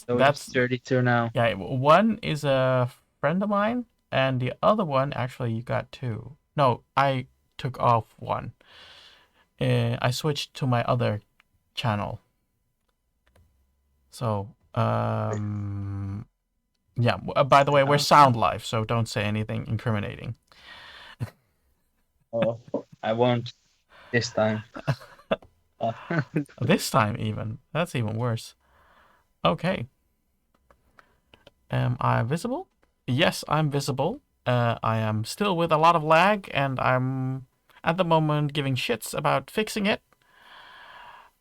So we have That's 32 now. yeah. One is a friend of mine, and the other one actually you got two. No, I took off one. I switched to my other channel. So yeah. By the way, we're sound live, so don't say anything incriminating. Oh, I won't this time. This time even. That's even worse. Okay. Am I visible? Yes, I'm visible. I am still with a lot of lag, and I'm at the moment giving shits about fixing it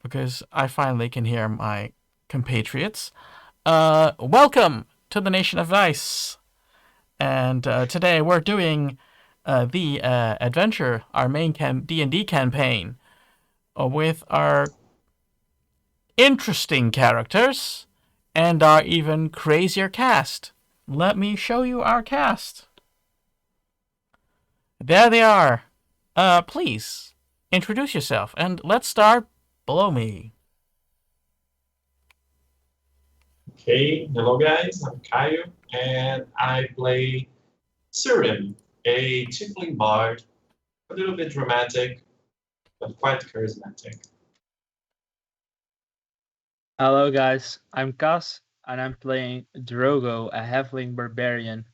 because I finally can hear my compatriots. Welcome to the Nation of Vice, and today we're doing the adventure, our main D&D campaign, with our interesting characters and our even crazier cast. Let me show you our cast. There they are. Please introduce yourself and let's start below me. Okay, hello guys, I'm Caio, and I play Surin, a tiefling bard, a little bit dramatic, but quite charismatic. Hello guys, I'm Cas and I'm playing Drogo, a halfling barbarian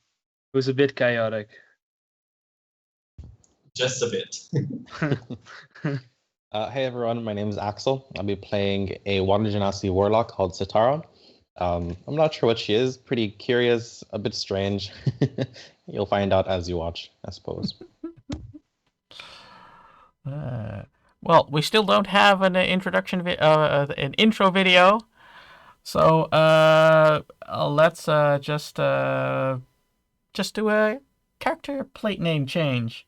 who's a bit chaotic. Just a bit. Hey everyone, my name is Axel. I'll be playing a Water Genasi warlock called Sitara. I'm not sure what she is, pretty curious, a bit strange. You'll find out as you watch, I suppose. Well, we still don't have an an intro video, so let's just do a character plate name change.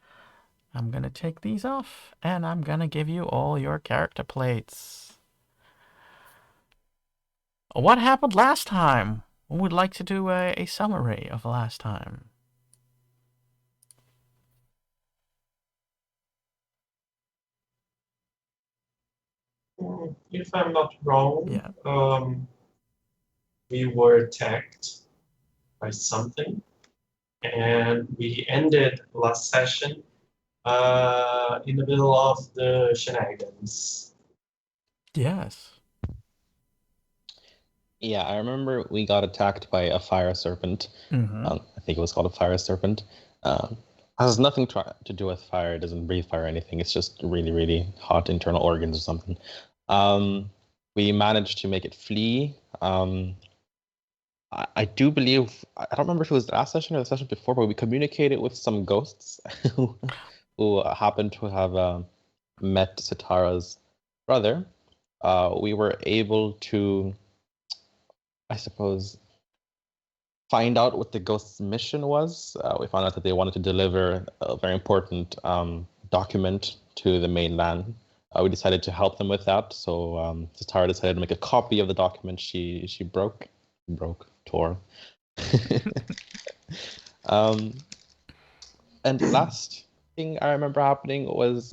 I'm gonna take these off, and I'm gonna give you all your character plates. What happened last time? We would like to do a summary of last time. If I'm not wrong, Yeah. we were attacked by something, and we ended last session in the middle of the shenanigans. Yes. Yeah, I remember we got attacked by a fire serpent. Mm-hmm. I think it was called a fire serpent. Has nothing to do with fire. It doesn't breathe fire or anything. It's just really, really hot internal organs or something. We managed to make it flee. I do believe, I don't remember if it was the last session or the session before, but we communicated with some ghosts who happened to have met Sitara's brother. We were able to, I suppose, find out what the ghost's mission was. We found out that they wanted to deliver a very important document to the mainland. We decided to help them with that. So Sitara decided to make a copy of the document she tore. And last thing I remember happening was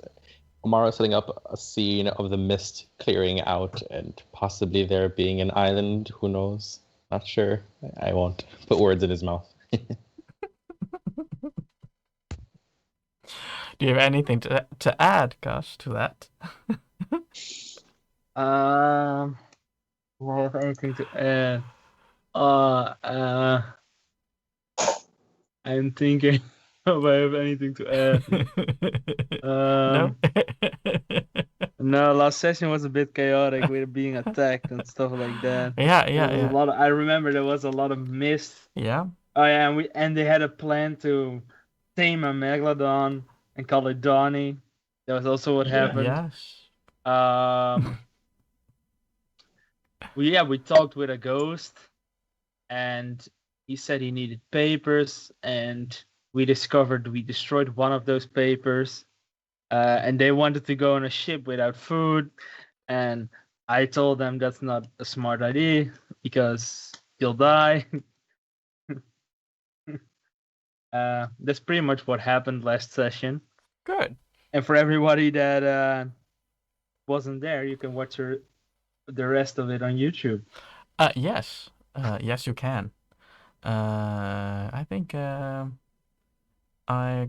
Omaro setting up a scene of the mist clearing out and possibly there being an island. Who knows? Not sure. I won't put words in his mouth. Do you have anything to add, Gosh, to that? Do I have anything to add? I'm thinking if I have anything to add. No. No, last session was a bit chaotic with being attacked and stuff like that. Yeah. A lot I remember there was a lot of mist. Yeah. Oh yeah, and they had a plan to tame a megalodon and call it Donnie. That was also what happened. Yes. We talked with a ghost, and he said he needed papers, and we discovered we destroyed one of those papers. And they wanted to go on a ship without food, and I told them that's not a smart idea because you'll die. That's pretty much what happened last session. Good. And for everybody that wasn't there, you can watch the rest of it on YouTube. Yes. Yes, you can. I think I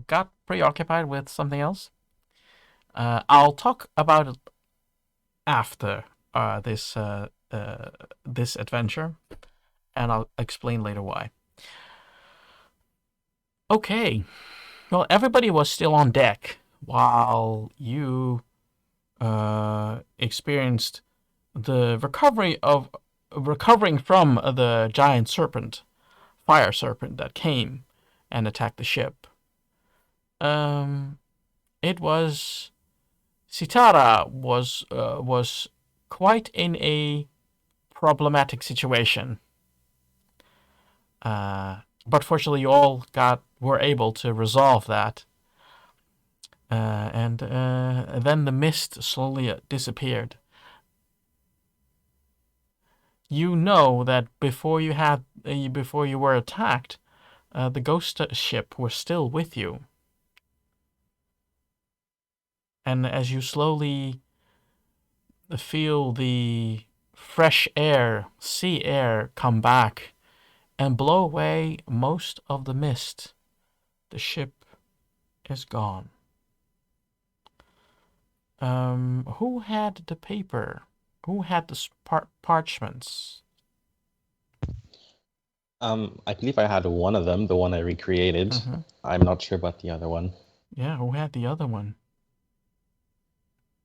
got preoccupied with something else. I'll talk about it after this this adventure, and I'll explain later why. Okay. Well, everybody was still on deck while you experienced the recovering from the giant serpent, fire serpent that came and attacked the ship. It was Sitara was quite in a problematic situation. But fortunately, you all were able to resolve that. And then the mist slowly disappeared. You know that before you were attacked, the ghost ship was still with you. And as you slowly feel the fresh air, sea air, come back and blow away most of the mist, the ship is gone. Who had the paper? Who had the parchments? I believe I had one of them, the one I recreated. Mhm. I'm not sure about the other one. Yeah, who had the other one?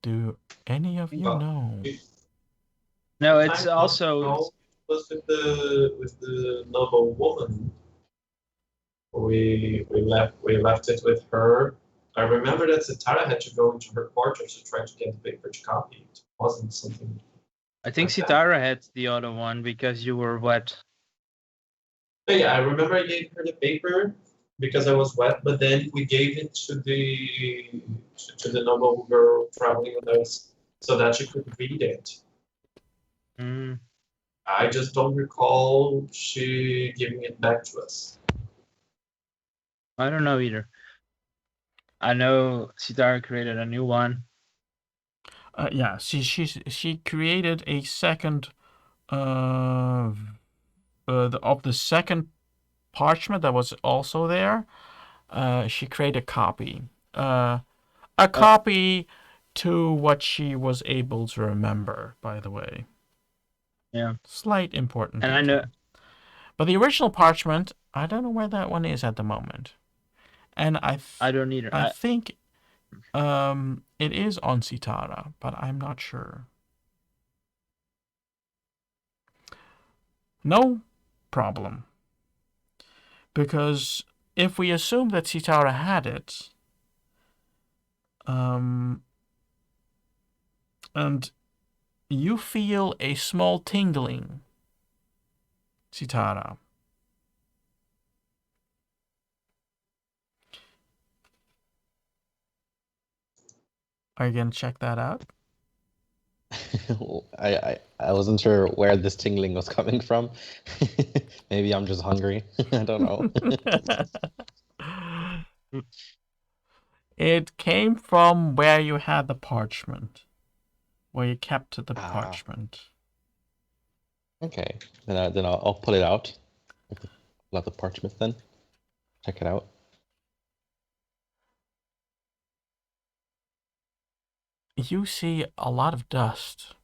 Do any of you Well, know? No, I it's don't also know. It was with the noble woman. We left it with her. I remember that Sitara had to go into her quarters to try to get the paper to copy. It wasn't something. I think like that. Sitara had the other one because you were wet. But yeah, I remember I gave her the paper because I was wet, but then we gave it to the noble girl traveling with us so that she could read it. Mm, I just don't recall she giving it back to us. I don't know either. I know Sitara created a new one. Yeah, she created a second of the second parchment that was also there. She created a copy. A copy to what she was able to remember, by the way. Yeah. Slight important And I detail. know But the original parchment, I don't know where that one is at the moment. And I don't either. I think it is on Sitara, but I'm not sure. No problem. Because if we assume that Sitara had it, and you feel a small tingling, Sitara. Are you going to check that out? I wasn't sure where this tingling was coming from. Maybe I'm just hungry. I don't know. It came from where you had the parchment. Where you kept the Ah. parchment. Okay, then I'll pull it out. Pull out the parchment then. Check it out. You see a lot of dust.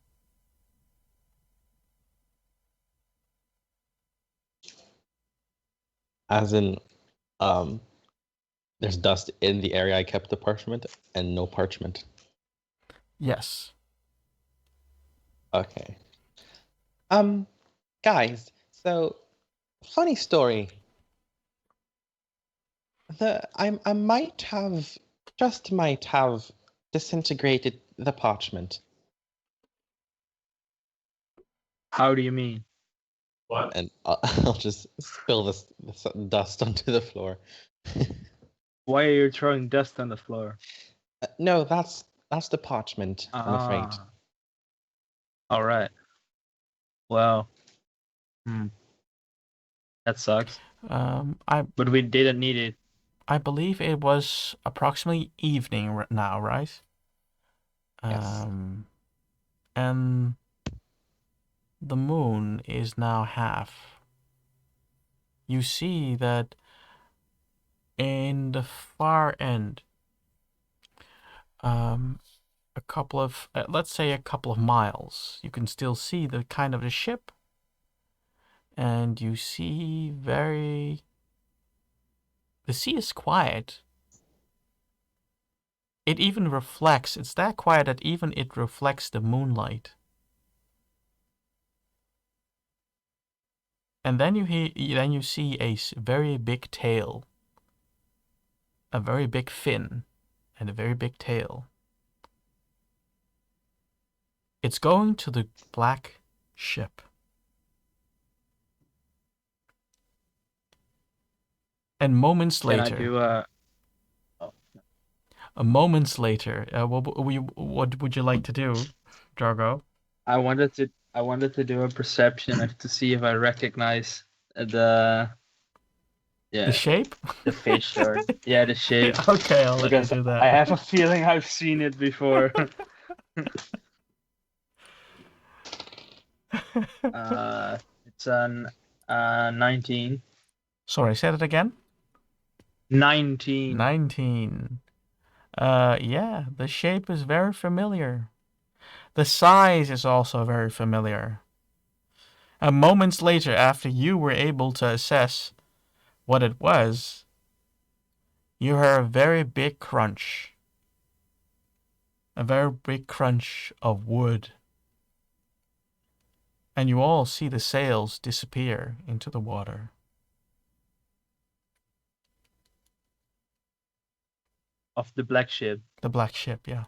As in, there's dust in the area I kept the parchment and no parchment. Yes. Okay. Guys, so funny story. I might have disintegrated the parchment. How do you mean? What? And I'll just spill this dust onto the floor. Why are you throwing dust on the floor? No, that's the parchment, I'm afraid. All right. Well, that sucks. But we didn't need it. I believe it was approximately evening now, right? Yes. And the moon is now half. You see that in the far end, a couple of, let's say a couple of miles, you can still see the kind of the ship, and you see the sea is quiet. It even reflects, it's that quiet that even it reflects the moonlight. And then you see a very big tail, a very big fin, and a very big tail. It's going to the black ship. And moments later. Can I do a? Moments later, what would you like to do, Drogo? I wanted to do a perception to see if I recognize the shape, the fish, or the shape. Okay, I'll let you do that. I have a feeling I've seen it before. It's an 19. Sorry, say that again. 19. 19. Yeah, the shape is very familiar. The size is also very familiar. And moments later, after you were able to assess what it was, you heard a very big crunch. A very big crunch of wood. And you all see the sails disappear into the water. Of the black ship. The black ship, yeah.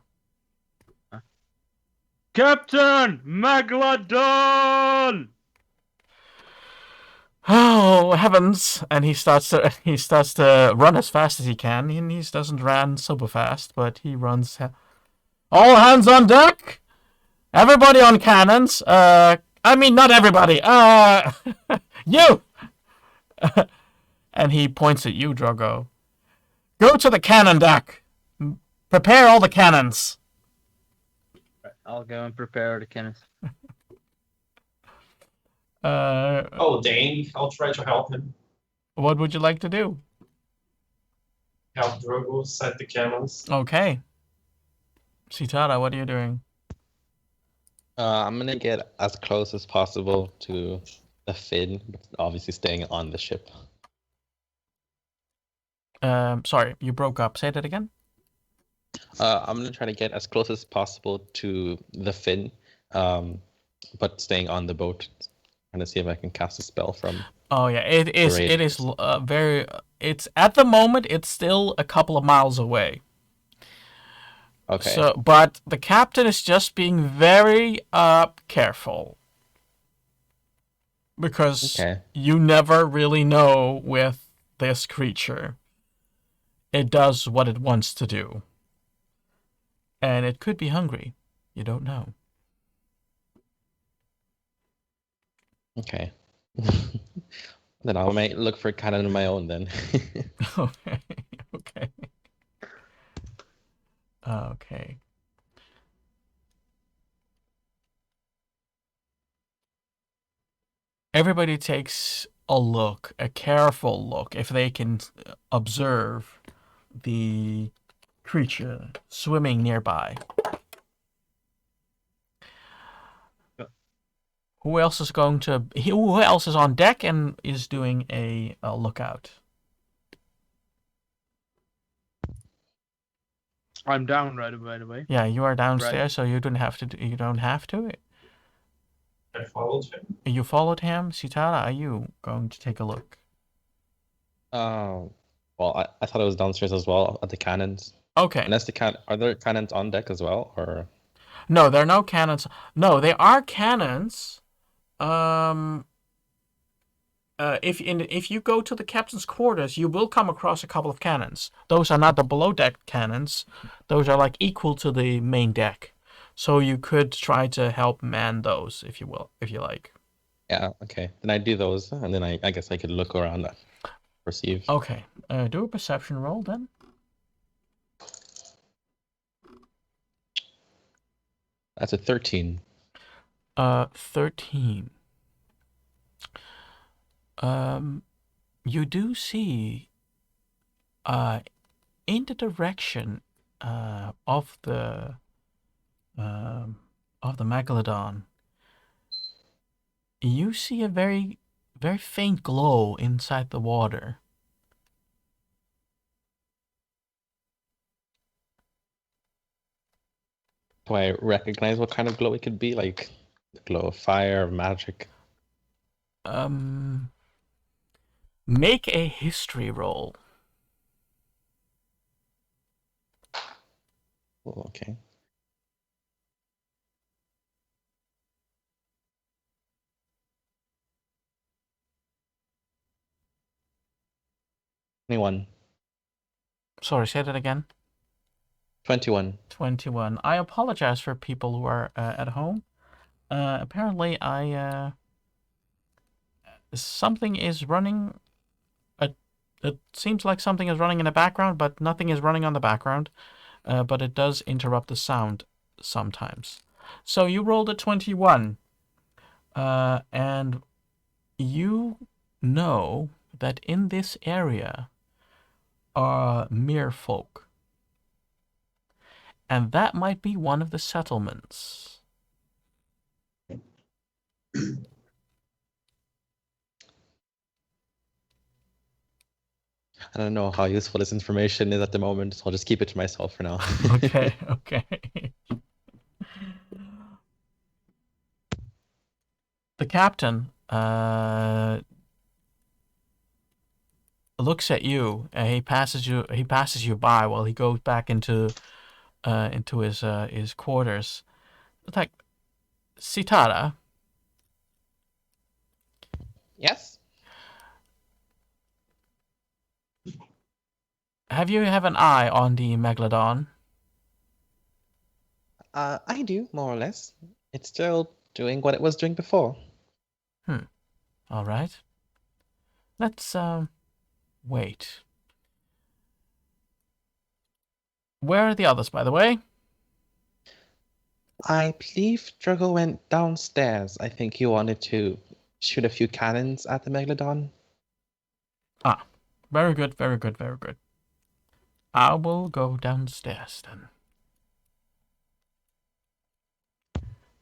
Captain Megalodon! Oh heavens! And he starts to run as fast as he can. And he doesn't run super fast, but he runs. All hands on deck! Everybody on cannons. I mean, not everybody. You! And he points at you, Drogo. Go to the cannon deck. Prepare all the cannons. I'll go and prepare the cannons. Dang, I'll try to help him. What would you like to do? Help Drogo set the cannons. Okay. Sitara, what are you doing? I'm gonna get as close as possible to the fin, but obviously staying on the ship. Sorry, you broke up. Say that again. I'm gonna try to get as close as possible to the fin, but staying on the boat. Trying to see if I can cast a spell from. Oh yeah, it is very. It's at the moment. It's still a couple of miles away. Okay. So, but the captain is just being very careful because you never really know with this creature. It does what it wants to do. And it could be hungry. You don't know. Okay. Then I might look for a cannon of my own then. Okay. Okay. Okay. Everybody takes a look, a careful look, if they can observe the creature swimming nearby. Who else is on deck and is doing a lookout? I'm down right away. Yeah, you are downstairs, so you don't have to. You don't have to. I followed him. You followed him, Sitara. Are you going to take a look? Well, I thought it was downstairs as well at the cannons. Okay. Unless are there cannons on deck as well, or? No, there are no cannons. No, there are cannons. If you go to the captain's quarters, you will come across a couple of cannons. Those are not the below deck cannons. Those are like equal to the main deck. So you could try to help man those, if you like. Yeah. Okay. Then I do those, and then I guess I could look around and perceive. Okay. Do a perception roll then. That's a 13. 13. You do see in the direction of the megalodon, you see a very, very faint glow inside the water. Do I recognize what kind of glow it could be? Like the glow of fire, magic? Make a history roll. Oh, okay. Anyone? Sorry, say that again. 21. 21. I apologize for people who are at home. Apparently, something is running. It seems like something is running in the background, but nothing is running on the background. But it does interrupt the sound sometimes. So you rolled a 21. And you know that in this area are mere folk. And that might be one of the settlements. I don't know how useful this information is at the moment, so I'll just keep it to myself for now. Okay. The captain looks at you, and he passes you by while he goes back into his quarters. It's like, Sitara, Yes? have you have an eye on the megalodon? I do, more or less. It's still doing what it was doing before. All right. Let's wait. Where are the others, by the way? I believe Drogo went downstairs. I think he wanted to shoot a few cannons at the Megalodon. Ah, very good. I will go downstairs then.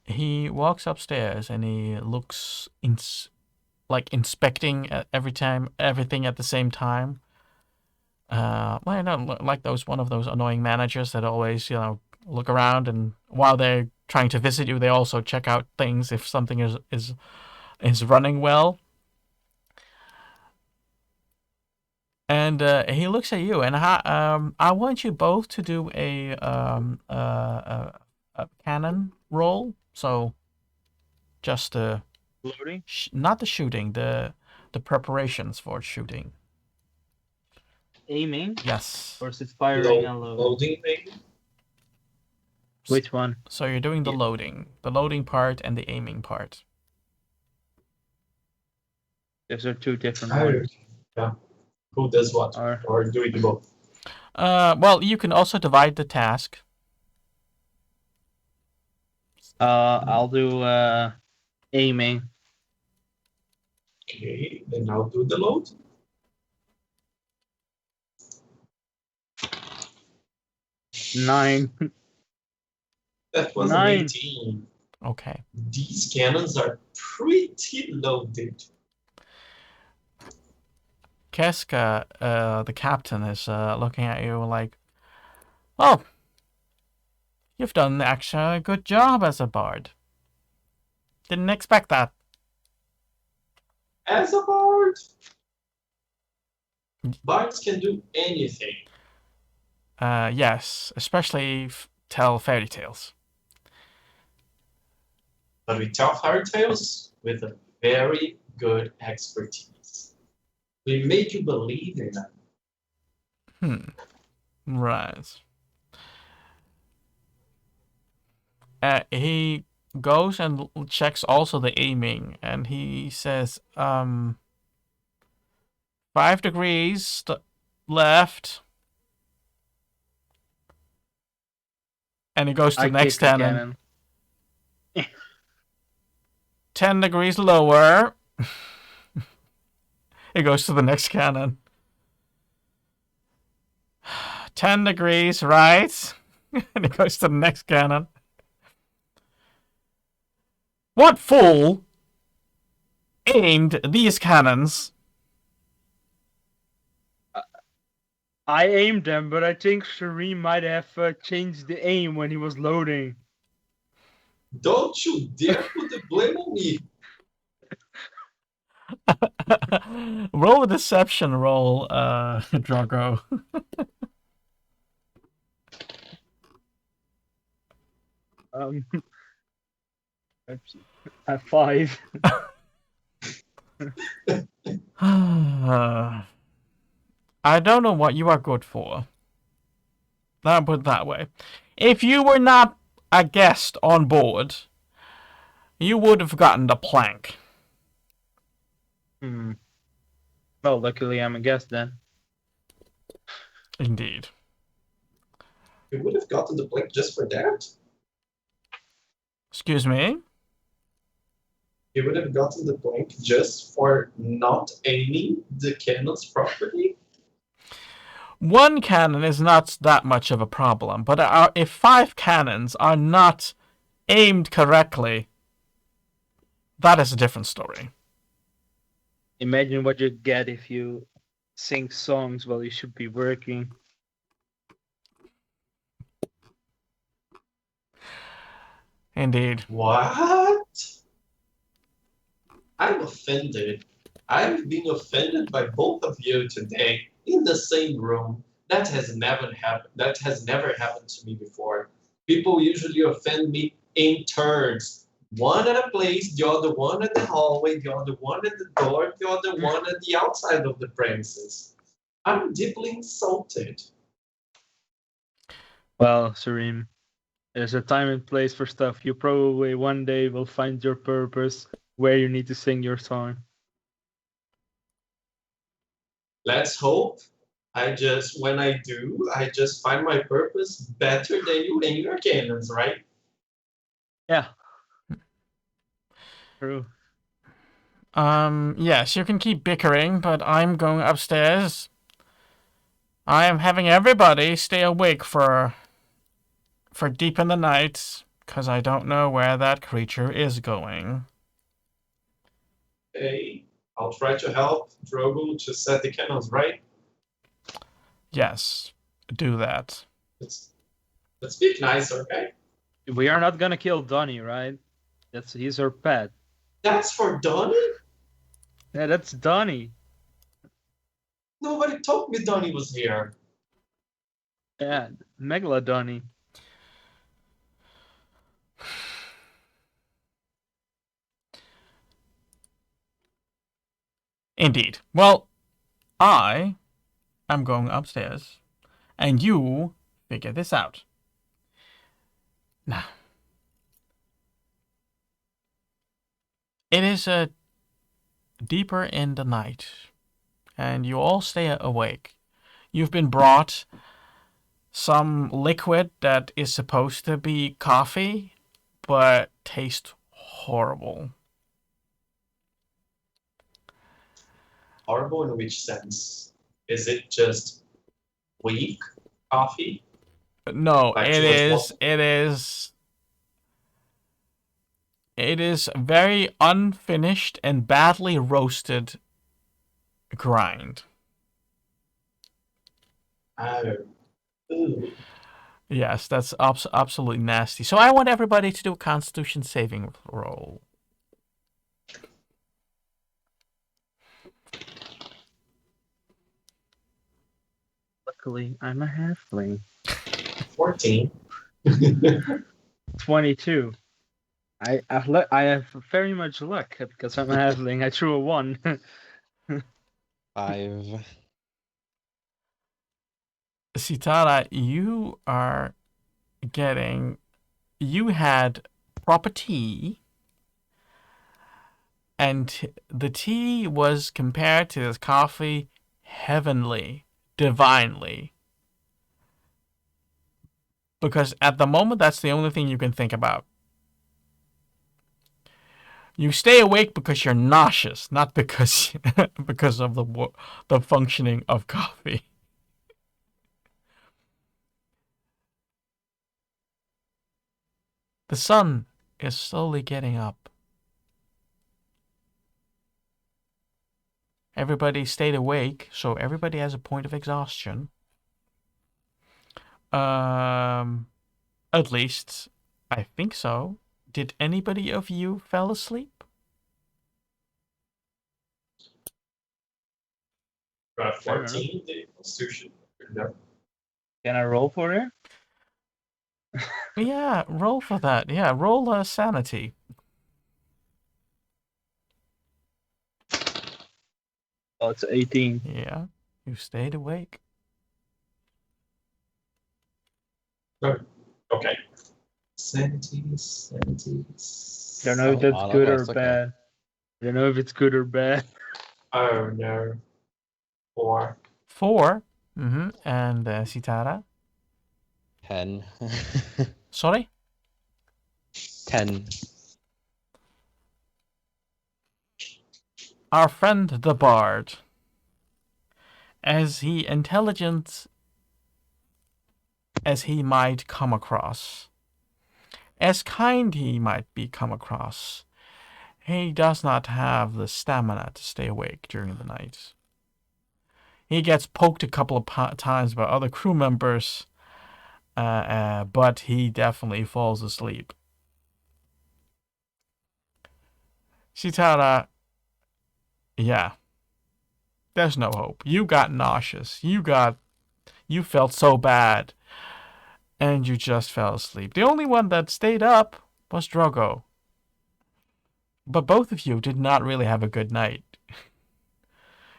He walks upstairs and he looks inspecting everything at the same time. Well, I don't like one of those annoying managers that always, look around, and while they're trying to visit you, they also check out things if something is running well. And he looks at you, and I want you both to do a cannon roll. So, just Loading? not the shooting, the preparations for shooting. Aiming? Yes. Or is it firing and loading? Loading maybe? Which one? So you're doing the loading part and the aiming part. Those are two different Oh, ones. yeah. Who does what? Or do we do both? Well, you can also divide the task. I'll do aiming. Okay, then I'll do the load. Nine. That was 9. an 18. Okay. These cannons are pretty loaded. Keska, the captain, is looking at you like, "Oh, you've done actually a good job as a bard. Didn't expect that." As a bard, bards can do anything. Yes, especially tell fairy tales. But we tell fairy tales with a very good expertise. We make you believe in them. Right. He goes and checks also the aiming, and he says, 5 degrees left. And he goes to the next cannon. 10 degrees lower. It goes to the next cannon. 10 degrees right. And it goes to the next cannon. What fool aimed these cannons? I aimed them, but I think Shireen might have changed the aim when he was loading. Don't you dare put the blame on me. Roll a deception roll, Drago. At 5. I don't know what you are good for. I'll put it that way. If you were not a guest on board, you would have gotten the plank. Well, luckily I'm a guest then. Indeed. You would have gotten the plank just for that? Excuse me? You would have gotten the plank just for not aiming the cannons properly? One cannon is not that much of a problem, but if 5 cannons are not aimed correctly, that is a different story. Imagine what you get if you sing songs while you should be working. Indeed. What? I'm offended. I've been offended by both of you today in the same room. That has never happened. That has never happened to me before. People usually offend me in turns. One at a place, the other one at the hallway, the other one at the door, the other one at the outside of the premises. I'm deeply insulted. Well, Sareem, there's a time and place for stuff. You probably one day will find your purpose where you need to sing your song. Let's hope. When I do, I just find my purpose better than you and your cannons, right? Yeah. True. Yes, you can keep bickering, but I'm going upstairs. I am having everybody stay awake for deep in the night, because I don't know where that creature is going. Hey, I'll try to help Drogo to set the cannons right. Yes, do that. Let's speak nice, okay? We are not gonna kill Donnie, right? He's our pet. That's for Donnie? Yeah, that's Donnie. Nobody told me Donnie was here. Yeah, Megalodonnie. Indeed. Well, I am going upstairs, and you figure this out. Now, it is deeper in the night, and you all stay awake. You've been brought some liquid that is supposed to be coffee, but tastes horrible. Horrible in which sense? Is it just weak coffee? No, Like it towards is. It is very unfinished and badly roasted grind. Oh. Ooh. Yes, that's absolutely nasty. So I want everybody to do a Constitution saving roll. Luckily, I'm a halfling. 14. 22. I have very much luck because I'm a halfling. I threw a 1. 5. Sitara, you had proper tea, and the tea was compared to this coffee heavenly, divinely. Because at the moment, that's the only thing you can think about. You stay awake because you're nauseous, not because because of the functioning of coffee. The sun is slowly getting up. Everybody stayed awake, so everybody has a point of exhaustion. At least, I think so. Did anybody of you fell asleep? 14, the Constitution. No. Can I roll for it? Yeah, roll for that. Yeah, roll sanity. Oh, it's 18. Yeah, you stayed awake. Okay. Sanity. Don't know if that's good or bad. Don't know if it's good or bad. Oh no. 4. 4. Mm-hmm. And Sitara? 10. Sorry? 10. Our friend the Bard, as intelligent as he might come across, as kind he might be come across, he does not have the stamina to stay awake during the night. He gets poked a couple of times by other crew members, but he definitely falls asleep. Sitara, yeah, there's no hope. You got nauseous. You felt so bad, and you just fell asleep. The only one that stayed up was Drogo. But both of you did not really have a good night.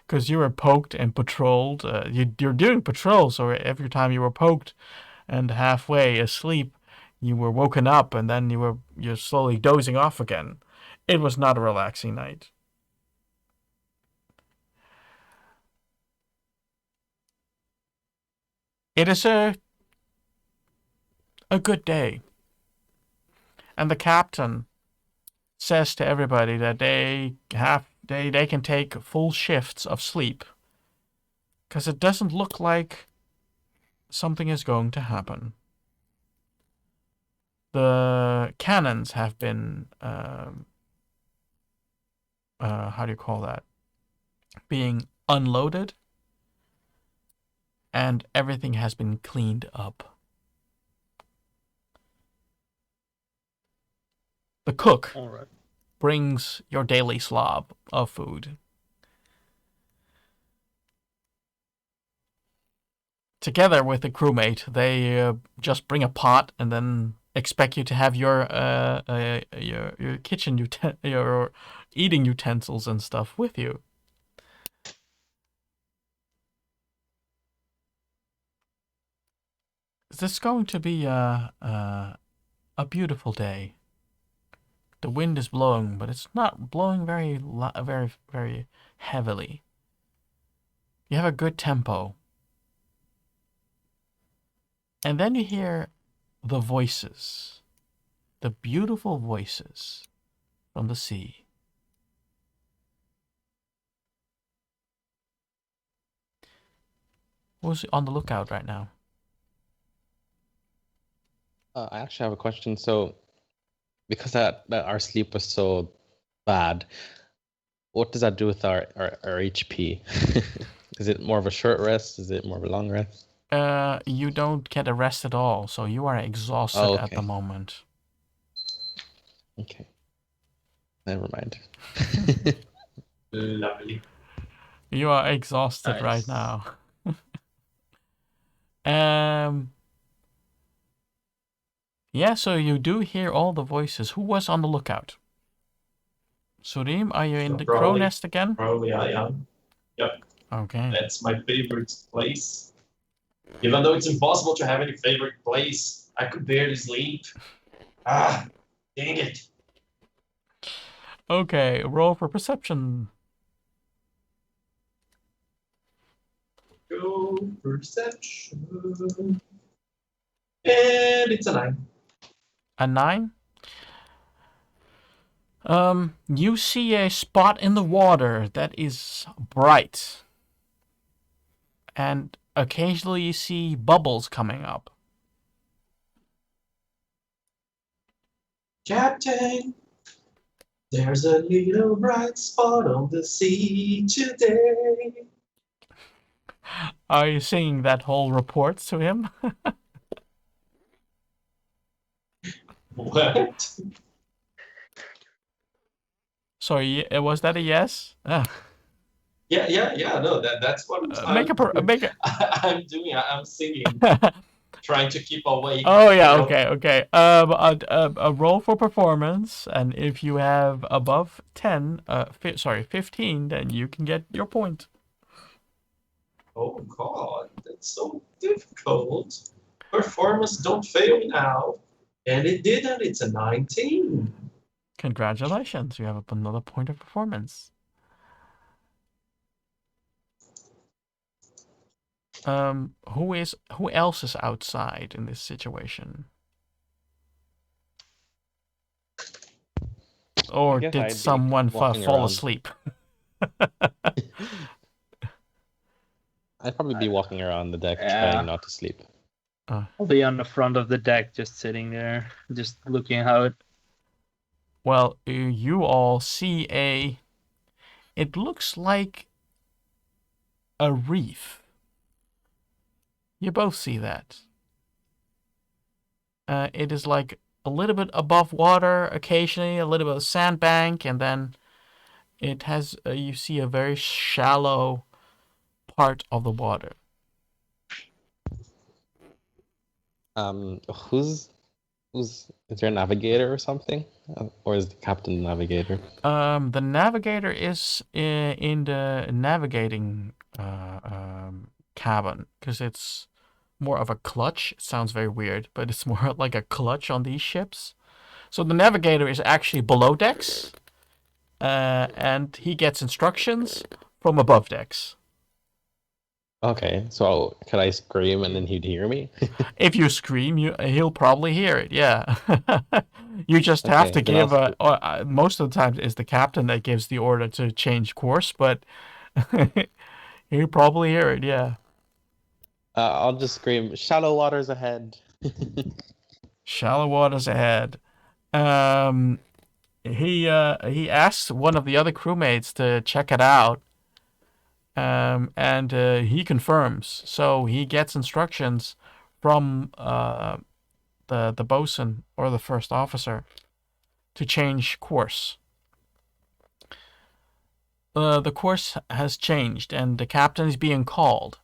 Because you were poked and patrolled. You're doing patrols, so every time you were poked and halfway asleep, you were woken up, and then you're slowly dozing off again. It was not a relaxing night. It is a good day. And the captain says to everybody that they can take full shifts of sleep, because it doesn't look like something is going to happen. The cannons have been how do you call that? Being unloaded, and everything has been cleaned up. The cook brings your daily slob of food. Together with the crewmate, they just bring a pot and then expect you to have your kitchen your eating utensils and stuff with you. This is going to be a beautiful day. The wind is blowing, but it's not blowing very heavily. You have a good tempo. And then you hear the voices, the beautiful voices from the sea. Who's on the lookout right now? I actually have a question. So, because that our sleep was so bad, what does that do with our HP? Is it more of a short rest? Is it more of a long rest? You don't get a rest at all, so you are exhausted at the moment. Okay. Never mind. Lovely. You are exhausted right now. Yeah, so you do hear all the voices. Who was on the lookout? Surim, are you in the crow nest again? Probably I am. Yep. Okay. That's my favorite place. Even though it's impossible to have any favorite place, I could barely sleep. Ah, dang it. Okay, roll for perception. Go perception. And it's a 9. A 9? You see a spot in the water that is bright. And occasionally you see bubbles coming up. Captain, there's a little bright spot on the sea today. Are you singing that whole report to him? What? Sorry, was that a yes? Yeah. No, that's what Make a I'm doing. I'm singing, trying to keep awake. Oh yeah, you know? okay. A roll for performance, and if you have above 10, 15, then you can get your point. Oh God, that's so difficult. Performance don't fail now, and it didn't. It's a 19. Congratulations, you have another point of performance. Who else is outside in this situation? Or did someone fall asleep? I'd probably be walking around the deck trying not to sleep. I'll be on the front of the deck, just sitting there, just looking out. Well, you all see it looks like a reef. You both see that. It is like a little bit above water, occasionally a little bit of sandbank, and then it has, you see a very shallow part of the water. Is there a navigator or something? Or is the captain the navigator? The navigator is in the navigating cabin, because it's more of a clutch. It sounds very weird, but it's more like a clutch on these ships. So the navigator is actually below decks, and he gets instructions from above decks. Okay, so could I scream and then he'd hear me? If you scream, he'll probably hear it. Yeah, you just have to give most of the time it's the captain that gives the order to change course, but he'll probably hear it. Yeah. I'll just scream, "Shallow waters ahead." Shallow waters ahead. He asks one of the other crewmates to check it out. And he confirms. So he gets instructions from the bosun or the first officer to change course. The course has changed, and the captain is being called.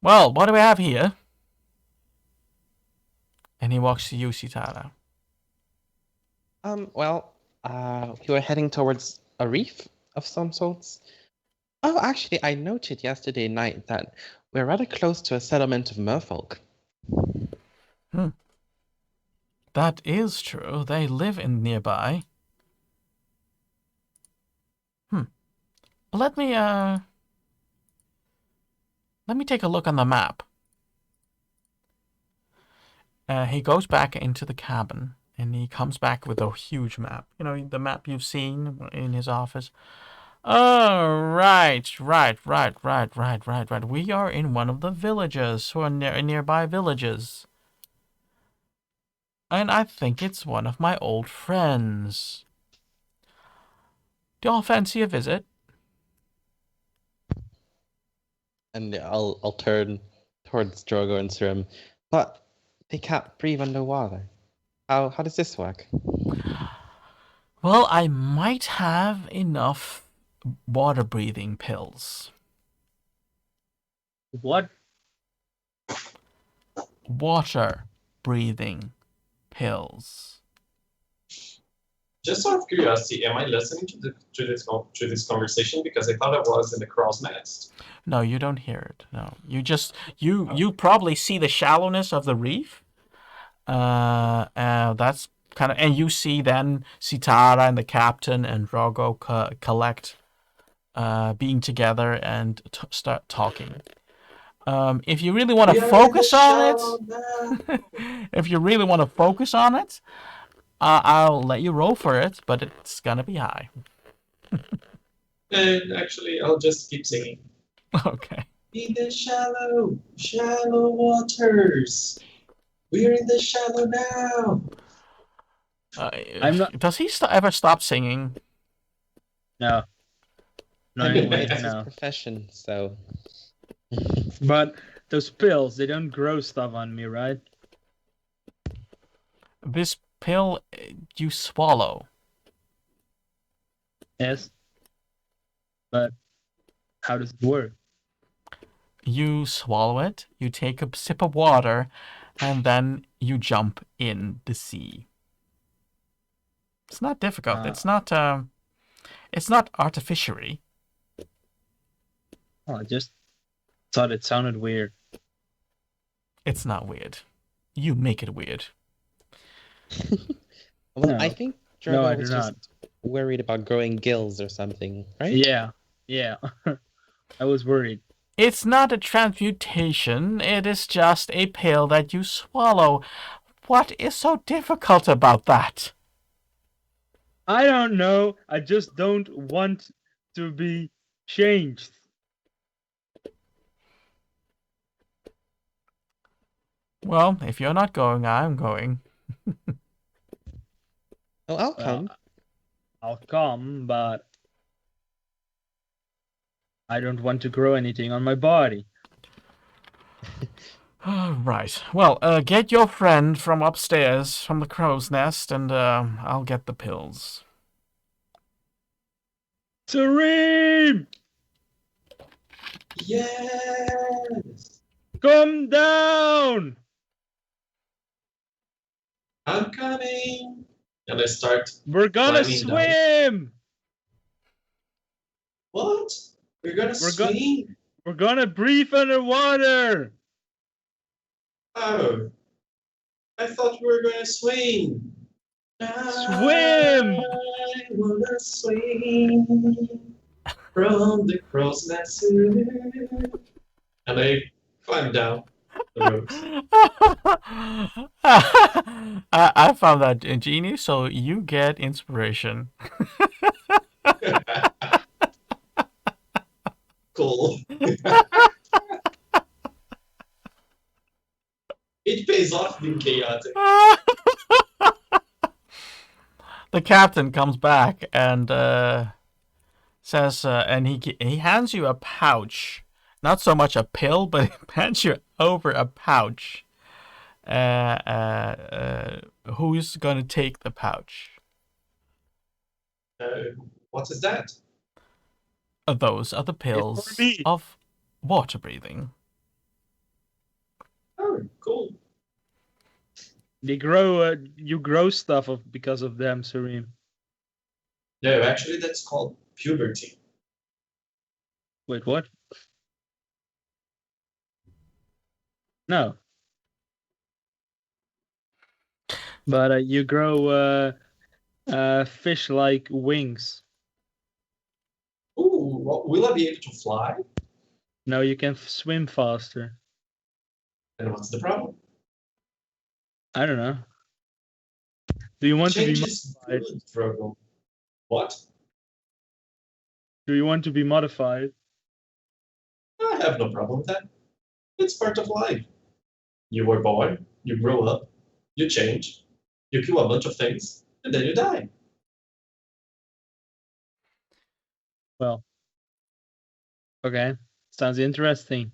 Well, what do we have here? And he walks to you, Sitara. We were heading towards a reef of some sorts. Oh, actually, I noted yesterday night that we're rather close to a settlement of merfolk. That is true. They live in nearby. Let me take a look on the map. He goes back into the cabin, and he comes back with a huge map. You know, the map you've seen in his office. Oh, right. We are in one of the villages, or nearby villages. And I think it's one of my old friends. Do y'all fancy a visit? And I'll turn towards Drogo and Sirim, but they can't breathe underwater. How does this work? Well, I might have enough water breathing pills. What? Water breathing pills. Just out of curiosity, am I listening to this conversation? Because I thought I was in the crow's nest. No, you don't hear it. No, you probably see the shallowness of the reef. That's kind of, and you see then Sitara and the captain and Drogo collect, being together and start talking. If you really want to focus on it, I'll let you roll for it, but it's gonna be high. And actually, I'll just keep singing. Okay. In the shallow, shallow waters. We're in the shallow now. I'm not. Does he ever stop singing? No. No, anyway, It's his no. profession, so. But those pills, they don't grow stuff on me, right? This pill you swallow. Yes. But how does it work? You swallow it, you take a sip of water, and then you jump in the sea. It's not difficult. It's not artificiary. Oh, I just thought it sounded weird. It's not weird. You make it weird. Well, No. I think No, I Drago was do just not. worried about growing gills or something, right? Yeah. I was worried. It's not a transmutation. It is just a pill that you swallow. What is so difficult about that? I don't know. I just don't want to be changed. Well, if you're not going, I'm going. Oh, I'll Well, come. I'll come, but I don't want to grow anything on my body. Right. Well, get your friend from upstairs, from the crow's nest, and I'll get the pills. Tareem! Yes! Come down! I'm coming! And I start We're gonna climbing down. swim! What? We're gonna swim? We're gonna breathe underwater! Oh. I thought we were gonna swim. Swim! I wanna swim from the crow's nest. And I climb down the ropes. I found that ingenious, so you get inspiration. Cool. It pays off being chaotic. The captain comes back and says, and he hands you a pouch. Not so much a pill, but he hands you over a pouch. Who's gonna take the pouch? What is that? Those are the pills me. of water breathing. Oh, cool. They grow. You grow stuff because of them, Sareem. No, actually, that's called puberty. Wait, what? No. But you grow fish-like wings. Ooh, will I be able to fly? No, you can swim faster. And what's the problem? I don't know. Do you want to be Change is modified? good, Drogo. What? Do you want to be modified? I have no problem with that. It's part of life. You were born, you grow up, you change, you kill a bunch of things, and then you die. Well, okay. Sounds interesting.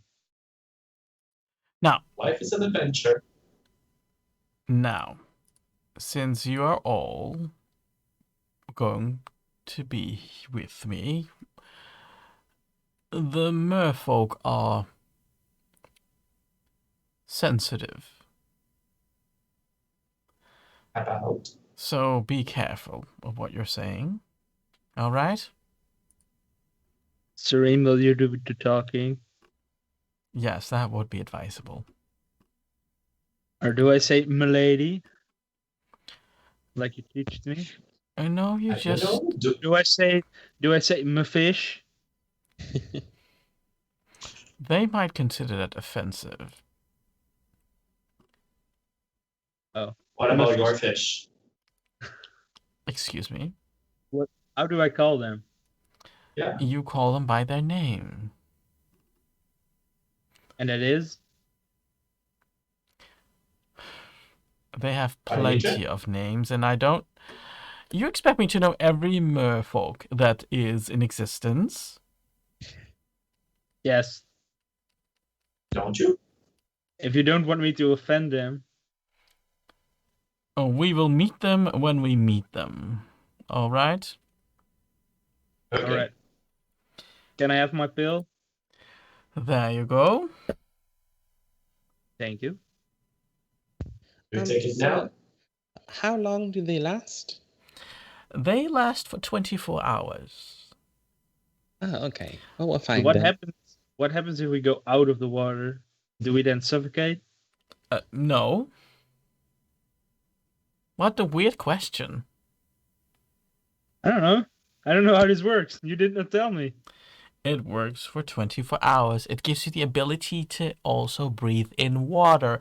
Life is an adventure. Now, since you are all going to be with me, the merfolk are sensitive. About. So be careful of what you're saying. All right? Sareem, will you do the talking? Yes, that would be advisable. Or do I say milady? Like you teach me? No, you I just... don't know. Do I say mfish? They might consider that offensive. Oh. What about your fish? Excuse me. How do I call them? Yeah. You call them by their name. And that is? They have Aija? plenty of names, and I don't. You expect me to know every merfolk that is in existence? Yes. Don't you? If you don't want me to offend them. Oh, we will meet them when we meet them. All right? Okay. All right. Can I have my pill? There you go. Thank you. Do you take it So, now? how long do they last? They last for 24 hours. Oh, okay. Well, we'll So find what them. happens? What happens if we go out of the water? Do we then suffocate? No. What a weird question. I don't know. I don't know how this works. You did not tell me. It works for 24 hours. It gives you the ability to also breathe in water.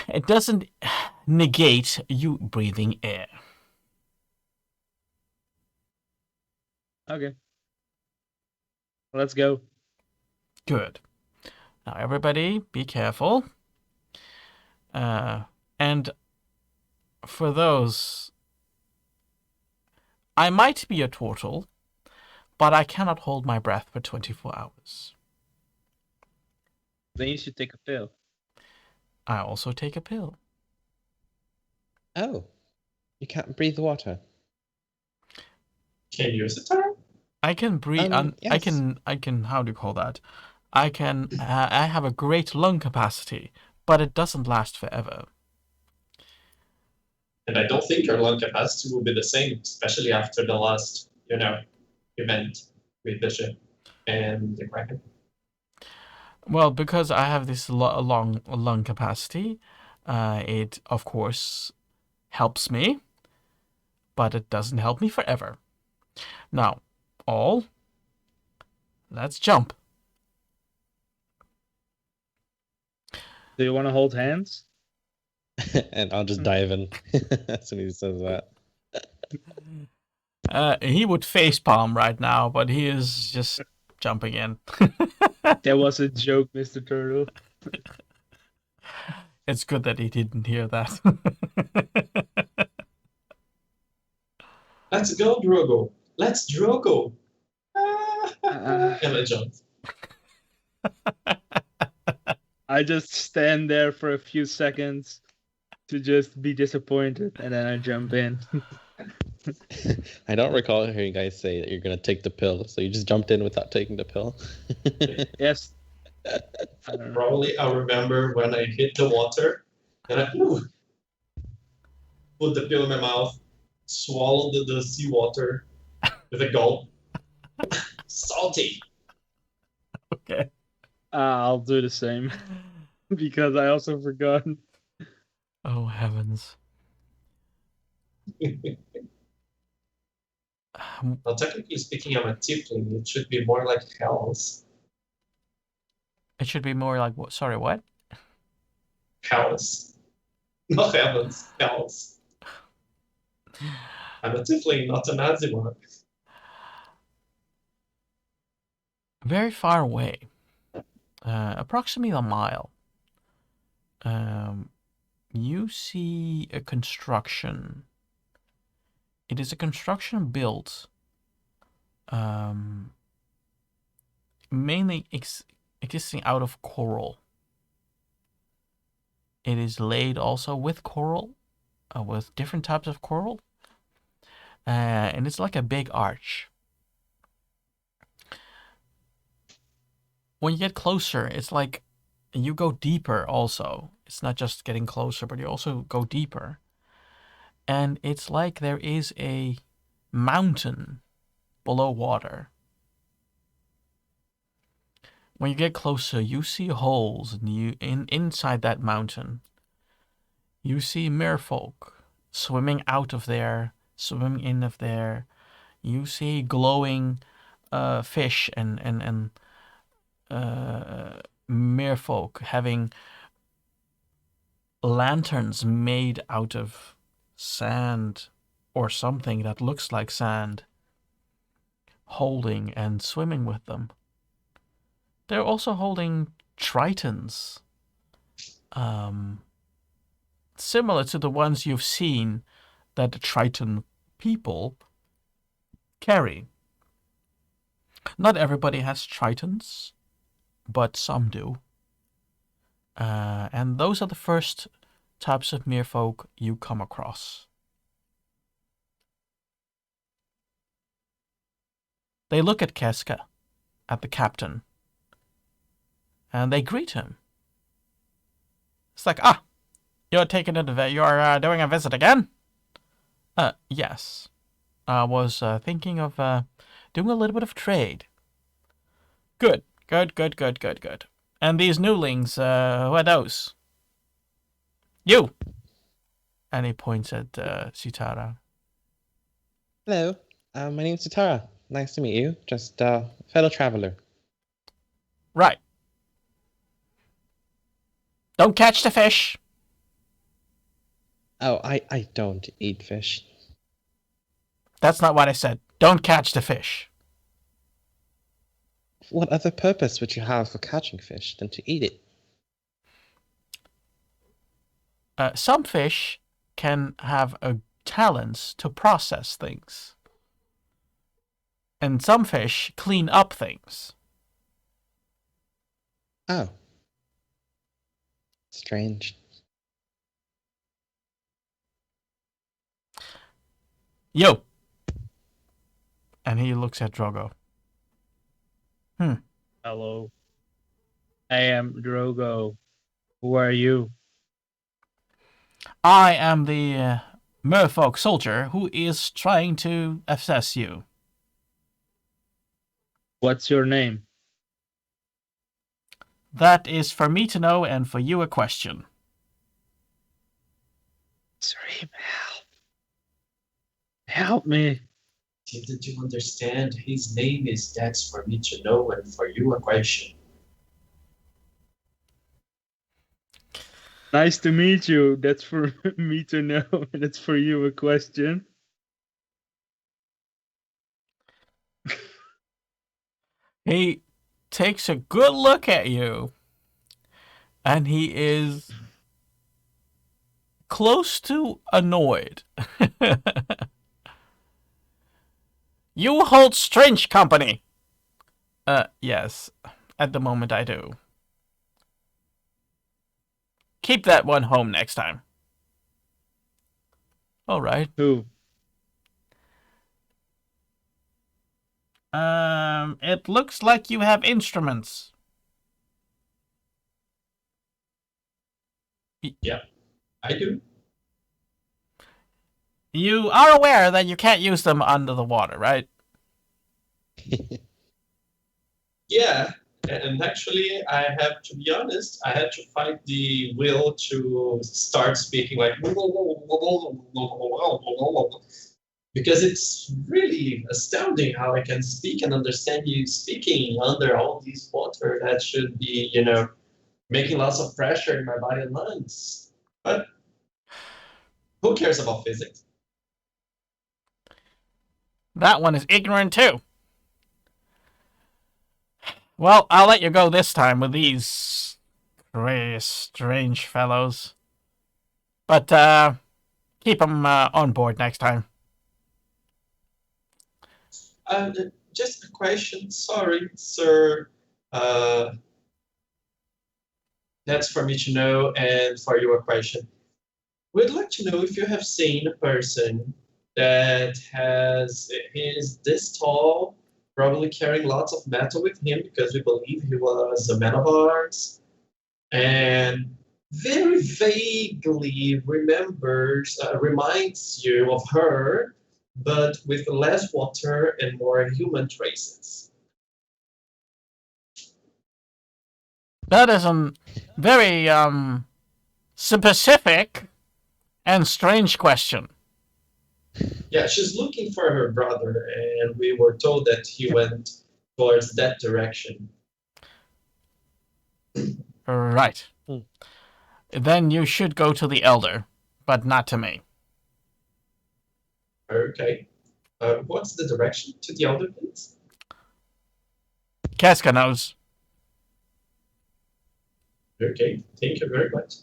It doesn't negate you breathing air. Okay. Let's go. Good. Now, everybody, be careful. And for those, I might be a turtle, but I cannot hold my breath for 24 hours. Then you should take a pill. I also take a pill. Oh, you can't breathe water. Can you use it, Tara? I can breathe. Yes. I can. How do you call that? I can. I have a great lung capacity, but it doesn't last forever. And I don't think your lung capacity will be the same, especially after the last, event with the ship and the Kraken. Well, because I have this long lung capacity, it of course helps me, but it doesn't help me forever. Now, let's jump. Do you want to hold hands? And I'll just dive in as soon as he says that. He would facepalm right now, but he is just jumping in. That was a joke, Mr. Turtle. It's good that he didn't hear that. Let's go, Drogo. Let's Drogo. Uh, And I jump. I just stand there for a few seconds to just be disappointed, and then I jump in. I don't recall hearing you guys say that you're gonna take the pill, so you just jumped in without taking the pill. Yes. I don't know. Probably I'll remember when I hit the water and I put the pill in my mouth, swallowed the seawater with a gulp. Salty. Okay. I'll do the same because I also forgot. Oh heavens. Well, technically speaking, I'm a tiefling. It should be more like hells. It should be more like what? Sorry, what? Hells. Not heavens. Hells. I'm a tiefling, not a Nazi one. Very far away, approximately a mile. You see a construction. It is a construction built mainly existing out of coral. It is laid also with coral, with different types of coral, and it's like a big arch. When you get closer, it's like you go deeper also. It's not just getting closer, but you also go deeper. And it's like there is a mountain below water. When you get closer, you see holes inside that mountain. You see merfolk swimming out of there, swimming in of there. You see glowing fish and merfolk having lanterns made out of sand or something that looks like sand holding and swimming with them. They're also holding tritons, similar to the ones you've seen that the triton people carry. Not everybody has tritons, but some do. And those are the first types of merfolk you come across. They look at Keska, at the captain, and they greet him. It's like, you're taking you're doing a visit again? Yes. I was thinking of doing a little bit of trade. Good. And these newlings, who are those? You! And he points at Sitara. Hello, my name's Sitara. Nice to meet you. Just a fellow traveler. Right. Don't catch the fish. Oh, I don't eat fish. That's not what I said. Don't catch the fish. What other purpose would you have for catching fish than to eat it? Some fish can have talents to process things. And some fish clean up things. Oh. Strange. You! And he looks at Drogo. Hello. I am Drogo. Who are you? I am the merfolk soldier who is trying to assess you. What's your name? That is for me to know and for you a question. Dream, help. Help me. Didn't you understand? His name is that's for me to know and for you a question. Nice to meet you. That's for me to know, and it's for you a question. He takes a good look at you, and he is close to annoyed. You hold strange company. Yes. At the moment I do. Keep that one home next time. All right. Who? It looks like you have instruments. Yeah, I do. You are aware that you can't use them under the water, right? Yeah, and actually, I have to be honest. I had to fight the will to start speaking like because it's really astounding how I can speak and understand you speaking under all these water. That should be, making lots of pressure in my body and lungs. But who cares about physics? That one is ignorant too. Well, I'll let you go this time with these very strange fellows. But, keep them on board next time. Just a question. Sorry, sir. That's for me to know and for you a question. We'd like to know if you have seen a person that is this tall, probably carrying lots of metal with him because we believe he was a man of arts, and very vaguely reminds you of her, but with less water and more human traces. That is a very, specific and strange question. Yeah, she's looking for her brother, and we were told that he went towards that direction. Right. Then you should go to the elder, but not to me. Okay. What's the direction to the other pits? Casca knows. Okay, thank you very much.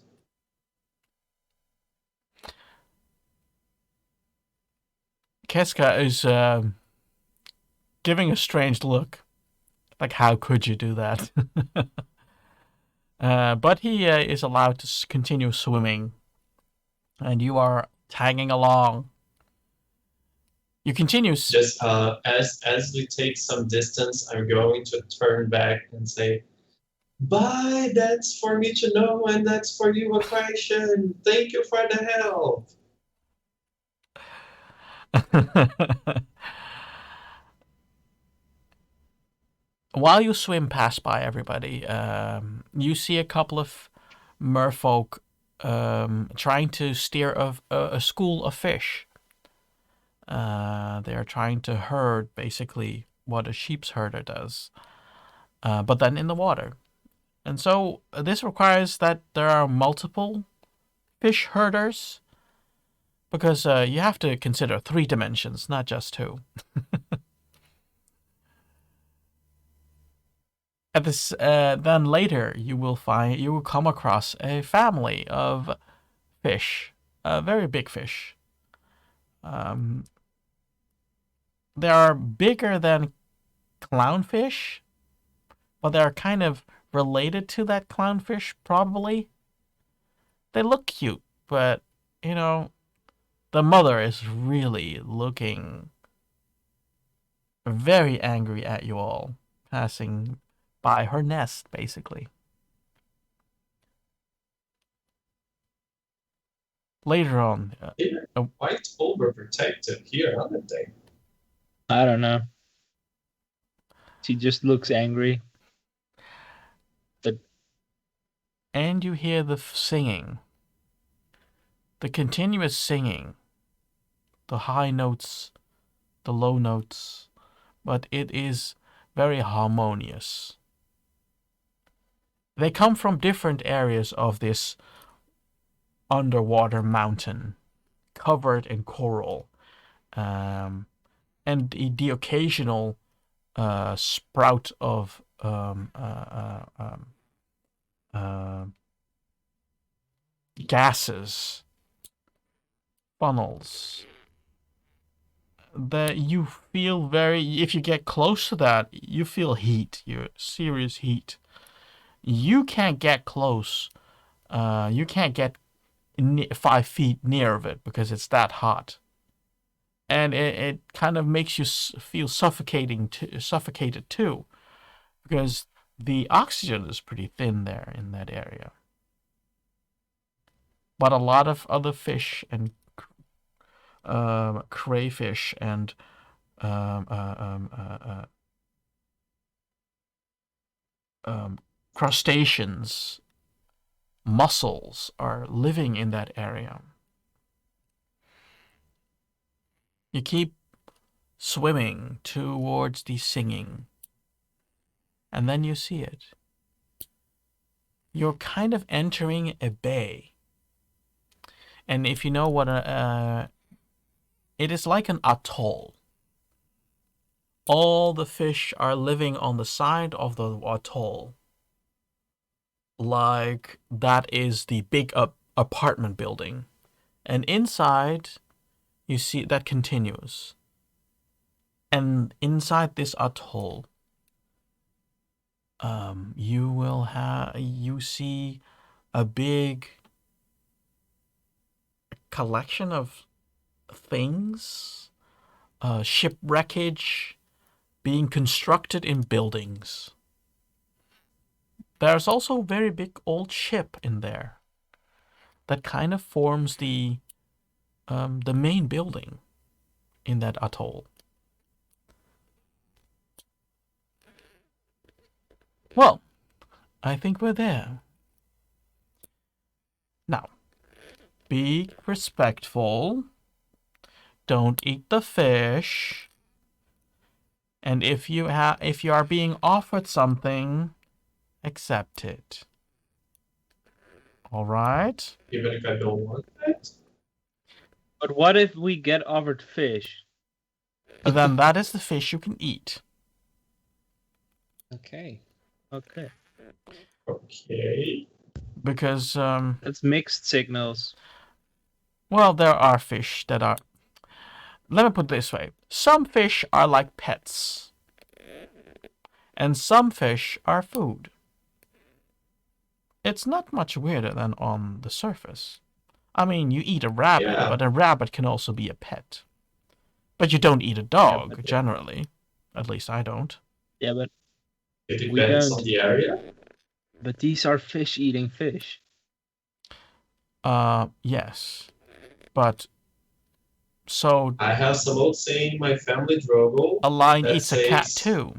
Casca is giving a strange look. Like, how could you do that? But he is allowed to continue swimming. And you are tagging along. You continue. Just as we take some distance, I'm going to turn back and say, "Bye. That's for me to know, and that's for you a question. Thank you for the help." While you swim past by everybody, you see a couple of merfolk trying to steer a school of fish. They are trying to herd, basically, what a sheep's herder does, but then in the water. And so this requires that there are multiple fish herders, because you have to consider 3 dimensions, not just 2. At this, then later you will come across a family of fish, very big fish. They are bigger than clownfish, but they are kind of related to that clownfish, probably. They look cute, but the mother is really looking very angry at you all, passing by her nest, basically. Later on, They're quite overprotective here, aren't they? I don't know. She just looks angry. and you hear the singing, the continuous singing, the high notes, the low notes, but it is very harmonious. They come from different areas of this underwater mountain, covered in coral, and the occasional sprout of gases, funnels. That you feel if you get close to that, you feel heat, serious heat. You can't get close. You can't get 5 feet near of it because it's that hot. And it kind of makes you feel suffocated too, because the oxygen is pretty thin there in that area. But a lot of other fish and crayfish and crustaceans, mussels are living in that area. You keep swimming towards the singing, and then you see it. You're kind of entering a bay. And if you know what it is like an atoll. All the fish are living on the side of the atoll. Like that is the big apartment building. And inside, you see that continues. And inside this atoll, you see a big collection of things, ship wreckage being constructed in buildings. There's also a very big old ship in there that kind of forms the main building in that atoll. Well, I think we're there. Now, be respectful. Don't eat the fish. And if you are being offered something, accept it. All right? Even if I don't want it? But what if we get offered fish? Then that is the fish you can eat. Okay. Okay. Okay. Because, That's mixed signals. well, there are fish that are... Let me put it this way. Some fish are like pets. And some fish are food. It's not much weirder than on the surface. I mean, you eat a rabbit, Yeah. but a rabbit can also be a pet. But you don't eat a Yeah, dog, but generally. At least I don't. Yeah, but It We depends don't. on the area. these are fish eating fish. Yes. But, so, I have some old saying in my family Drogo a lion that eats a cat says, too.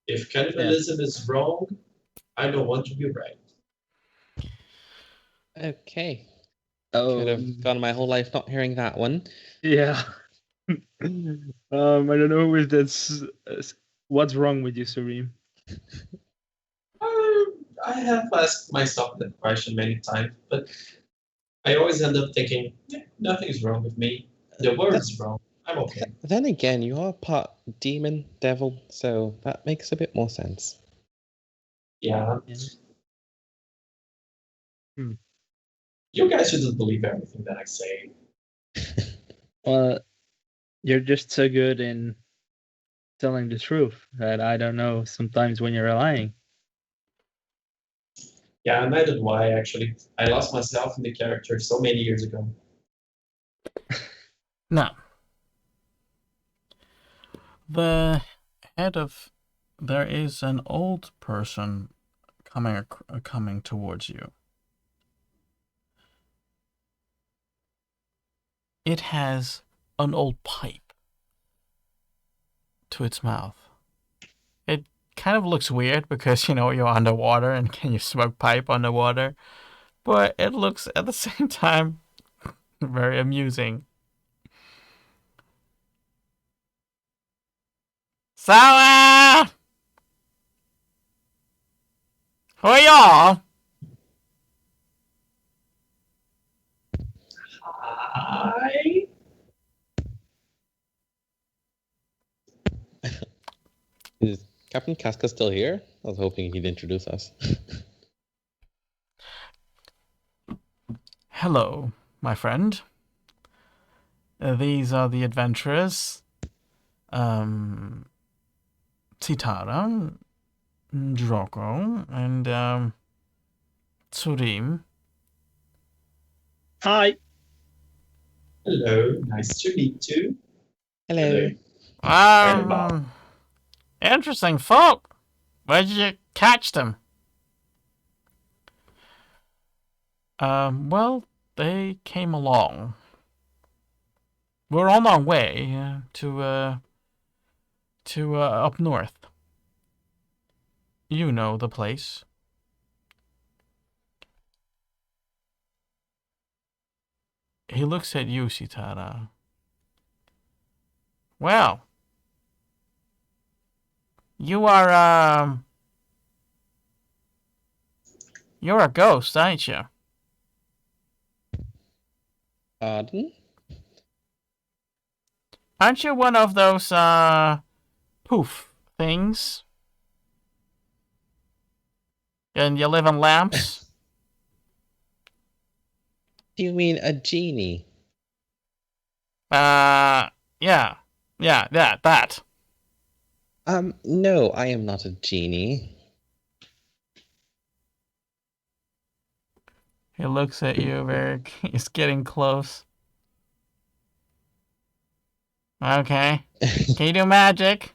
if cannibalism is wrong, I don't want to be right. Okay. Oh, Could have gone my whole life not hearing that one. yeah. I don't know if that's what's wrong with you, Sareem. I have asked myself that question many times, but I always end up thinking, nothing's wrong with me. The word's wrong. I'm okay. Then again, you are part demon, devil, so that makes a bit more sense. Yeah. Hmm. You guys shouldn't believe everything that I say. Well, you're just so good in telling the truth that I don't know sometimes when you're lying. Yeah, and neither do I, actually. I lost myself in the character so many years ago. Now, the head of... There is an old person coming towards you. It has an old pipe to its mouth. It kind of looks weird because, you're underwater and can you smoke pipe underwater? But it looks at the same time very amusing. Sour! Who are y'all? Hi. Is Captain Casca still here? I was hoping he'd introduce us. Hello, my friend. These are the adventurers. Citara, Drogo, and Tsurim. Hi. Hello, nice to meet you. Hello. Interesting folk. Where'd you catch them? Well, they came along. We're on our way to up north. You know the place. He looks at you, Sitara. Well, you are, you're a ghost, ain't you? Pardon? Aren't you one of those, poof things? And you live in lamps? Do you mean a genie? Yeah, that. No, I am not a genie. He looks at you he's getting close. Okay. Can you do magic?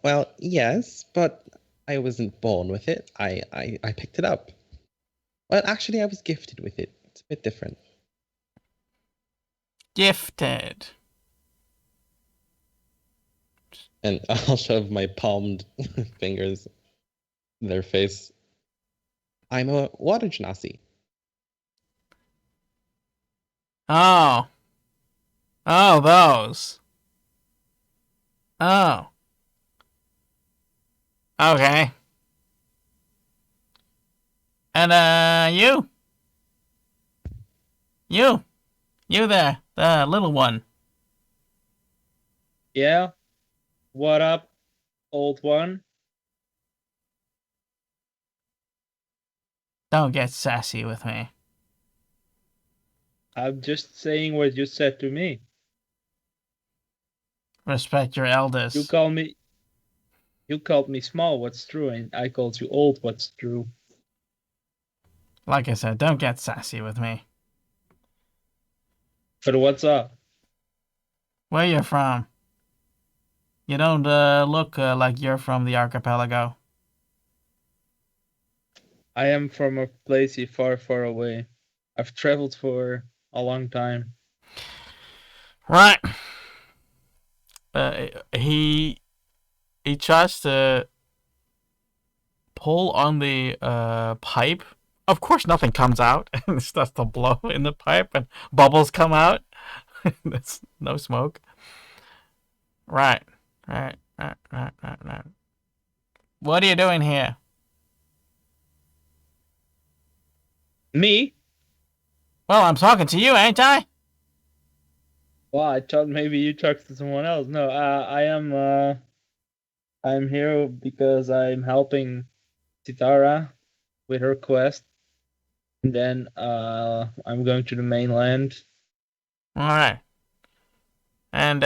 Well, yes, but I wasn't born with it. I picked it up. Well, actually, I was gifted with it. It's a bit different. Gifted. And I'll shove my palmed fingers in their face. I'm a water genasi. Oh. Oh, those. Oh. Okay. And, you? You there, the little one. Yeah? What up, old one? Don't get sassy with me. I'm just saying what you said to me. Respect your elders. You called me small, what's true, and I called you old, what's true. Like I said, don't get sassy with me. But what's up? Where you from? You don't look like you're from the Archipelago. I am from a place far, far away. I've traveled for a long time. Right. He tries to pull on the pipe. Of course, nothing comes out, and it starts to blow in the pipe, and bubbles come out. There's no smoke. Right. What are you doing here? Me? Well, I'm talking to you, ain't I? Well, I thought maybe you talked to someone else. No, I'm here because I'm helping Sitara with her quest. And then I'm going to the mainland. Alright. And,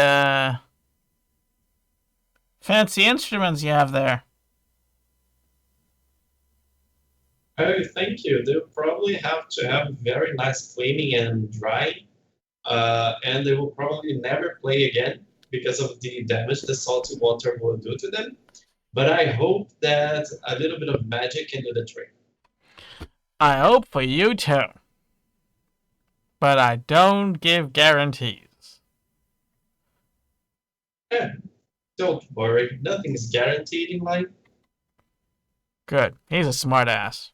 fancy instruments you have there. Oh, thank you. They'll probably have to have very nice cleaning and drying. And they will probably never play again because of the damage the salty water will do to them. But I hope that a little bit of magic can do the trick. I hope for you too. But I don't give guarantees. Yeah, don't worry, nothing's guaranteed in life. Good. He's a smart ass.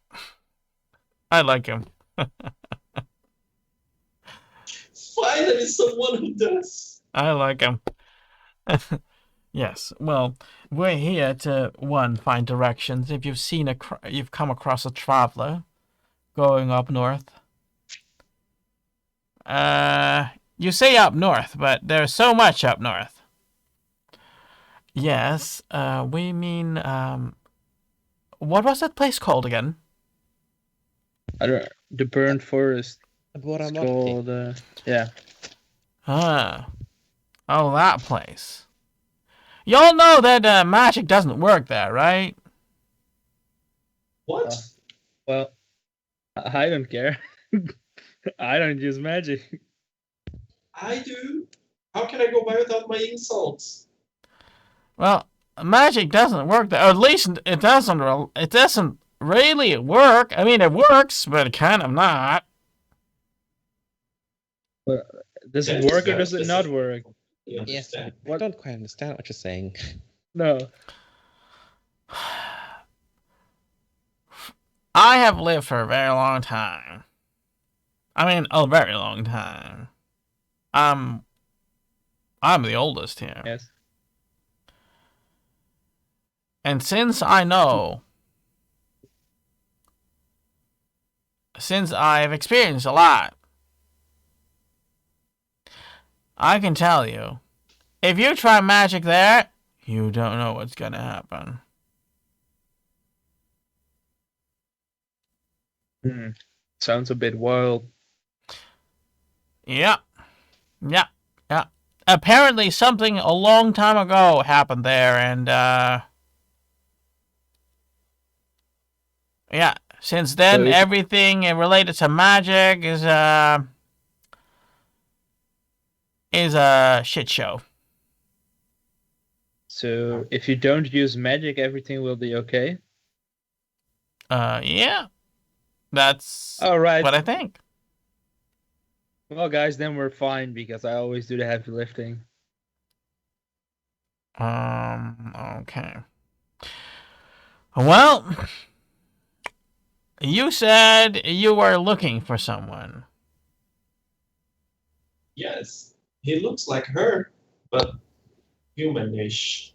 I like him. Finally, someone who does. I like him. Yes. Well, we're here to find directions. If you've come across a traveler going up north. You say up north, but there's so much up north. Yes. We mean what was that place called again? I don't. The burned forest. It's Boramaki. called. Yeah. Oh, that place. Y'all know that magic doesn't work there, right? What? Well, I don't care. I don't use magic. I do. How can I go by without my insults? Well, magic doesn't work there. Or at least it doesn't. It doesn't really work. I mean, it works, but kind of not. Well, does That it is work or very does it not specific. work? You Yes, understand? I don't quite understand what you're saying. No. I have lived for a very long time. I mean, a very long time. I'm the oldest here. Yes. And since I've experienced a lot, I can tell you, if you try magic there, you don't know what's gonna happen. Sounds a bit wild. Yeah. Apparently something a long time ago happened there, and yeah. Since then, So everything related to magic is a shit show. So if you don't use magic, everything will be okay. Yeah. That's All right. what I think. Well, guys, then we're fine because I always do the heavy lifting. Okay. Well, you said you were looking for someone. Yes, he looks like her, but humanish.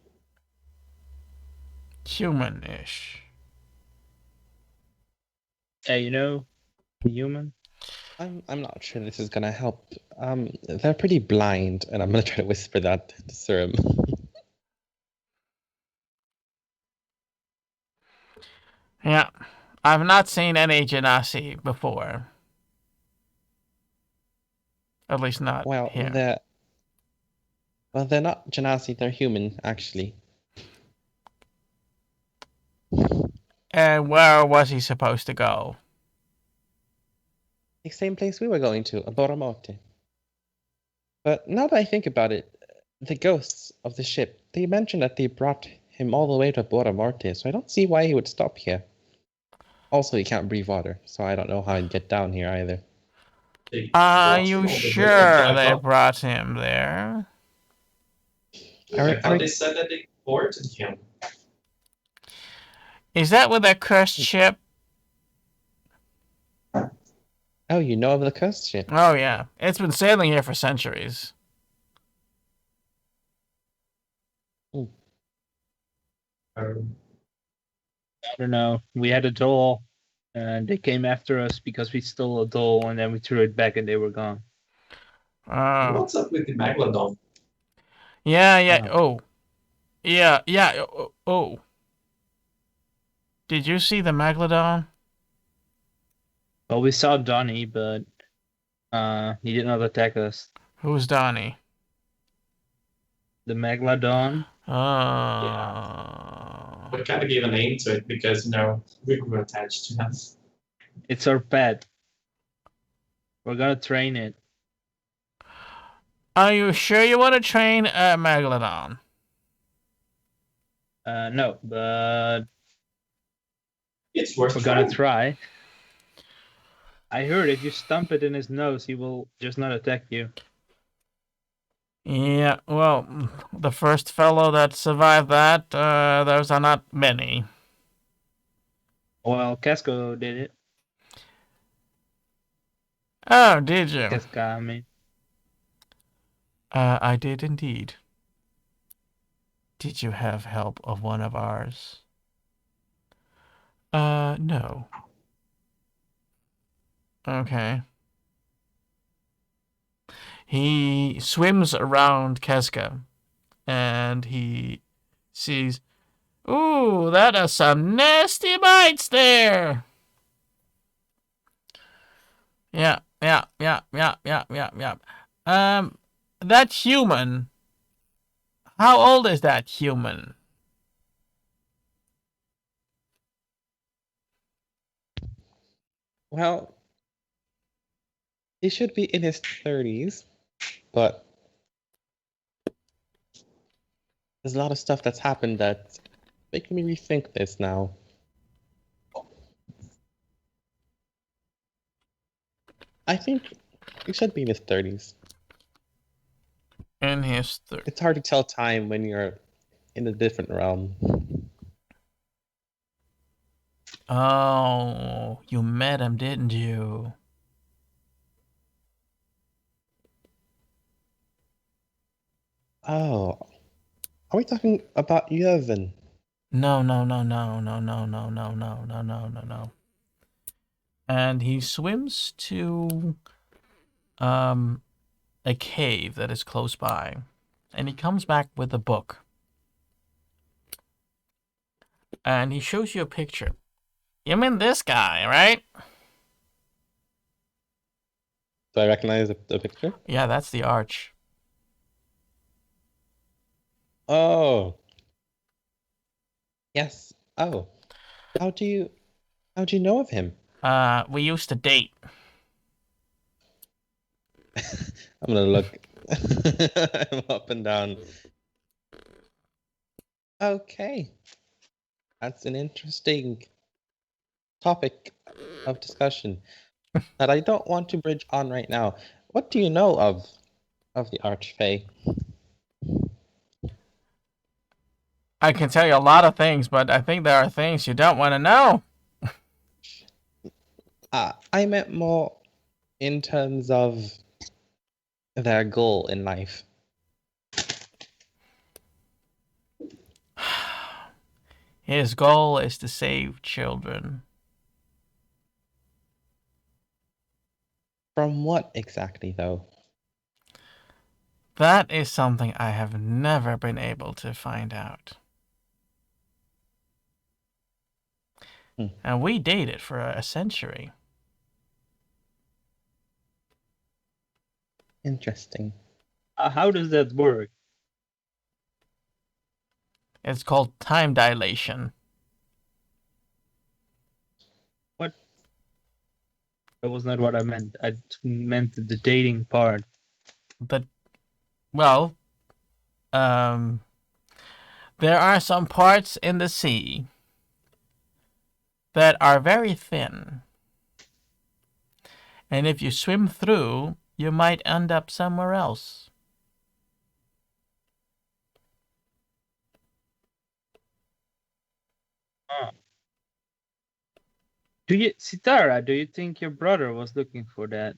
Humanish. Hey, you know, human. I'm not sure this is gonna help. They're pretty blind, and I'm gonna try to whisper that to Serum. Yeah, I've not seen any genasi before. At least not Well, here. they're not Genasi, they're human, actually. And where was he supposed to go? The same place we were going to, Aboramote. But now that I think about it, the ghosts of the ship, they mentioned that they brought him all the way to Aboramote, so I don't see why he would stop here. Also, he can't breathe water, so I don't know how he'd get down here either. They Are brought him you all the way to sure they Granafa. brought him there? I thought they said that they boarded him. Is that with a cursed ship? Oh, you know of the cursed ship? Oh, yeah. It's been sailing here for centuries. Um, I don't know. We had a doll, and they came after us because we stole a doll, and then we threw it back, and they were gone. Oh. What's up with the Megalodon? Yeah. Oh. Yeah. Oh. Did you see the Megalodon? Well, we saw Donnie, but he did not attack us. Who's Donnie? The Megalodon. Oh. We kind of gave a name to it because, we were attached to us. It's our pet. We're gonna train it. Are you sure you want to train a Megalodon? No, but It's worth we're gonna trying. try. I heard if you stump it in his nose, he will just not attack you. Yeah, well, the first fellow that survived that, those are not many. Well, Casco did it. Oh, did you? Casca, I mean. I did indeed. Did you have help of one of ours? No. Okay. He swims around Casca, and he sees, ooh, that are some nasty bites there. Yeah. That human. How old is that human? Well, he should be in his 30s, but there's a lot of stuff that's happened that's making me rethink this now. I think he should be in his 30s. In his 30s. It's hard to tell time when you're in a different realm. Oh, you met him, didn't you? Oh, are we talking about Yevon? No. And he swims to a cave that is close by. And he comes back with a book. And he shows you a picture. You mean this guy, right? Do I recognize the picture? Yeah, that's the arch. Oh. Yes. Oh. How'd you know of him? We used to date. I'm gonna look him up and down. Okay. That's an interesting topic of discussion that I don't want to bridge on right now. What do you know of the Archfey? I can tell you a lot of things, but I think there are things you don't want to know. I meant more in terms of their goal in life. His goal is to save children. From what exactly, though? That is something I have never been able to find out. And we dated for a century. Interesting. How does that work? It's called time dilation. What? That was not what I meant. I meant the dating part. Well, there are some parts in the sea that are very thin. And if you swim through, you might end up somewhere else. Sitara, do you think your brother was looking for that?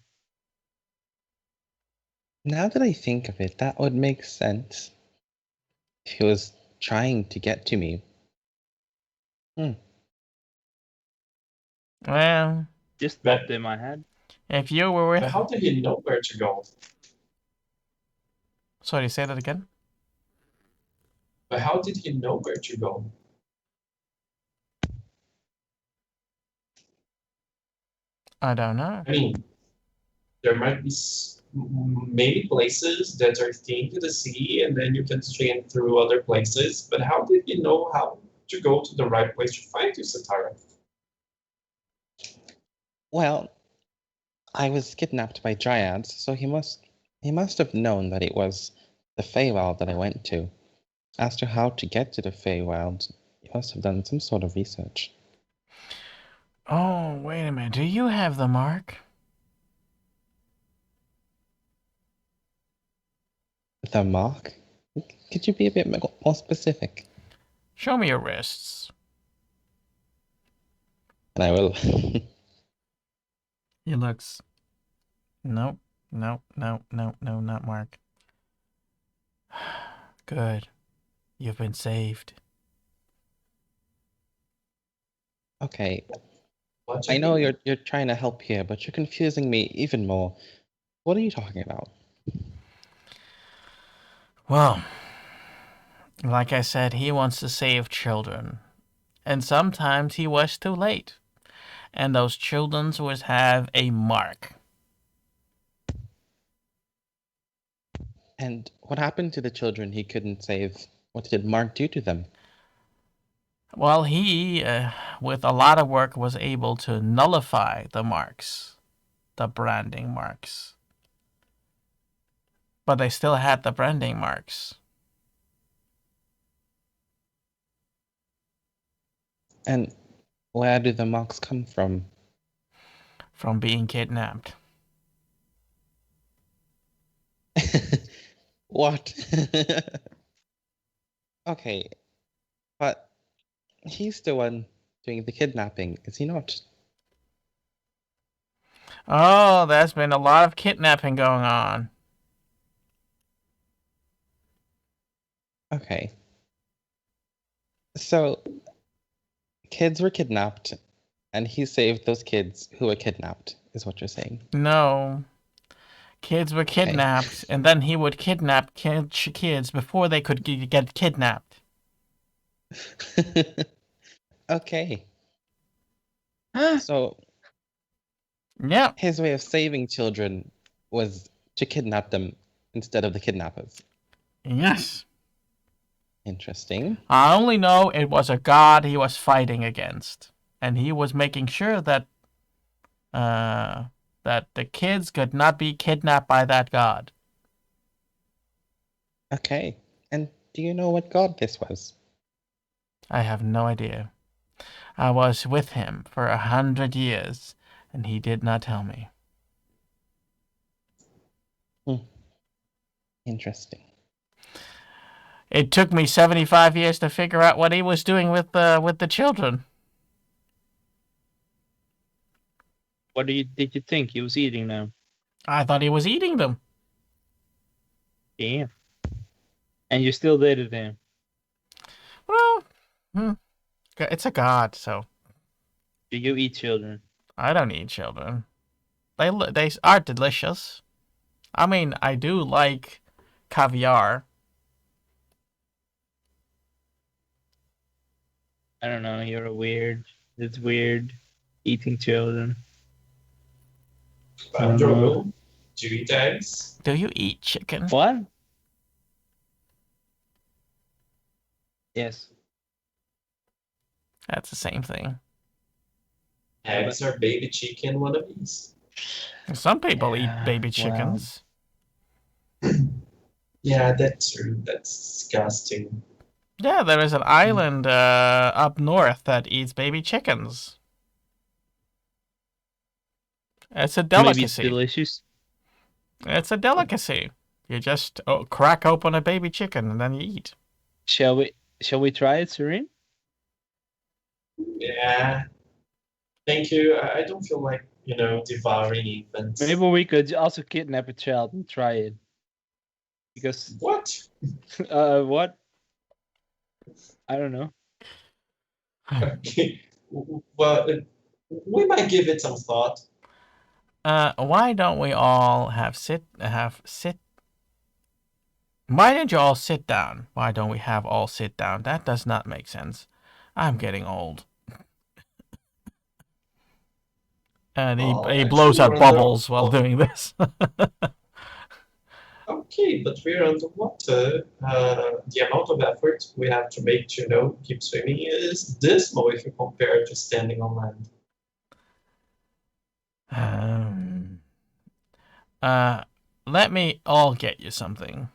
Now that I think of it, that would make sense. If he was trying to get to me. Well, Just popped in my head. if you were But with... how did he know where to go? Sorry, say that again? But how did he know where to go? I don't know. I mean, there might be many places that are thin to the sea, and then you can swim through other places. But how did he know how to go to the right place to find you, Satara? Well, I was kidnapped by dryads, so he must have known that it was the Feywild that I went to. As to how to get to the Feywild, he must have done some sort of research. Oh, wait a minute. Do you have the mark? The mark? Could you be a bit more specific? Show me your wrists. And I will. He looks... Nope. Nope. Nope. Nope. No, not Mark. Good. You've been saved. Okay, What do I you know mean? you're trying to help here, but you're confusing me even more. What are you talking about? Well, like I said, he wants to save children. And sometimes he was too late. And those children would have a mark. And what happened to the children he couldn't save? What did Mark do to them? Well, he, with a lot of work, was able to nullify the marks, the branding marks. But they still had the branding marks. And where do the marks come from? From being kidnapped. What? Okay, but he's the one doing the kidnapping, is he not? Oh, there's been a lot of kidnapping going on. Okay. So, kids were kidnapped, and he saved those kids who were kidnapped, is what you're saying. No. Kids were kidnapped, and then he would kidnap kids before they could get kidnapped. Okay. So, Yeah. his way of saving children was to kidnap them instead of the kidnappers. Yes. Interesting. I only know it was a god he was fighting against, and he was making sure that that the kids could not be kidnapped by that god. Okay. And do you know what god this was? I have no idea. I was with him for 100 years, and he did not tell me. Interesting. It took me 75 years to figure out what he was doing with the children. What did you think he was eating now? I thought he was eating them. Damn. And you still dated him? Well, it's a god, so Do you eat children? I don't eat children. They are delicious. I mean, I do like caviar. I don't know. You're weird. It's weird eating children. Well, Drogo, do you eat eggs? Do you eat chicken? What? Yes. That's the same thing. Eggs are baby chicken wannabes. Some people eat Yeah, baby well. chickens. Yeah, that's true. That's disgusting. Yeah, there is an island up north that eats baby chickens. It's a Maybe it's delicacy. delicious. It's a delicacy. You just crack open a baby chicken and then you eat. Shall we try it, Serene? Yeah. Thank you. I don't feel like, devouring infants. Maybe we could also kidnap a child and try it. Because What? what? I don't know. Okay. Well, we might give it some thought. Why don't we all Why don't you all sit down? Why don't we have all sit down? That does not make sense. I'm getting old. And he blows out bubbles while doing this. Okay, but we're underwater. The amount of effort we have to make to, keep swimming is dismal if you compare it to standing on land. Let me all get you something.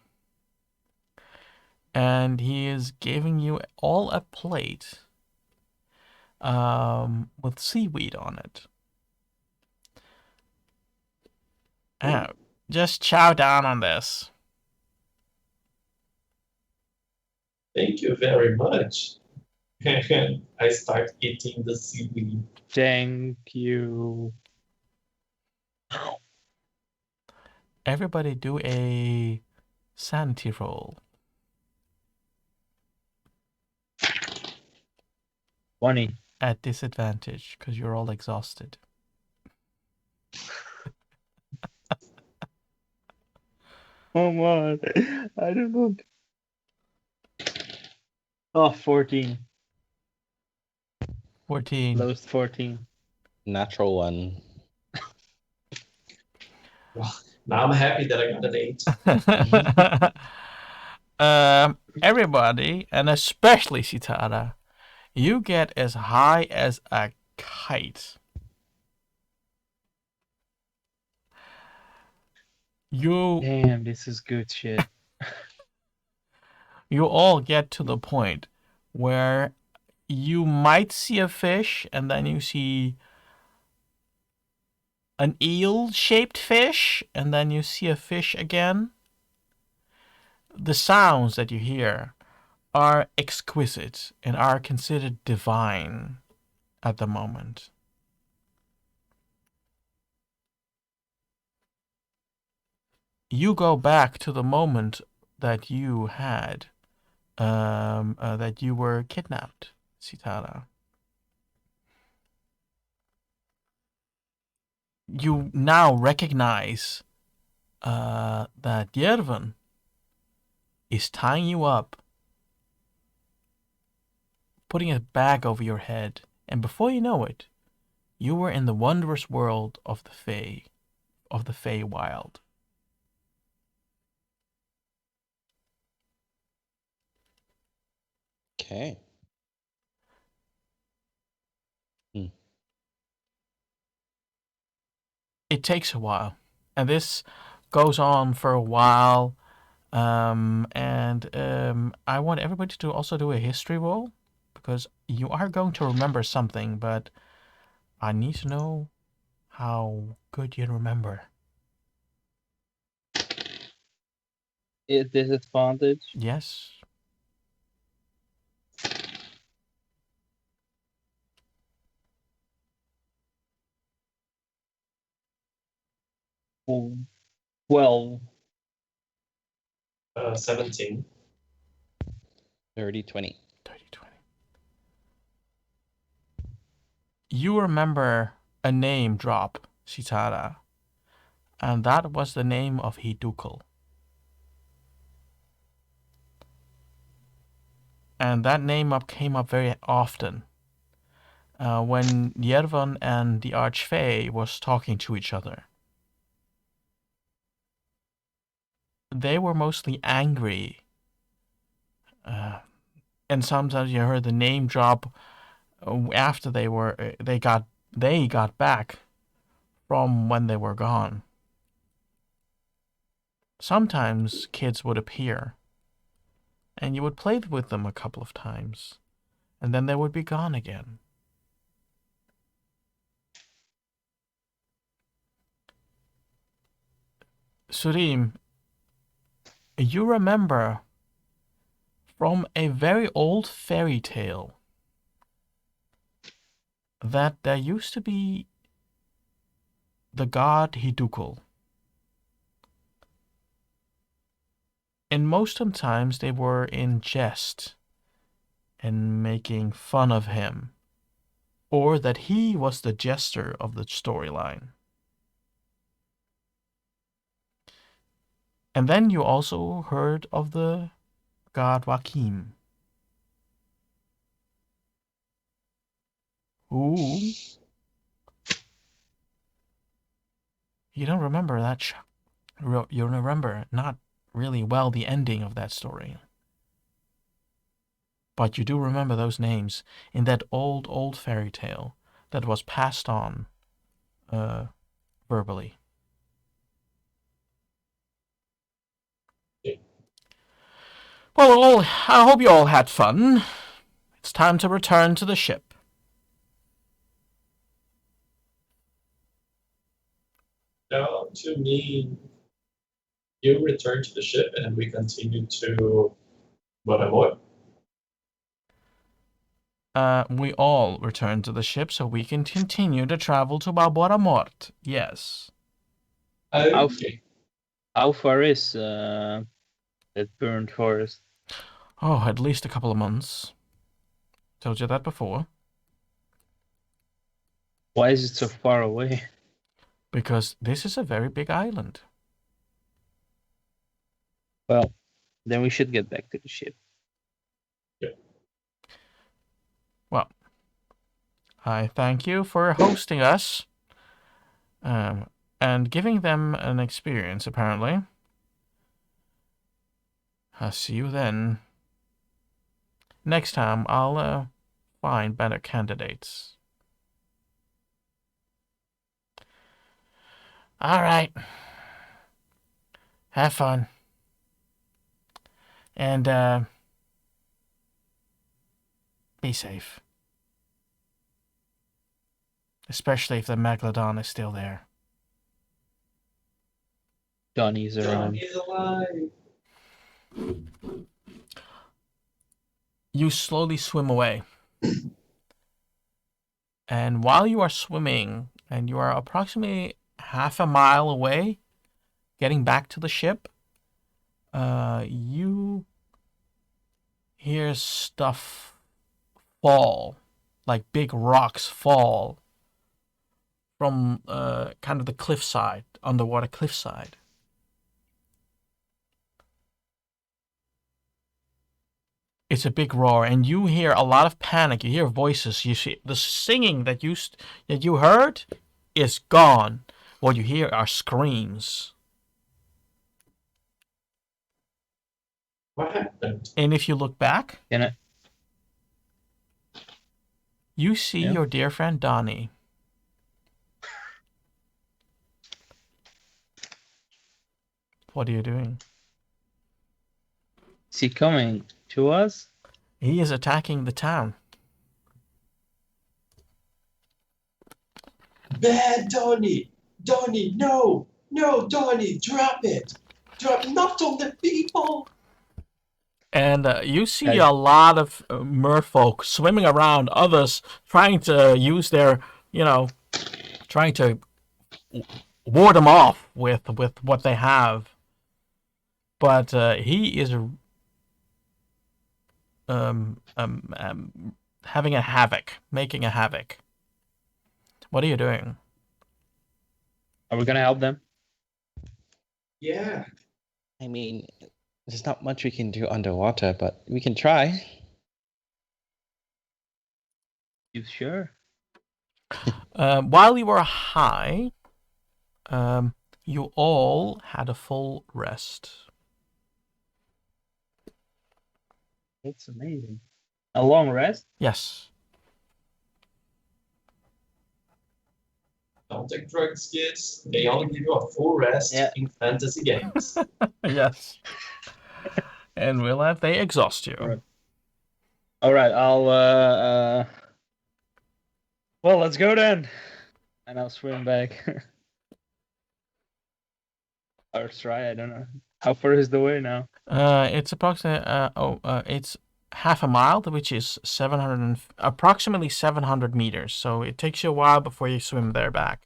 And he is giving you all a plate with seaweed on it. Just chow down on this. Thank you very much. And I start eating the seaweed. Thank you. Everybody do a sanity roll. 20. At disadvantage, because you're all exhausted. Come on. I don't know. Oh, 14. 14. Lowest 14. Natural one. Well, now I'm happy that I got an 8. Everybody, and especially Sitara, you get as high as a kite. Damn, this is good shit. You all get to the point where you might see a fish, and then you see an eel-shaped fish, and then you see a fish again. The sounds that you hear are exquisite and are considered divine at the moment. You go back to the moment that you had, that you were kidnapped, Sitara. You now recognize that Yervin is tying you up, putting a bag over your head, and before you know it, you were in the wondrous world of the Fey Wild. Okay. It takes a while, and this goes on for a while. I want everybody to also do a history roll, because you are going to remember something, but I need to know how good you remember. Is disadvantage? Yes. Well, 17. 30, 20. 30, 20. You remember a name drop, Sitara, and that was the name of Hidukul. And that name came up very often when Yervan and the Archfey was talking to each other. They were mostly angry, and sometimes you heard the name drop after they got back from when they were gone. Sometimes kids would appear, and you would play with them a couple of times, and then they would be gone again. Surim, you remember from a very old fairy tale that there used to be the god Hidukul. And most of the times they were in jest and making fun of him, or that he was the jester of the storyline. And then you also heard of the god Joachim, who... You don't remember that you remember not really well the ending of that story. But you do remember those names in that old fairy tale that was passed on verbally. Well, I hope you all had fun. It's time to return to the ship. Now, to me, you return to the ship and we continue to Bonamor. We all return to the ship so we can continue to travel to Balbora Mort. Yes. Okay. How far is that burned forest? Oh, at least a couple of months. Told you that before. Why is it so far away? Because this is a very big island. Well, then we should get back to the ship. Yeah. Well, I thank you for hosting us and giving them an experience, apparently. I'll see you then. Next time, I'll find better candidates. All right. Have fun. And be safe. Especially if the Megalodon is still there. Johnny's around. Johnny's alive. You slowly swim away. And while you are swimming, and you are approximately half a mile away, getting back to the ship, you hear stuff fall, like big rocks fall from kind of the cliffside, underwater cliffside. It's a big roar, and you hear a lot of panic. You hear voices. You see the singing that you heard is gone. What you hear are screams. What happened? And if you look back, you see your dear friend Donnie. What are you doing? Is he coming to us? He is attacking the town. Bad Donnie! Donnie, no! No, Donnie, drop it! Drop not on the people! And you see a lot of merfolk swimming around, others trying to use their, trying to ward them off with what they have. But he is having a havoc, making a havoc. What are you doing? Are we gonna help them? Yeah. I mean, there's not much we can do underwater, but we can try. You sure? While you were high, you all had a full rest. That's amazing. A long rest? Yes. Don't take drugs, kids. They only give you a full rest Yeah. in fantasy games. Yes. And will have they exhaust you. Right. All right, I'll well, let's go then. And I'll swim back. Or try, I don't know. How far is the way now? It's approximately it's half a mile, which is approximately 700 meters. So it takes you a while before you swim there back.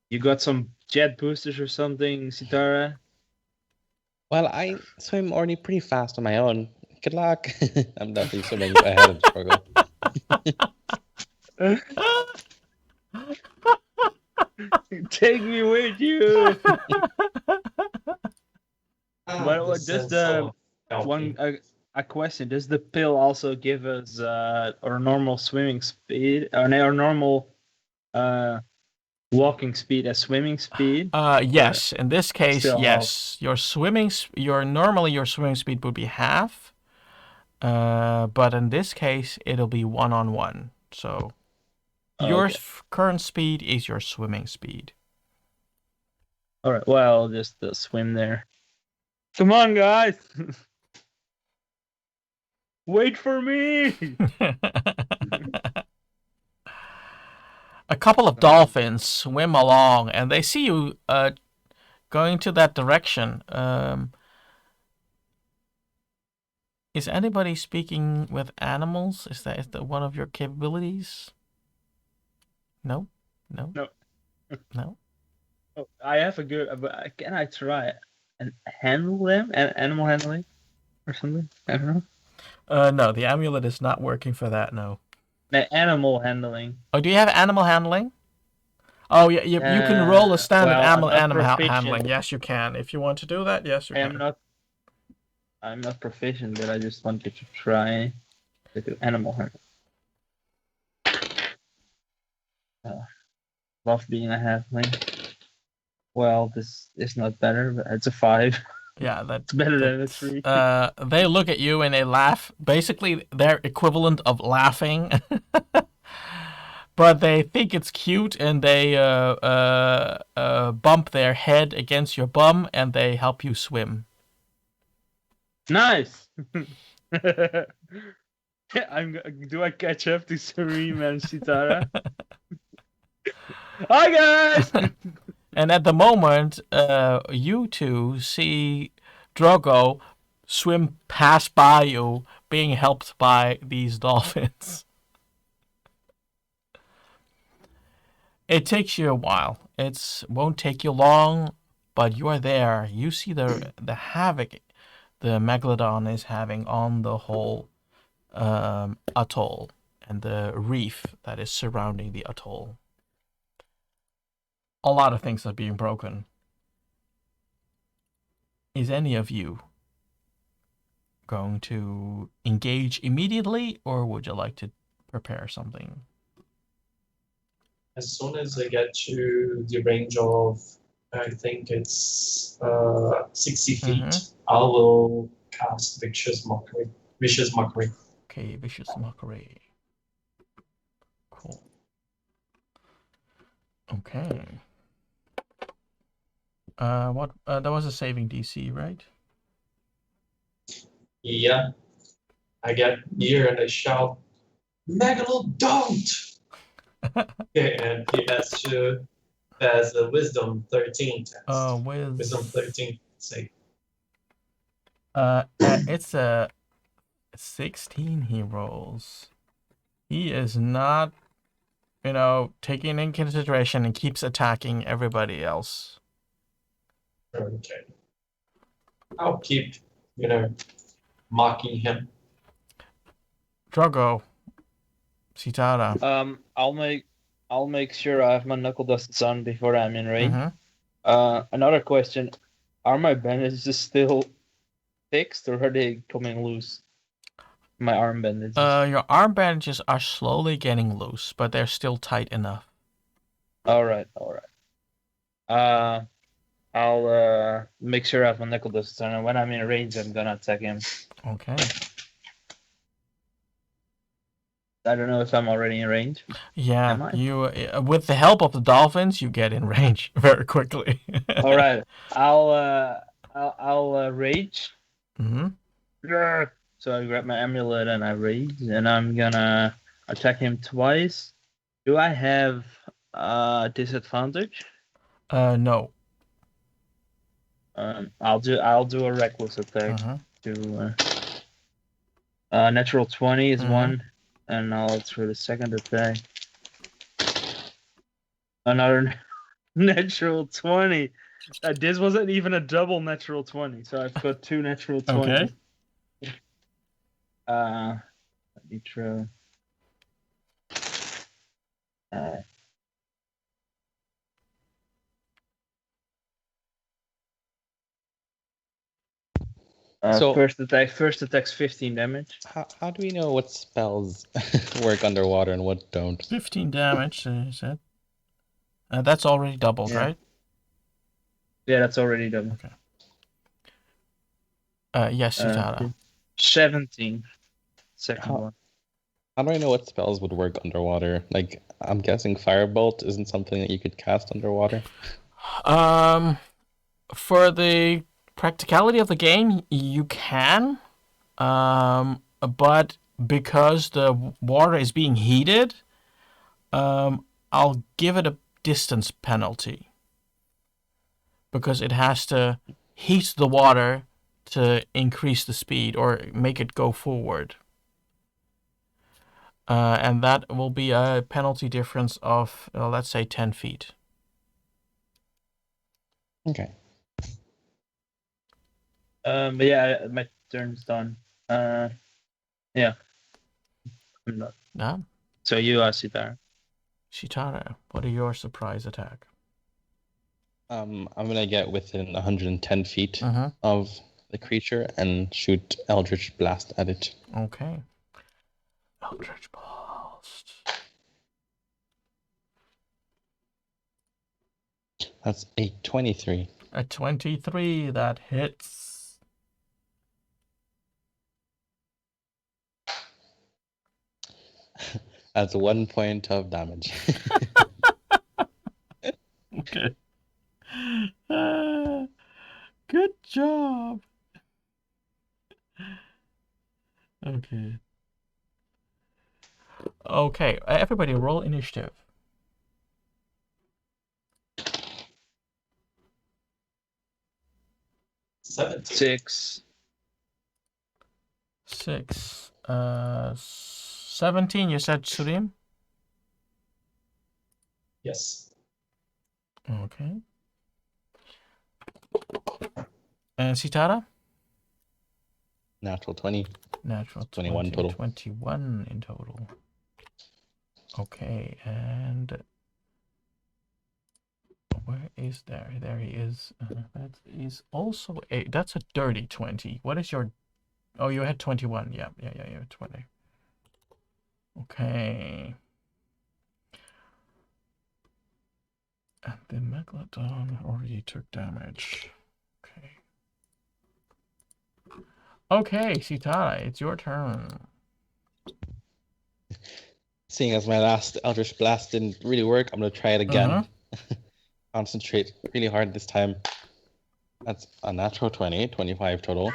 You got some jet boosters or something, Sitara? Well, I swim already pretty fast on my own. Good luck. I'm definitely swimming ahead of Drogo. Take me with you. Ah, What does the helping. a question? Does the pill also give us our normal swimming speed or our normal walking speed as swimming speed? Yes. In this case, Still yes. Your swimming normally your swimming speed would be half. But in this case, it'll be 1-on-1. So your Okay. current speed is your swimming speed. All right. Well, just swim there. Come on, guys. Wait for me. A couple of dolphins swim along, and they see you going to that direction. Is anybody speaking with animals? Is that one of your capabilities? No? No? No. No? Oh, I have a good. But can I try and handle them? Animal handling or something? I don't know. No, the amulet is not working for that, no. Animal handling. Oh, do you have animal handling? Oh, yeah, you can roll a standard Well, I'm not animal proficient. handling. Yes, you can. If you want to do that, yes, you can. I'm not proficient, but I just wanted to try to do animal handling. Love being a halfling. Well, this is not better, but it's a 5. Yeah, It's better than a 3. They look at you and they laugh. Basically, their equivalent of laughing. But they think it's cute and they bump their head against your bum and they help you swim. Nice. Do I catch up to Sareem and Sitara? Hi guys. And at the moment, you two see Drogo swim past by you, being helped by these dolphins. It takes you a while. It won't take you long, but you are there. You see the havoc the Megalodon is having on the whole atoll and the reef that is surrounding the atoll. A lot of things are being broken. Is any of you going to engage immediately, or would you like to prepare something? As soon as I get to the range of, I think it's 60 feet, I will cast Vicious Mockery. Okay, Vicious Mockery. Cool. Okay. What? That was a saving DC, right? Yeah. I get near and I shout, Megalodon, don't! And he has to pass a Wisdom 13 test. Wisdom 13, say. It's a 16 he rolls. He is not, taking in consideration and keeps attacking everybody else. Okay. I'll keep, mocking him. Drogo. Sitara. I'll make I'll make sure I have my knuckle dusters on before I'm in range. Mm-hmm. Another question: are my bandages still fixed, or are they coming loose? My arm bandages. Your arm bandages are slowly getting loose, but they're still tight enough. All right. I'll make sure I have my knuckle dusters on, and when I'm in range, I'm gonna attack him. Okay. I don't know if I'm already in range. Am Yeah, I? you with the help of the dolphins, you get in range very quickly. All right. I'll rage. Mm-hmm. So I grab my amulet and I rage, and I'm gonna attack him twice. Do I have disadvantage? No. I'll do a reckless attack. Mm-hmm. To natural 20 is Mhm. one, and I'll throw the second attack. Another natural 20. This wasn't even a double natural 20, so I've got two natural 20s. Okay. Let me throw. So- First attack's 15 damage. How do we know what spells work underwater and what don't? 15 damage, you said. That's already doubled, Yeah. right? Yeah, that's already done. Yes, Sutara. 17. Second How- one. How do I know what spells would work underwater? Like, I'm guessing Firebolt isn't something that you could cast underwater. For the practicality of the game, you can, but because the water is being heated, I'll give it a distance penalty because it has to heat the water to increase the speed or make it go forward. And that will be a penalty difference of, let's say, 10 feet. Okay. But yeah, my turn's done. Yeah. I'm not. Yeah. So you are Sitara. Sitara, what are your surprise attack? I'm gonna get within 110 feet Mm-hmm. of the creature and shoot Eldritch Blast at it. Okay. Eldritch Blast. That's a 23. A 23, that hits. That's 1 point of damage. Okay. Good job. Okay. Okay, everybody roll initiative. 17. 6. 6. 17, you said, Surim? Yes. Okay. And Sitara? Natural 20. Natural 21 total. 21 in total. Okay, and where is there? There he is. That is also that's a dirty 20. What is your? Oh, you had 21. Yeah, you had 20. Okay. And the Megalodon already took damage. Okay. Okay, Sitara, it's your turn. Seeing as my last Eldritch Blast didn't really work, I'm gonna try it again. Concentrate really hard this time. That's a natural 20, 25 total.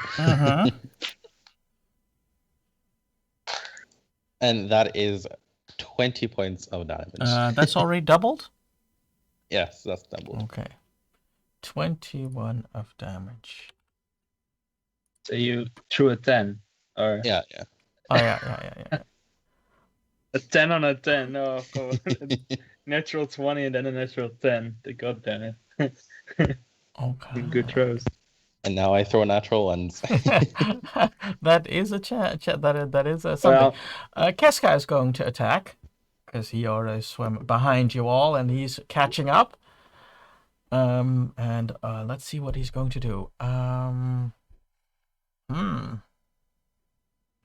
And that is 20 points of damage. That's already doubled? Yes, that's doubled. Okay. 21 of damage. So you threw a 10. Or Yeah. Oh, yeah. a 10 on a 10. No, of course. Natural 20 and then a natural 10. God damn it. Okay. Good throws. And now I throw natural ones. That is a that is a something. Well, Keska is going to attack because he already swam behind you all, and he's catching up. And let's see what he's going to do.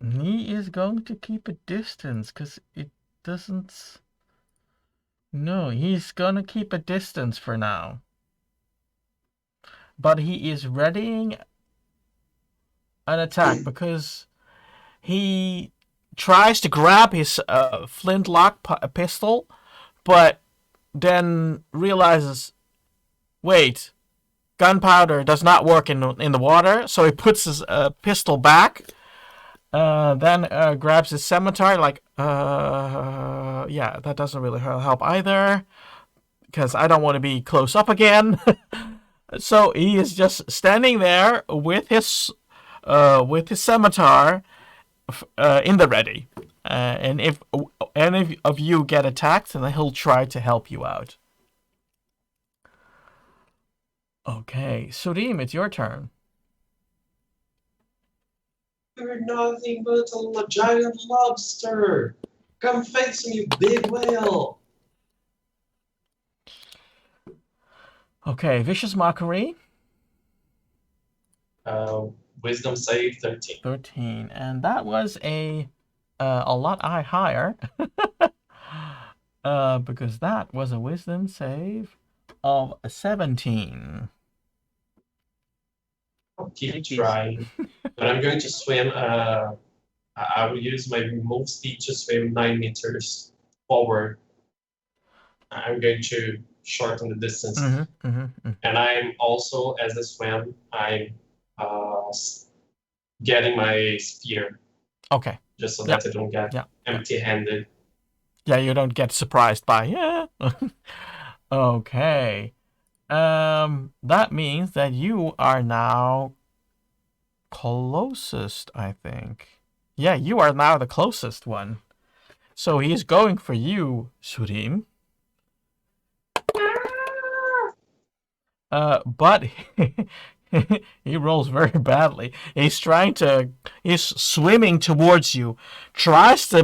He is going to keep a distance because it doesn't. No, he's gonna keep a distance for now. But he is readying an attack because he tries to grab his flintlock pistol, but then realizes, wait, gunpowder does not work in the water, so he puts his pistol back, then grabs his scimitar, like, yeah, that doesn't really help either, because I don't want to be close up again. So he is just standing there with his scimitar in the ready. And if any of you get attacked, then he'll try to help you out. Okay, Surim, it's your turn. You're nothing but a giant lobster. Come face me, you big whale. Okay, Vicious Mockery. Wisdom save 13. 13, and that was a lot higher. Because that was a wisdom save of 17. I'll keep trying. But I'm going to swim. I will use my move speed to swim 9 meters forward. I'm going to shorten the distance. And I'm also, as I swim, I'm getting my spear. Okay. Just so that I don't get empty-handed. Yeah, you don't get surprised by, yeah. Okay. That means that you are now closest, I think. Yeah, you are now the closest one. So he's going for you, Surim. But he rolls very badly. He's swimming towards you, tries to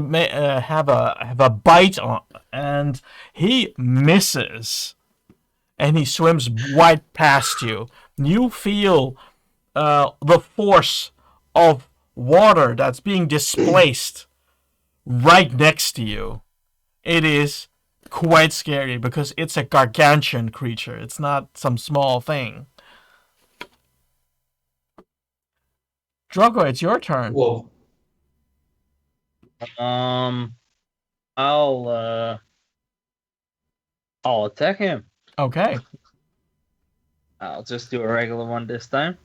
have a bite on, and he misses. And he swims right past you. You feel the force of water that's being displaced right next to you. It is quite scary because it's a gargantuan creature. It's not some small thing. Drogo, it's your turn. Whoa. I'll attack him. Okay. I'll just do a regular one this time.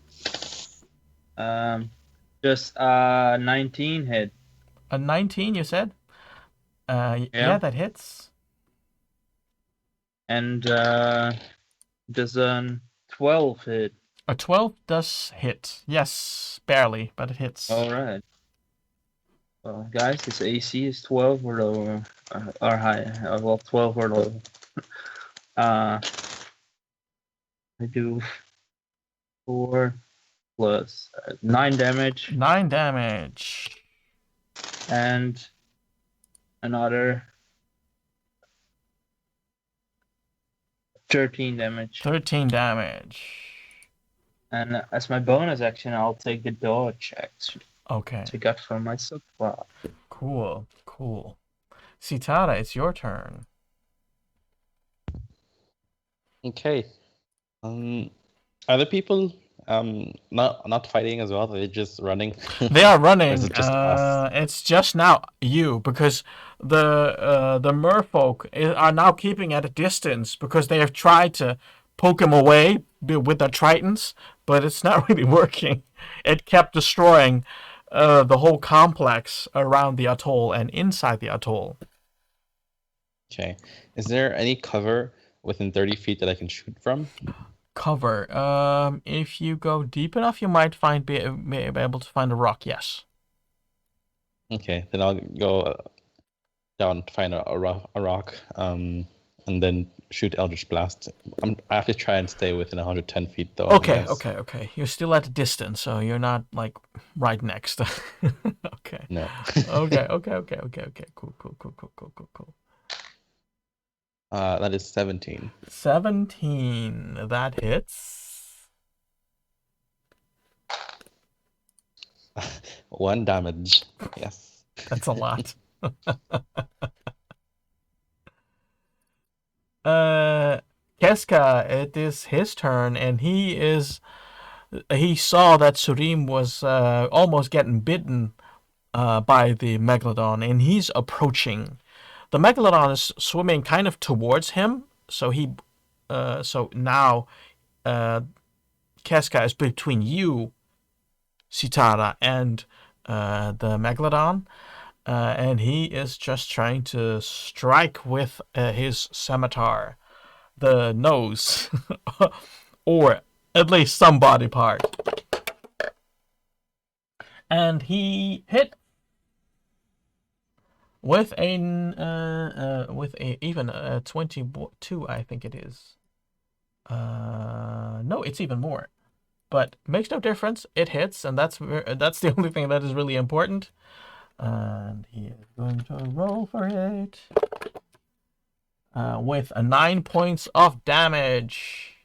Just 19 hit. A 19, you said? Yeah, that hits. And does a 12 hit? A 12 does hit. Yes, barely, but it hits. All right. Well, guys, his AC is 12 or lower, or high. Well, 12 or lower. I do 4 plus 9 damage. 9 damage. And another 13 damage. 13 damage. And as my bonus action, I'll take the dodge checks. Okay. To get from my supply. Cool. Sitara, it's your turn. Okay. Are the people not fighting as well? They're just running. They are running. Is it just us? It's just now you, because the merfolk are now keeping at a distance because they have tried to poke him away with their tritons, but it's not really working. It kept destroying the whole complex around the atoll and inside the atoll. Okay. Is there any cover within 30 feet that I can shoot from? Cover. If you go deep enough, you might be able to find a rock. Yes. Okay, then I'll go down to find a rock, and then shoot Eldritch Blast. I have to try and stay within 110 feet, though. Okay. You're still at a distance, so you're not like right next. Okay. No. Okay. Cool. That is 17. 17. That hits. 1 damage. Yes. That's a lot. Keska, it is his turn, and he saw that Surim was almost getting bitten by the Megalodon, and he's approaching. The Megalodon is swimming kind of towards him, so now Keska is between you, Sitara, and the Megalodon, and he is just trying to strike with his scimitar the nose, or at least some body part. And he hit with even 22, I think it is. No, it's even more, but makes no difference. It hits, and that's the only thing that is really important. And he is going to roll for it with 9 points of damage.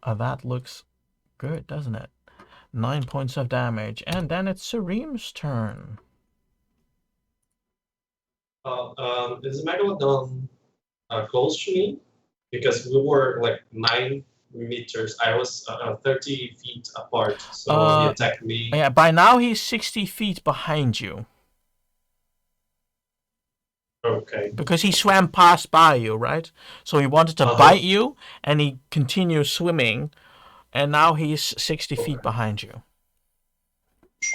That looks good, doesn't it? 9 points of damage, and then it's Surim's turn. Is Megalodon close to me? Because we were like 9 meters. I was 30 feet apart, so he attacked me. Yeah, by now he's 60 feet behind you. Okay. Because he swam past by you, right? So he wanted to bite you, and he continues swimming, and now he's 60 feet behind you.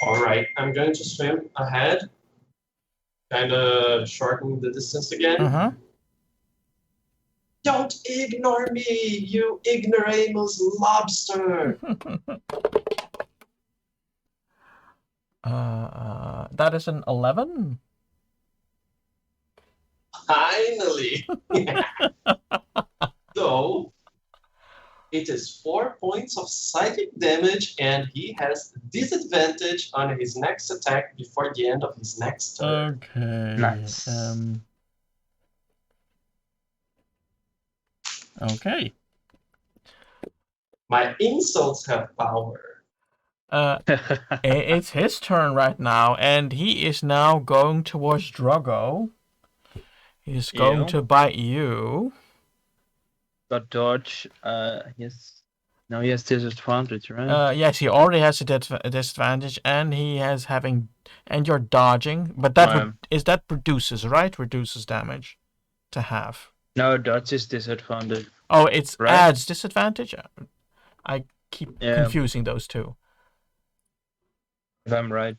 All right, I'm going to swim ahead, kind of shorten the distance again. Don't ignore me, you ignoramus lobster! That is an 11. Finally! So, it is 4 points of psychic damage, and he has disadvantage on his next attack before the end of his next turn. Okay. Nice. Okay. My insults have power. It's his turn right now, and he is now going towards Drogo. He's going to bite you. Got dodge. Yes. Now he has disadvantage, right? Yes, he already has a disadvantage, and and you're dodging. But that reduces, right? Reduces damage to half. No, dodge is disadvantage. Oh, it's right? adds disadvantage. I keep confusing those two. If I'm right.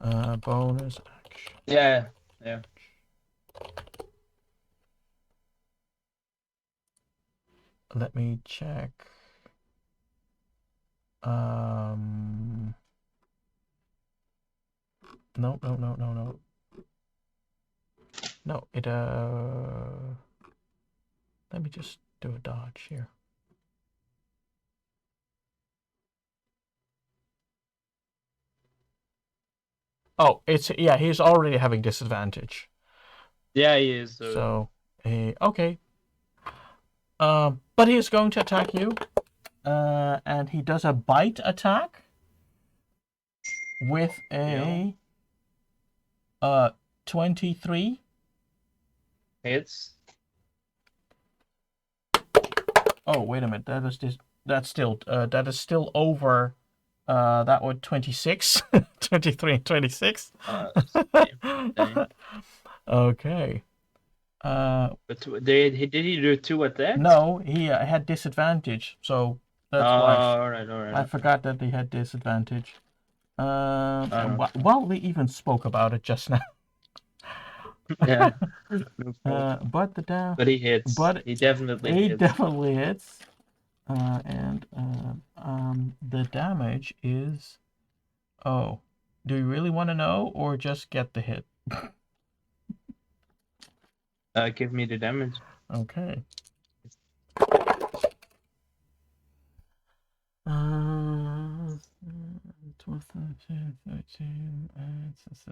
Bonus action. Yeah. Let me check. No. No, it let me just do a dodge here. Oh, he's already having disadvantage. Yeah, he is. So, okay. But he is going to attack you. And he does a bite attack with a 23. Hits. Oh, wait a minute. That is still over that would 26. 23 and 26. Okay. But did he do 2 attacks? No, he had disadvantage, so that's why. All right. I forgot that he had disadvantage. Well, we even spoke about it just now. Yeah. But he hits. But he definitely hits. Definitely hits. And the damage is. Oh, do you really want to know, or just get the hit? Give me the damage. Okay.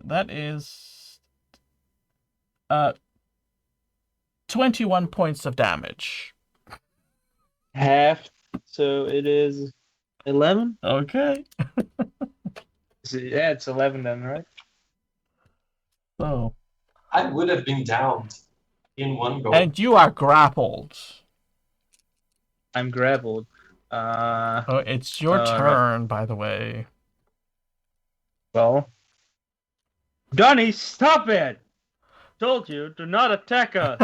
That is Uh, 21 points of damage. Half. So it is 11. Okay. Yeah, it's 11 then, right? So. I would have been downed in one go. And you are grappled. I'm grappled. Oh, it's your turn, by the way. Well, Donnie, stop it! Told you, do not attack us.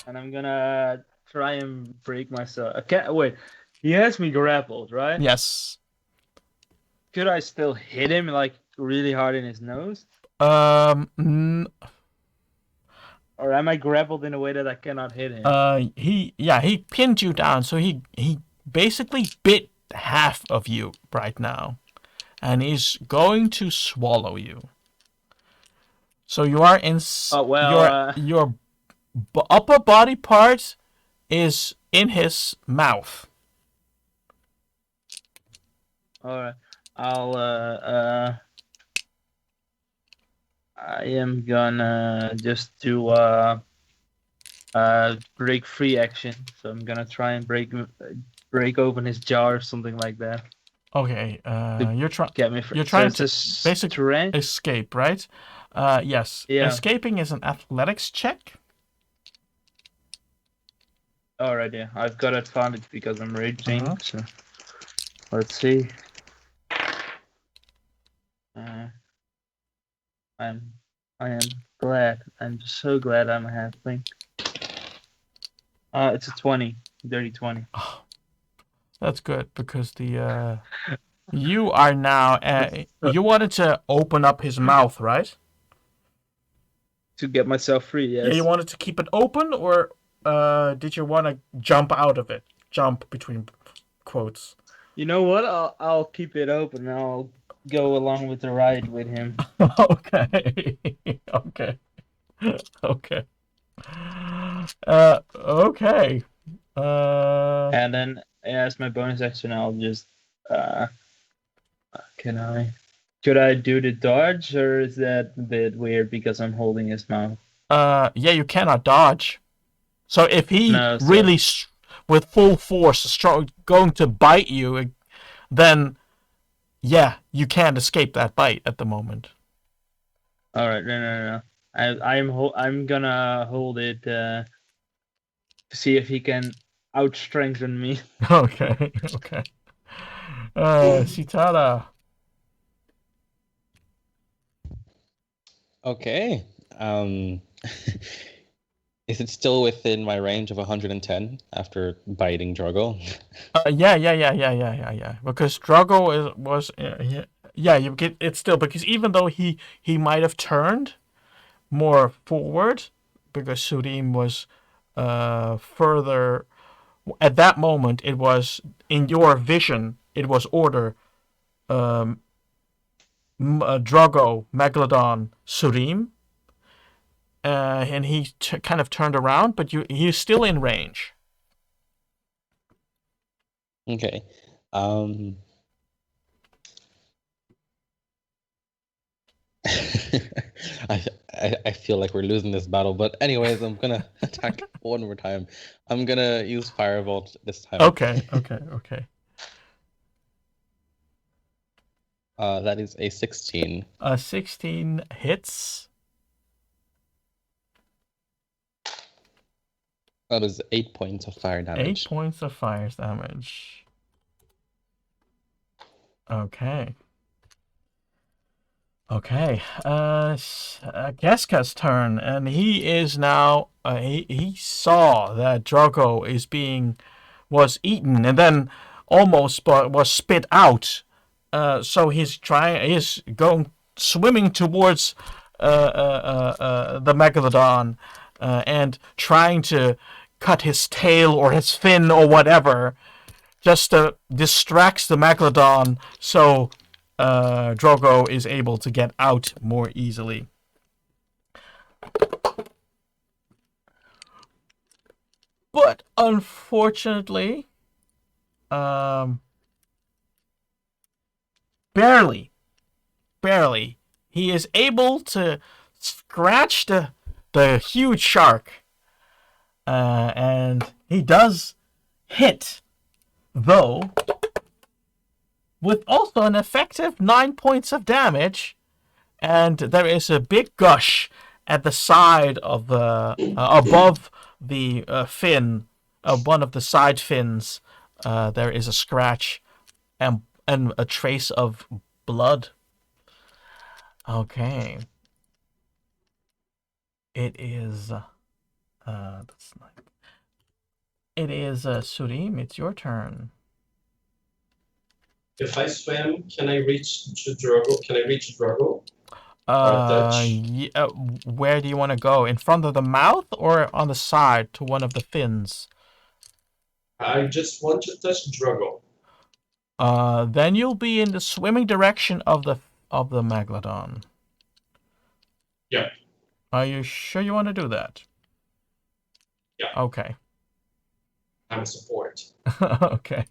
And I'm gonna try and break myself. Wait, he has me grappled, right? Yes. Could I still hit him like really hard in his nose? Or am I grappled in a way that I cannot hit him? He pinned you down, so he basically bit half of you right now, and he's going to swallow you. So you are in. Your upper body part is in his mouth. All right, I am gonna just do break free action. So I'm gonna try and break open his jar or something like that. Okay. You're trying. You're trying to basically escape, right? Yes. Yeah. Escaping is an athletics check. All right. Yeah, I've got advantage because I'm raging. So let's see. I am glad. I'm so glad I'm a halfling. It's a 20. Dirty 20. Oh, that's good because the you are now you wanted to open up his mouth, right? To get myself free, yes. Yeah, you wanted to keep it open, or did you want to jump out of it? Jump between quotes. You know what? I'll keep it open. I'll go along with the ride with him. Okay. Okay. Okay. Okay. And then as my bonus action, I'll just could I do the dodge, or is that a bit weird because I'm holding his mouth? Yeah, you cannot dodge. So if he really with full force is going to bite you, then yeah, you can't escape that bite at the moment. All right, no. I'm gonna hold it to see if he can out-strengthen me. Okay. Okay. Citara. Okay. Is it still within my range of 110 after biting Drogo? Yeah. Because Drogo was you get it still, because even though he might have turned more forward, because Surim was further at that moment, it was in your vision, it was order Drogo, Megalodon, Surim. And he kind of turned around, but he's still in range. Okay. I feel like we're losing this battle, but anyways, I'm gonna attack one more time. I'm gonna use Firebolt this time. Okay. That is a 16. 16 hits. That is 8 points of fire damage. 8 points of fire damage. Okay. Keska's turn, and he is now. He saw that Drogo was eaten, and then almost was spit out. So he's going swimming towards the Megalodon, and trying to cut his tail or his fin or whatever, just to distract the Megalodon, so Drogo is able to get out more easily. But unfortunately, barely, he is able to scratch the the huge shark. And he does hit, though, with also an effective 9 points of damage. And there is a big gush at the side of the above the fin, one of the side fins. There is a scratch and a trace of blood. Okay. It is. That's not. It is Surim. It's your turn. If I swim, can I reach to Drogo? Can I reach Drogo? Where do you want to go? In front of the mouth or on the side to one of the fins? I just want to touch Drogo. Then you'll be in the swimming direction of the Megalodon. Yeah. Are you sure you want to do that? Yeah. Okay. I'm a support. Okay.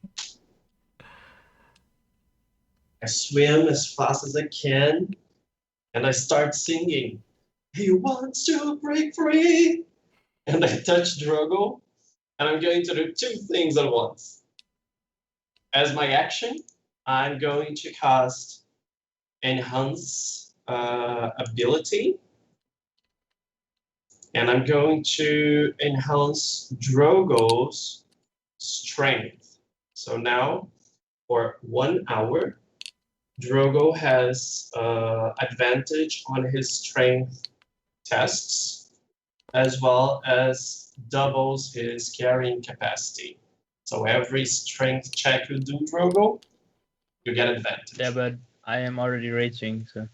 I swim as fast as I can, and I start singing, "He wants to break free!" And I touch Drogo, and I'm going to do two things at once. As my action, I'm going to cast Enhance Ability, and I'm going to enhance Drogo's strength. So now, for 1 hour, Drogo has advantage on his strength tests, as well as doubles his carrying capacity. So every strength check you do, Drogo, you get advantage. Yeah, but I am already raging, so.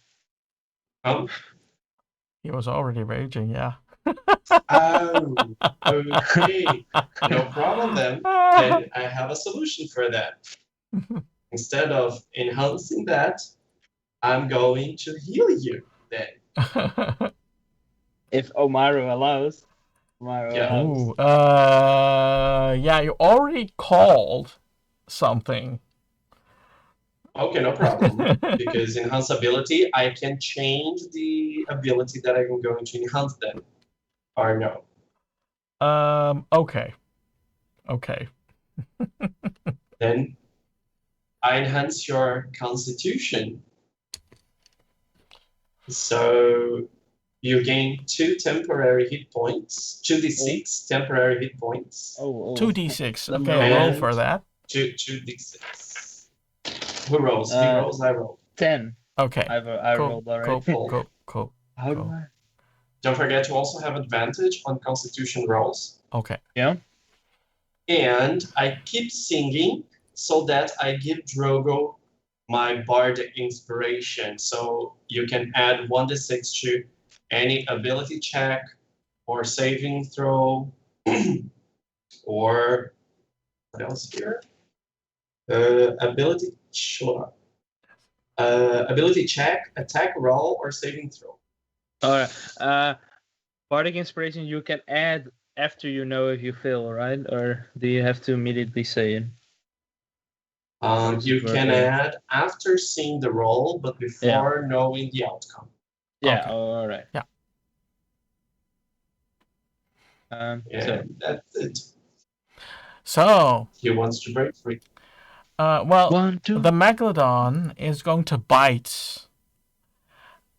Oh, He was already raging, yeah. oh, okay. No problem then. Then I have a solution for that. Instead of enhancing that, I'm going to heal you then. If Omaro allows. Yeah. Ooh, yeah, you already called something. Okay, no problem. Because enhance ability, I can change the ability that I'm going to enhance then. Or no. Okay. Okay. Then I enhance your constitution. So you gain 2 temporary hit points, 2d6 temporary hit points. 2d6. Let me Okay, roll. roll for that. 2d6. Who rolls? He rolls, I roll. 10. Okay. I rolled already. Cool. How do I? Don't forget to also have advantage on constitution rolls. Okay. Yeah. And I keep singing so that I give Drogo my bardic inspiration. So you can add 1d6 to any ability check or saving throw or what else here? Ability check, attack roll, or saving throw. Alright. Bardic inspiration you can add after you know if you fail, right? Or do you have to immediately say it? You can add after seeing the roll, but before knowing the outcome. Yeah, Okay. alright. Yeah. And that's it. So, He wants to break free. well, 1, 2. the Megalodon is going to bite.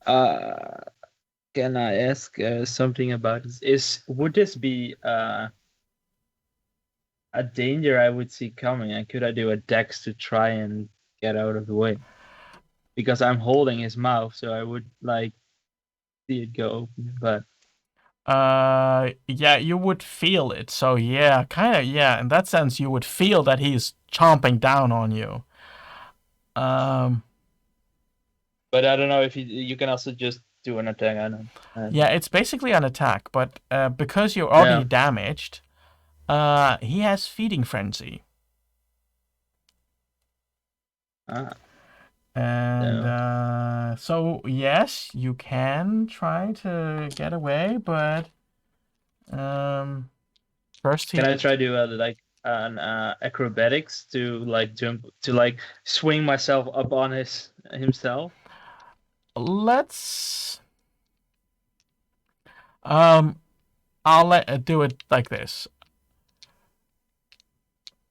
Can I ask something about this? Would this be a danger I would see coming? And could I do a dex to try and get out of the way? Because I'm holding his mouth, so I would like see it go open. But Yeah, you would feel it. So yeah, kind of, yeah. In that sense, you would feel that he's chomping down on you. but I don't know if you can also just do an attack. I don't know. Yeah, it's basically an attack, but because you're already damaged, he has feeding frenzy. And so yes, you can try to get away, but first he... Can I try to like an acrobatics to like jump to like swing myself up on himself? Let's... I'll do it like this.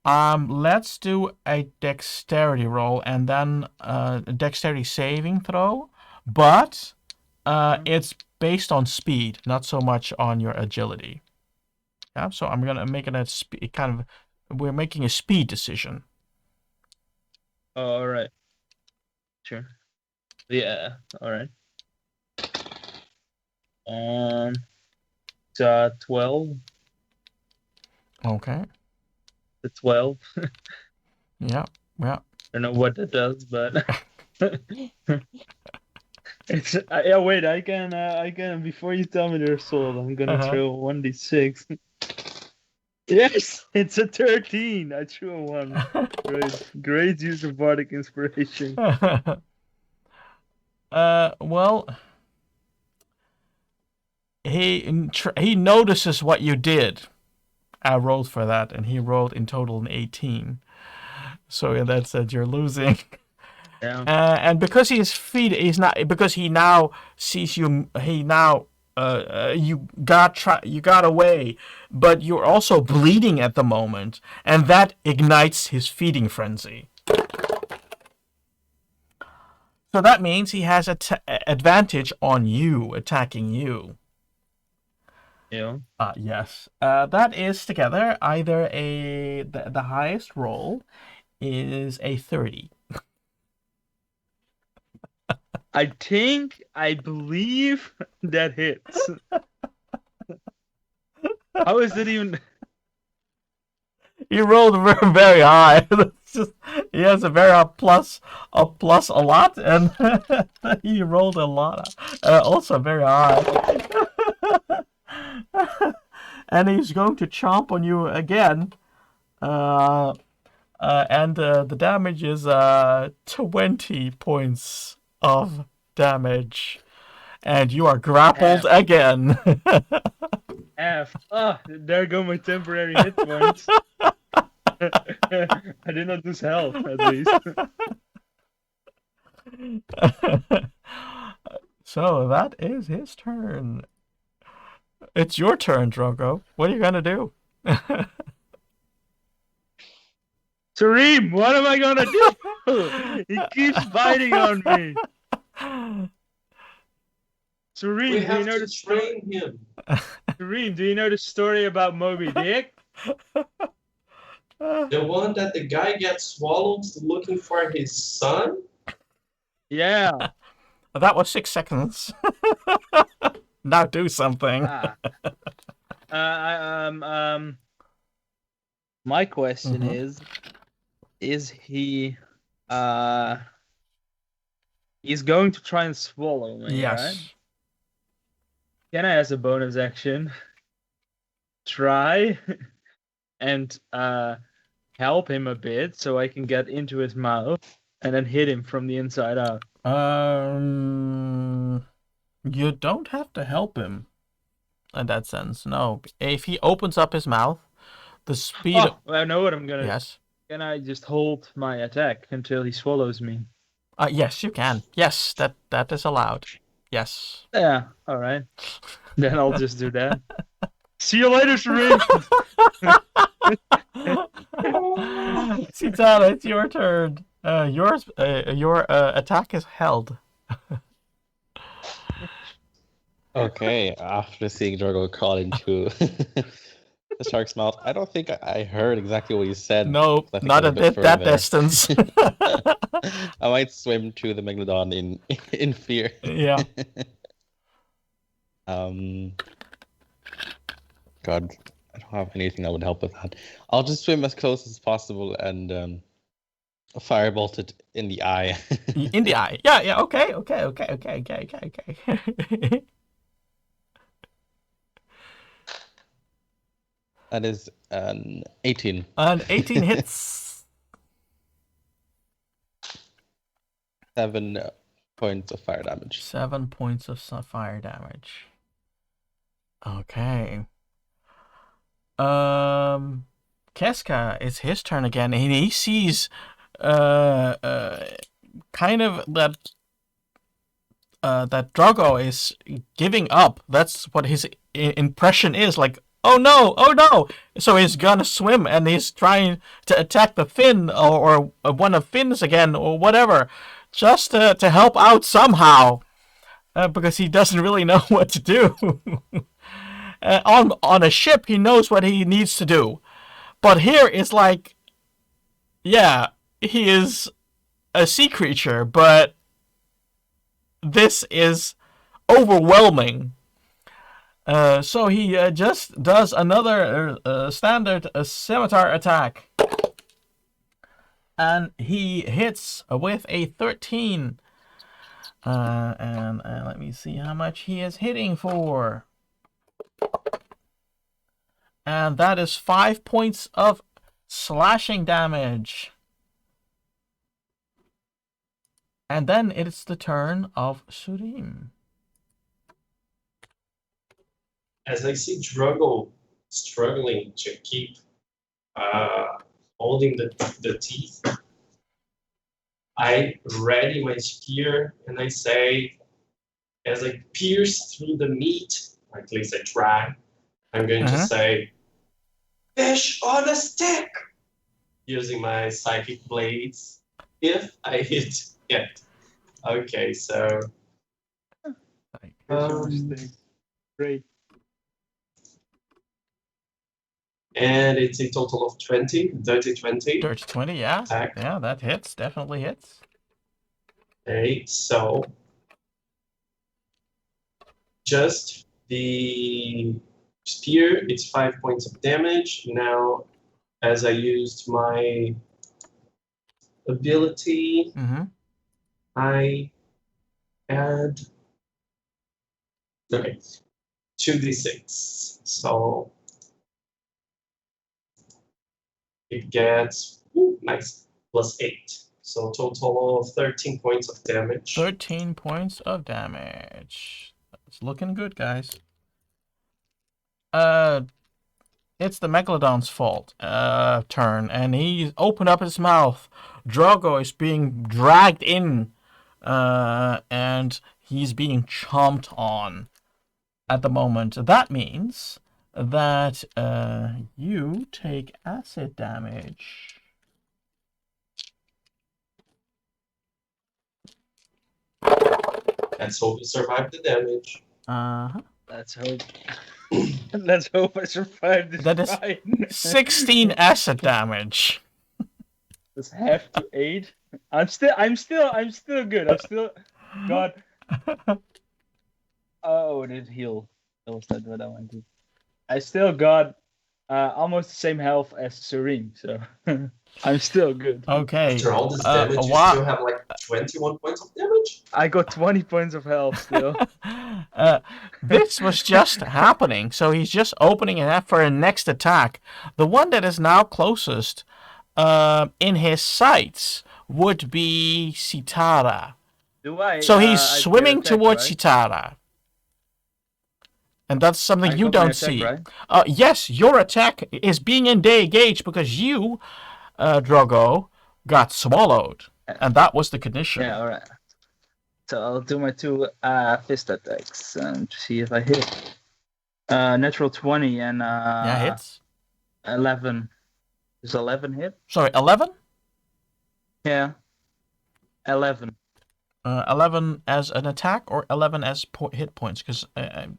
Let's do a dexterity roll and then a dexterity saving throw, but it's based on speed, not so much on your agility. Yeah, so I'm gonna make it we're making a speed decision. Oh, all right. Sure. Yeah. All right. 12. Okay. The 12. Yeah. I don't know what that does, but it's yeah. Wait, I can. Before you tell me the result, I'm gonna throw 1d6. Yes, it's a 13. I threw a 1. Great use of bardic inspiration. Well, he notices what you did. I rolled for that, and he rolled in total an 18. So in that sense, you're losing. Yeah. And because he's not, because he now sees you. You got away, but you're also bleeding at the moment, and that ignites his feeding frenzy. So that means he has an advantage on you, attacking you. Yeah. Yes. That is together either the highest roll is a 30. I believe that hits. How is it even? He rolled very, very high. He has a very plus a lot, and he rolled a lot, also very high. And he's going to chomp on you again. And the damage is 20 points of damage. And you are grappled again. F. Oh, there go my temporary hit points. I did not lose health, at least. So that is his turn. It's your turn, Drogo. What are you gonna do? Tareem, what am I gonna do? He keeps biting on me. Tareem, do you know the story? Him. Tareem, do you know the story about Moby Dick? The one that the guy gets swallowed looking for his son? Yeah. That was 6 seconds. Now do something. My question is he he's going to try and swallow me, Yes. right? Can I, as a bonus action, try and help him a bit so I can get into his mouth and then hit him from the inside out? You don't have to help him in that sense. No, if he opens up his mouth, the speed. Oh, I know what I'm gonna. Yes. Can I just hold my attack until he swallows me? Yes, you can. Yes, that is allowed. Yes. Yeah. All right. Then I'll just do that. See you later, Sharif. Citana, it's your turn. Your attack is held. Okay, after seeing Drogo crawl into the shark's mouth, I don't think I heard exactly what you said. No, not at that distance. I might swim to the Megalodon in fear. Yeah. God, I don't have anything that would help with that. I'll just swim as close as possible and firebolt it in the eye. In the eye. Yeah. Okay. That is an 18. An 18 hits. 7 points of fire damage. 7 points of fire damage. Okay. Keska, it's his turn again, and he sees kind of that Drogo is giving up. That's what his impression is like, oh no, oh no. So he's gonna swim and he's trying to attack the fin or one of fins again or whatever, just to help out somehow, because he doesn't really know what to do. On a ship, he knows what he needs to do, but here it's like, yeah, he is a sea creature, but this is overwhelming. So he just does another standard scimitar attack. And he hits with a 13. And let me see how much he is hitting for. And that is 5 points of slashing damage. And then it's the turn of Surim. As I see Druggle struggling to keep holding the teeth, I ready my spear and I say, as I pierce through the meat, or at least I try, I'm going to say, fish on a stick! Using my psychic blades, if I hit it. Okay, so... Great. And it's a total of 20, dirty 20. Dirty 20, yeah. Attack. Yeah, that hits, definitely hits. Okay, so just the spear, it's 5 points of damage. Now, as I used my ability, I add 2d6. So it gets nice +8. So total of 13 points of damage. 13 points of damage. That's looking good, guys. It's the Megalodon's fault. Turn, and he opened up his mouth. Drogo is being dragged in, and he's being chomped on at the moment. That means that you take acid damage. Let's hope you survive the damage. Let's hope. Let's hope I survive this. That is fight. 16 acid damage. That's half to 8. I'm still good. I'm still got. Oh, it did heal. That was not what I wanted. I still got almost the same health as Serene, so I'm still good. Okay. After all this damage, you still have like 21 points of damage? I got 20 points of health still. This was just happening, so he's just opening it up for a next attack. The one that is now closest in his sights would be Sitara. So he's swimming towards Sitara. And that's something you don't see. Right? Yes, your attack is being engaged because you, Drogo, got swallowed. And that was the condition. Yeah, alright. So I'll do my 2 fist attacks and see if I hit. Natural 20 and yeah, hits. 11. Does 11 hit? Sorry, 11? Yeah. 11. 11 as an attack or 11 as hit points? Because I'm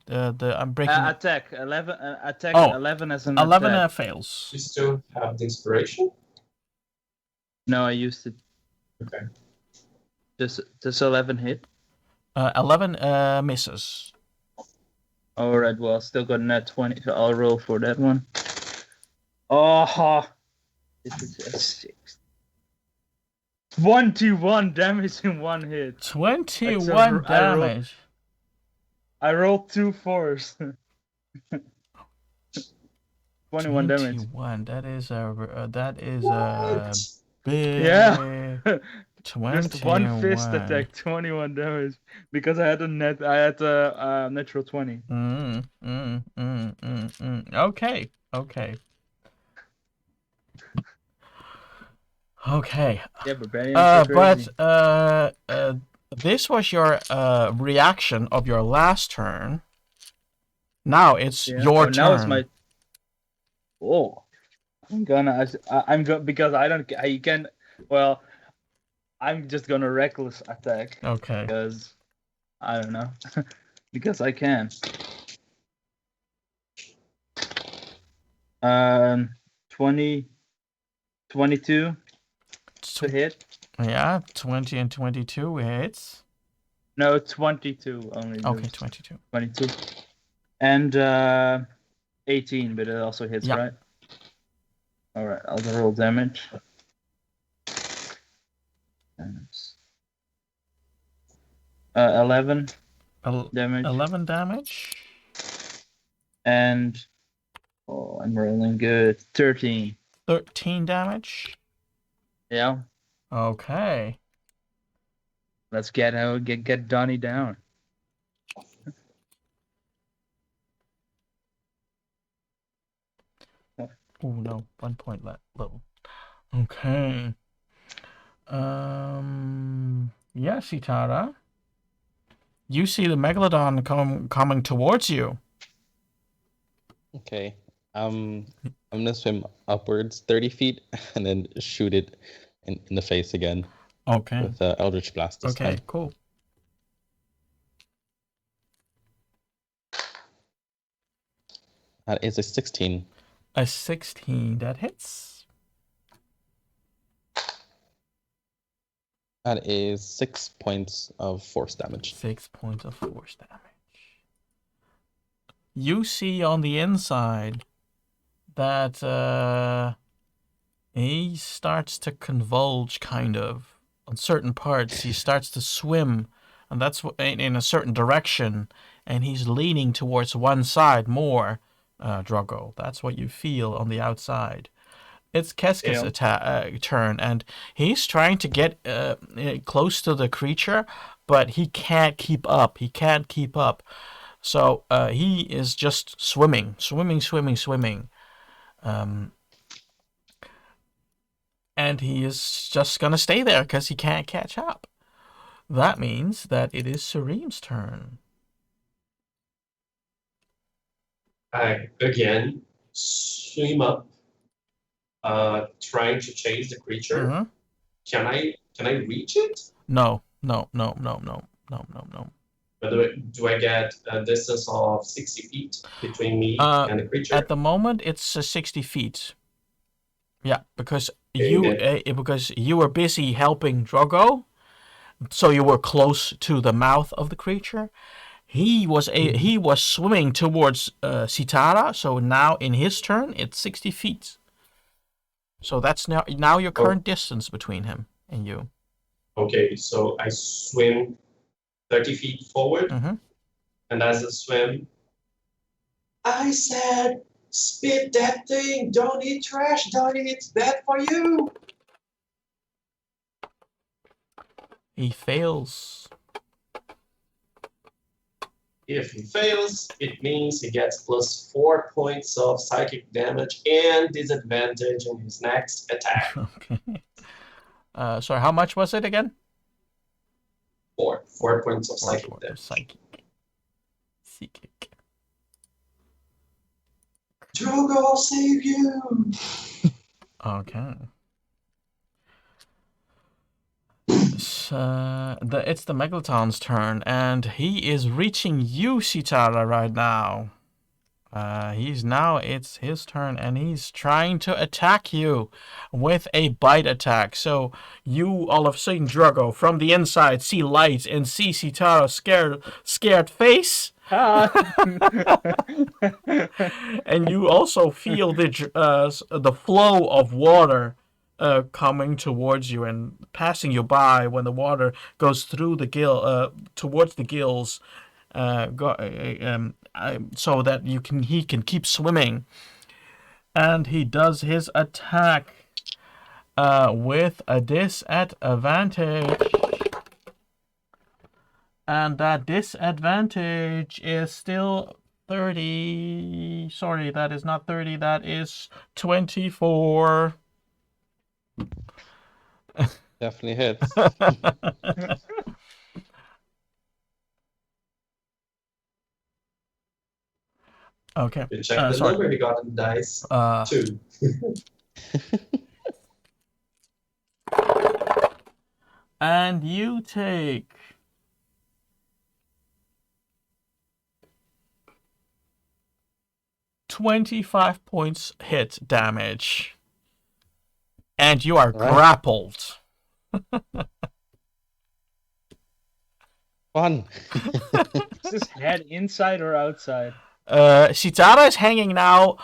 breaking. Attack 11. Attack 11 as an 11 attack. Fails. You still have the inspiration? No, I used it. Okay. Does 11 hit? 11 misses. Alright, well, still got a net 20, so I'll roll for that one. Oh, this is a 6. 21 damage in one hit. 21 damage. I rolled 2 4s. 21 damage. 21. That is a big. Yeah. 21. Just one fist attack, 21 damage, because I had a natural 20. Okay. Yeah, but this was your reaction of your last turn. Now it's Yeah. your Oh, turn. now it's my. Oh, I'm because I don't. I can. Well, I'm just gonna reckless attack Okay. because I don't know because I can. 20, 22 to hit. Yeah, 20 and 22 hits. No, 22 only. Okay, 22. 22. And 18, but it also hits, Yeah. right? All right, I'll roll damage. And 11 damage. 11 damage. And I'm rolling good. 13. 13 damage. Yeah. Okay. Let's get Donnie down. Oh no, 1 point low. Okay. Yeah, Sitara. You see the Megalodon coming towards you. Okay. I'm gonna swim upwards 30 feet and then shoot it in the face again Okay. with Eldritch Blast this Okay, time. cool. That is a 16. A 16, that hits. That is 6 points of force damage. 6 points of force damage. You see on the inside that he starts to convulge, kind of. On certain parts, he starts to swim, and that's in a certain direction, and he's leaning towards one side more, Drogo. That's what you feel on the outside. It's Keska's turn, and he's trying to get close to the creature, but he can't keep up. So he is just swimming. And he is just going to stay there because he can't catch up. That means that it is Sareem's turn. I again swim up, trying to chase the creature. Mm-hmm. Can I reach it? No. But do I get a distance of 60 feet between me and the creature? At the moment, it's 60 feet. Yeah, because because you were busy helping Drogo, so you were close to the mouth of the creature. He was swimming towards Sitara, so now in his turn it's 60 feet. So that's now your current distance between him and you. Okay, so I swim 30 feet forward, and as I swim, I said, "Spit that thing! Don't eat trash, Donnie! It's bad for you!" He fails. If he fails, it means he gets plus 4 points of psychic damage and disadvantage in his next attack. Okay. Sorry, how much was it again? 4 points of psychic damage. Psychic. Drogo, I'll save you! Okay. So, it's the Megalodon's turn, and he is reaching you, Sitara, right now. It's his turn, and he's trying to attack you with a bite attack. So you all of a sudden, Drogo, from the inside, see light and see Sitara's scared face. And you also feel the flow of water coming towards you and passing you by when the water goes through the towards the gills. So that he can keep swimming, and he does his attack with a disadvantage, and that disadvantage is still 30. Sorry, that is not 30. That is 24. Definitely hits. Okay. You check the sorry. number he got on the dice. 2. And you take 25 points hit damage. And you are grappled. Fun. Is this head inside or outside? Sitara is hanging now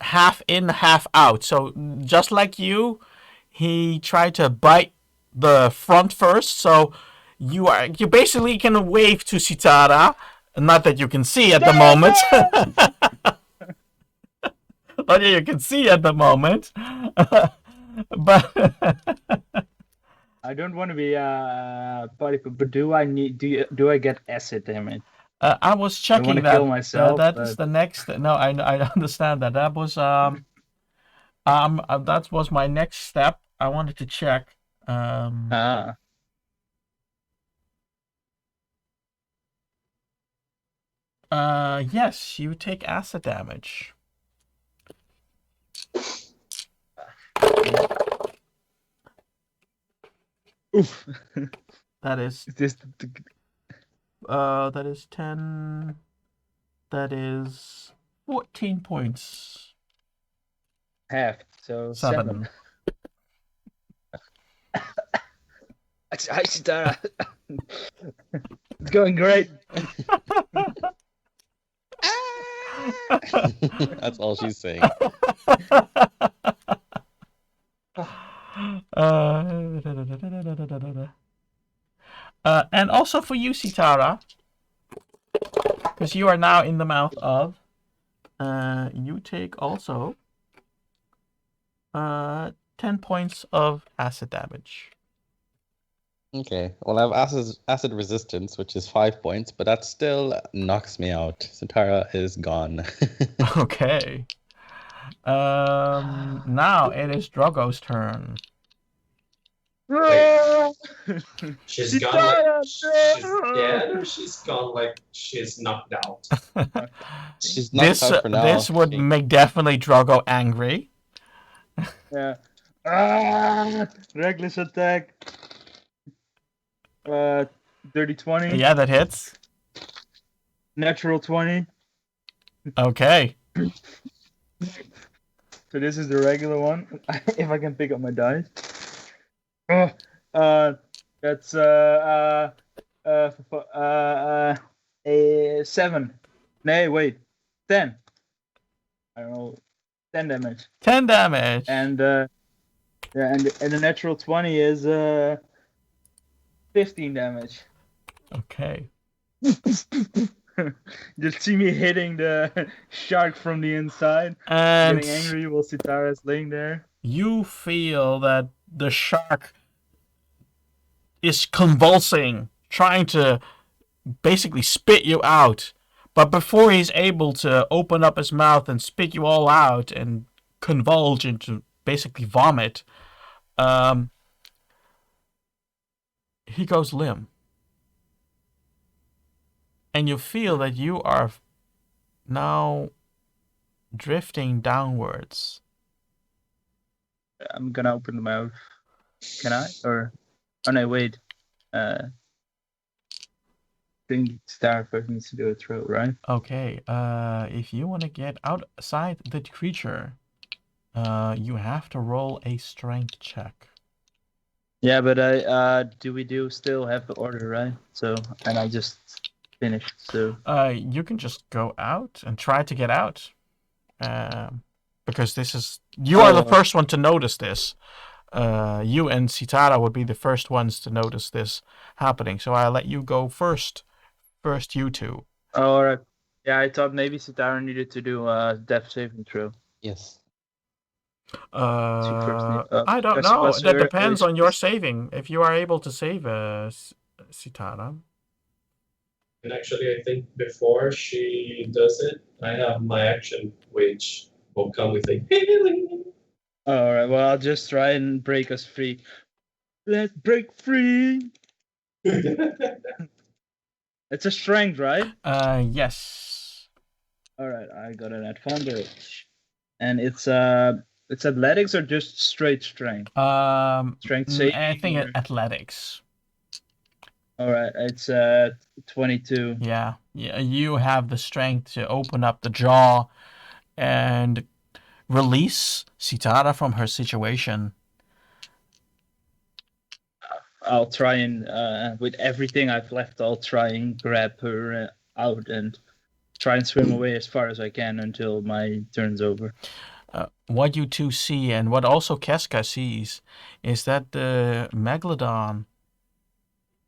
half in, half out. So just like you, he tried to bite the front first. So you basically can wave to Sitara. Not that you can see at the moment. Not that you can see at the moment. But I don't want to be party, but do I get acid damage? I was checking wanna that. kill myself, That is the next. No, I understand that. That was that was my next step. I wanted to check. Yes, you take acid damage. Oof. That is. Is this That is 10. That is 14 points. half? So 7. Hi, Sitara. It's going great. That's all she's saying. And also for you, Sitara, because you are now in the mouth of, you take also 10 points of acid damage. Okay. Well, I have acid resistance, which is 5 points, but that still knocks me out. Sitara is gone. Okay. Now it is Drogo's turn. She's gone like she's dead, or she's gone like she's knocked out. She's knocked out for now. This would make definitely Drogo angry. Yeah. Reckless attack. 30-20. Yeah, that hits. Natural 20. Okay. So this is the regular one. If I can pick up my dice. That's a 7. Nay, wait. 10. I don't know. 10 damage. 10 damage. And yeah, and the natural 20 is 15 damage. Okay. Just see me hitting the shark from the inside. And getting angry while Sitara's laying there. You feel that the shark is convulsing, trying to basically spit you out. But before he's able to open up his mouth and spit you all out and convulge into basically vomit, he goes limp. And you feel that you are now drifting downwards. I'm gonna open the mouth. Can I? Or oh no, wait. I think Star first needs to do a throw, right? Okay. If you want to get outside the creature, you have to roll a strength check. Yeah, but we still have the order, right? So, and I just finished. So you can just go out and try to get out. Because this is you are the first one to notice this. You and Sitara would be the first ones to notice this happening. So I'll let you go first. First, you two. All right. Yeah, I thought maybe Sitara needed to do a death saving throw. Yes. I don't know. That depends on your saving. If you are able to save Sitara. And actually, I think before she does it, I have my action, which will come with a healing. All right. Well, I'll just try and break us free. Let's break free. It's a strength, right? Yes. All right, I got an advantage, and it's athletics or just straight strength. Strength saving. I think or... athletics. All right, it's 22. Yeah, you have the strength to open up the jaw and release Sitara from her situation. I'll try and with everything I've left, I'll try and grab her out and try and swim away as far as I can until my turn's over. What you two see, and what also Casca sees, is that the Megalodon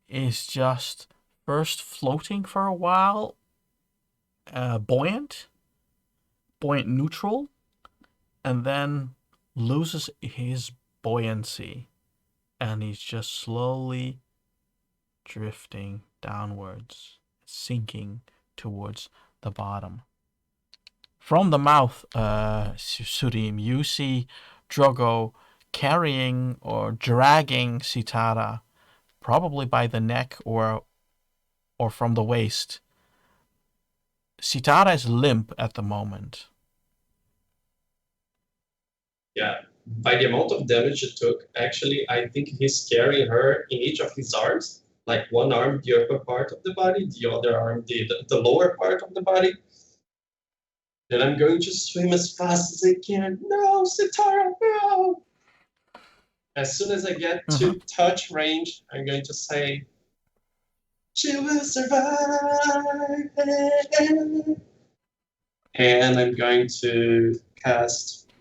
is just first floating for a while, buoyant neutral, and then loses his buoyancy, and he's just slowly drifting downwards, sinking towards the bottom. From the mouth, Surim, you see Drogo carrying or dragging Sitara, probably by the neck or from the waist. Sitara is limp at the moment. Yeah, by the amount of damage it took, actually, I think he's carrying her in each of his arms. Like one arm, the upper part of the body, the other arm, the lower part of the body. Then I'm going to swim as fast as I can. No, Sitara, no! As soon as I get to touch range, I'm going to say, she will survive. And I'm going to cast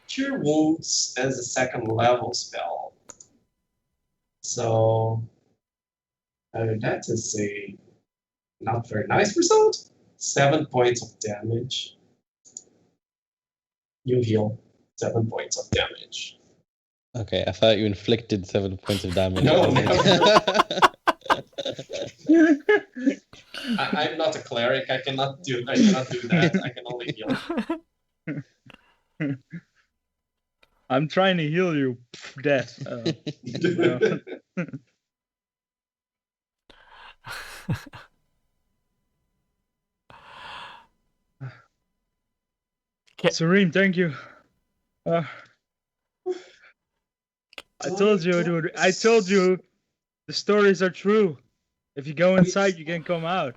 Cure Wounds as a second level spell. So that is a not very nice result. 7 points of damage. You heal 7 points of damage. Okay, I thought you inflicted 7 points of damage. No, I'm not a cleric. I cannot do that. I can only heal. I'm trying to heal you. Death. Serene, thank you. I told you, dude. I told you the stories are true. If you go inside, you can come out.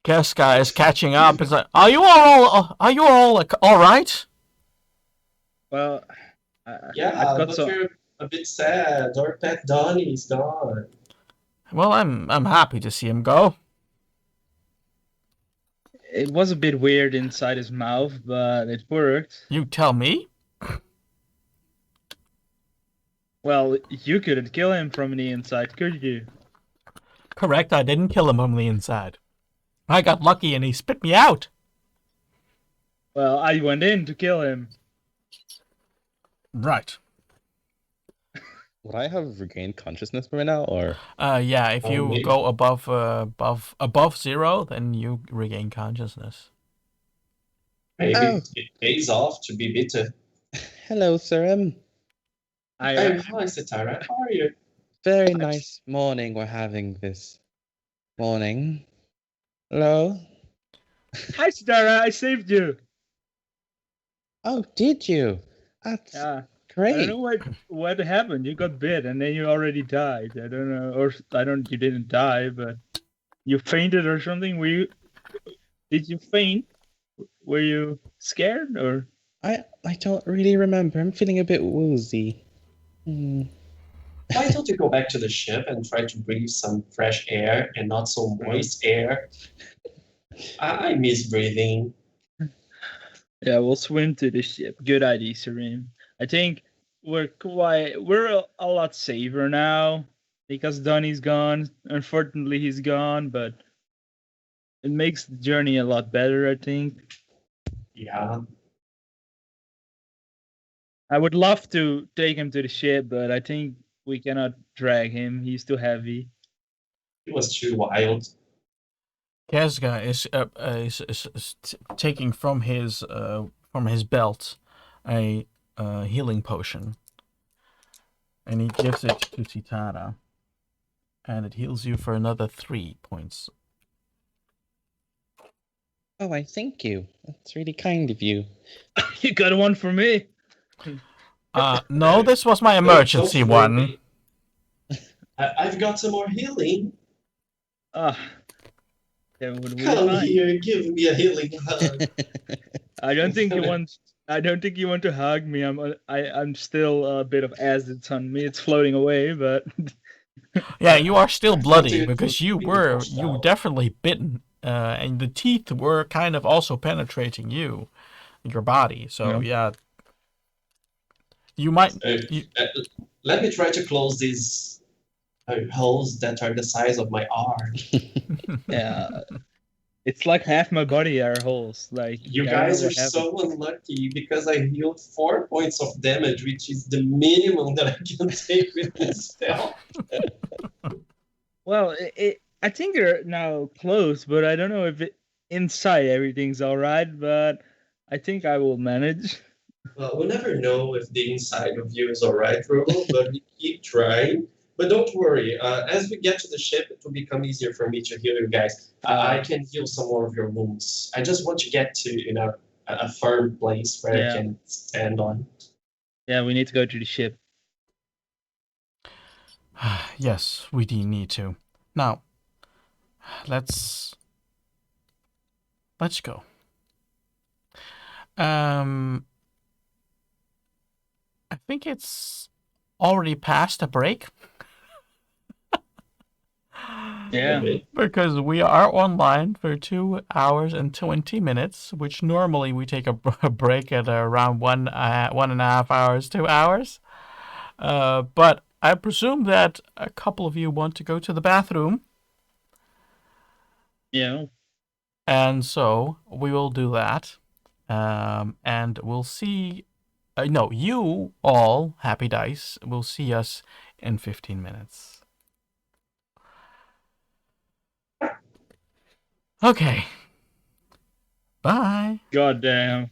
Casca is catching up. It's like, are you all right? Well, yeah, but we're a bit sad. Our pet Donnie is gone. Well, I'm happy to see him go. It was a bit weird inside his mouth, but it worked. You tell me? Well, you couldn't kill him from the inside, could you? Correct, I didn't kill him from the inside. I got lucky and he spit me out. Well, I went in to kill him. Right. Would I have regained consciousness by now, or? Yeah, if you go above 0, then you regain consciousness. Maybe it pays off to be bitter. Hello, sir. Hi, Sitara. How are you? Very nice morning we're having this morning. Hello? Hi, Sitara. I saved you. Oh, did you? That's great. I don't know what happened. You got bit and then you already died. I don't know, or you didn't die, but you fainted or something. Did you faint? Were you scared or? I don't really remember. I'm feeling a bit woozy. Why don't you go back to the ship and try to breathe some fresh air and not so moist air? I miss breathing. Yeah, we'll swim to the ship. Good idea, Serene. I think we're a lot safer now because Donnie's gone. Unfortunately, he's gone, but it makes the journey a lot better, I think. Yeah. I would love to take him to the ship, but I think we cannot drag him. He's too heavy. He was too wild. Casca is taking from his belt a healing potion, and he gives it to Sitara, and it heals you for another 3 points. Oh, I thank you. That's really kind of you. You got one for me. No, this was my Don't emergency one. worry. I've got some more healing. Ah, that would be Come fine. here, give me a healing hug. I don't think you want. I don't think you want to hug me. I'm still a bit of acid on me. It's floating away, but Yeah, you are still I thought bloody it because was you being were washed out. definitely bitten, and the teeth were kind of also penetrating your body. So Yeah. yeah, you might. Uh, You, uh, Let me try to close these holes that are the size of my arm. yeah, it's like half my body are holes. Like You I don't know guys are what happened. so unlucky because I healed 4 points of damage, which is the minimum that I can take with this spell. Well, I think they're now close, but I don't know if inside everything's all right. But I think I will manage. Well, we'll never know if the inside of you is alright, Robo, but we keep trying. But don't worry, as we get to the ship, it will become easier for me to heal you guys. I can heal some more of your wounds. I just want to get to, a firm place where I Yeah. can stand on. Yeah, we need to go to the ship. yes, we do need to. Now, let's go. I think it's already past a break. Yeah. Okay. Because we are online for 2 hours and 20 minutes, which normally we take a break at around 1.5 hours, 2 hours. But I presume that a couple of you want to go to the bathroom, Yeah. and so we will do that. And we'll see. No, you all, Happy Dice, will see us in 15 minutes. Okay. Bye. God damn.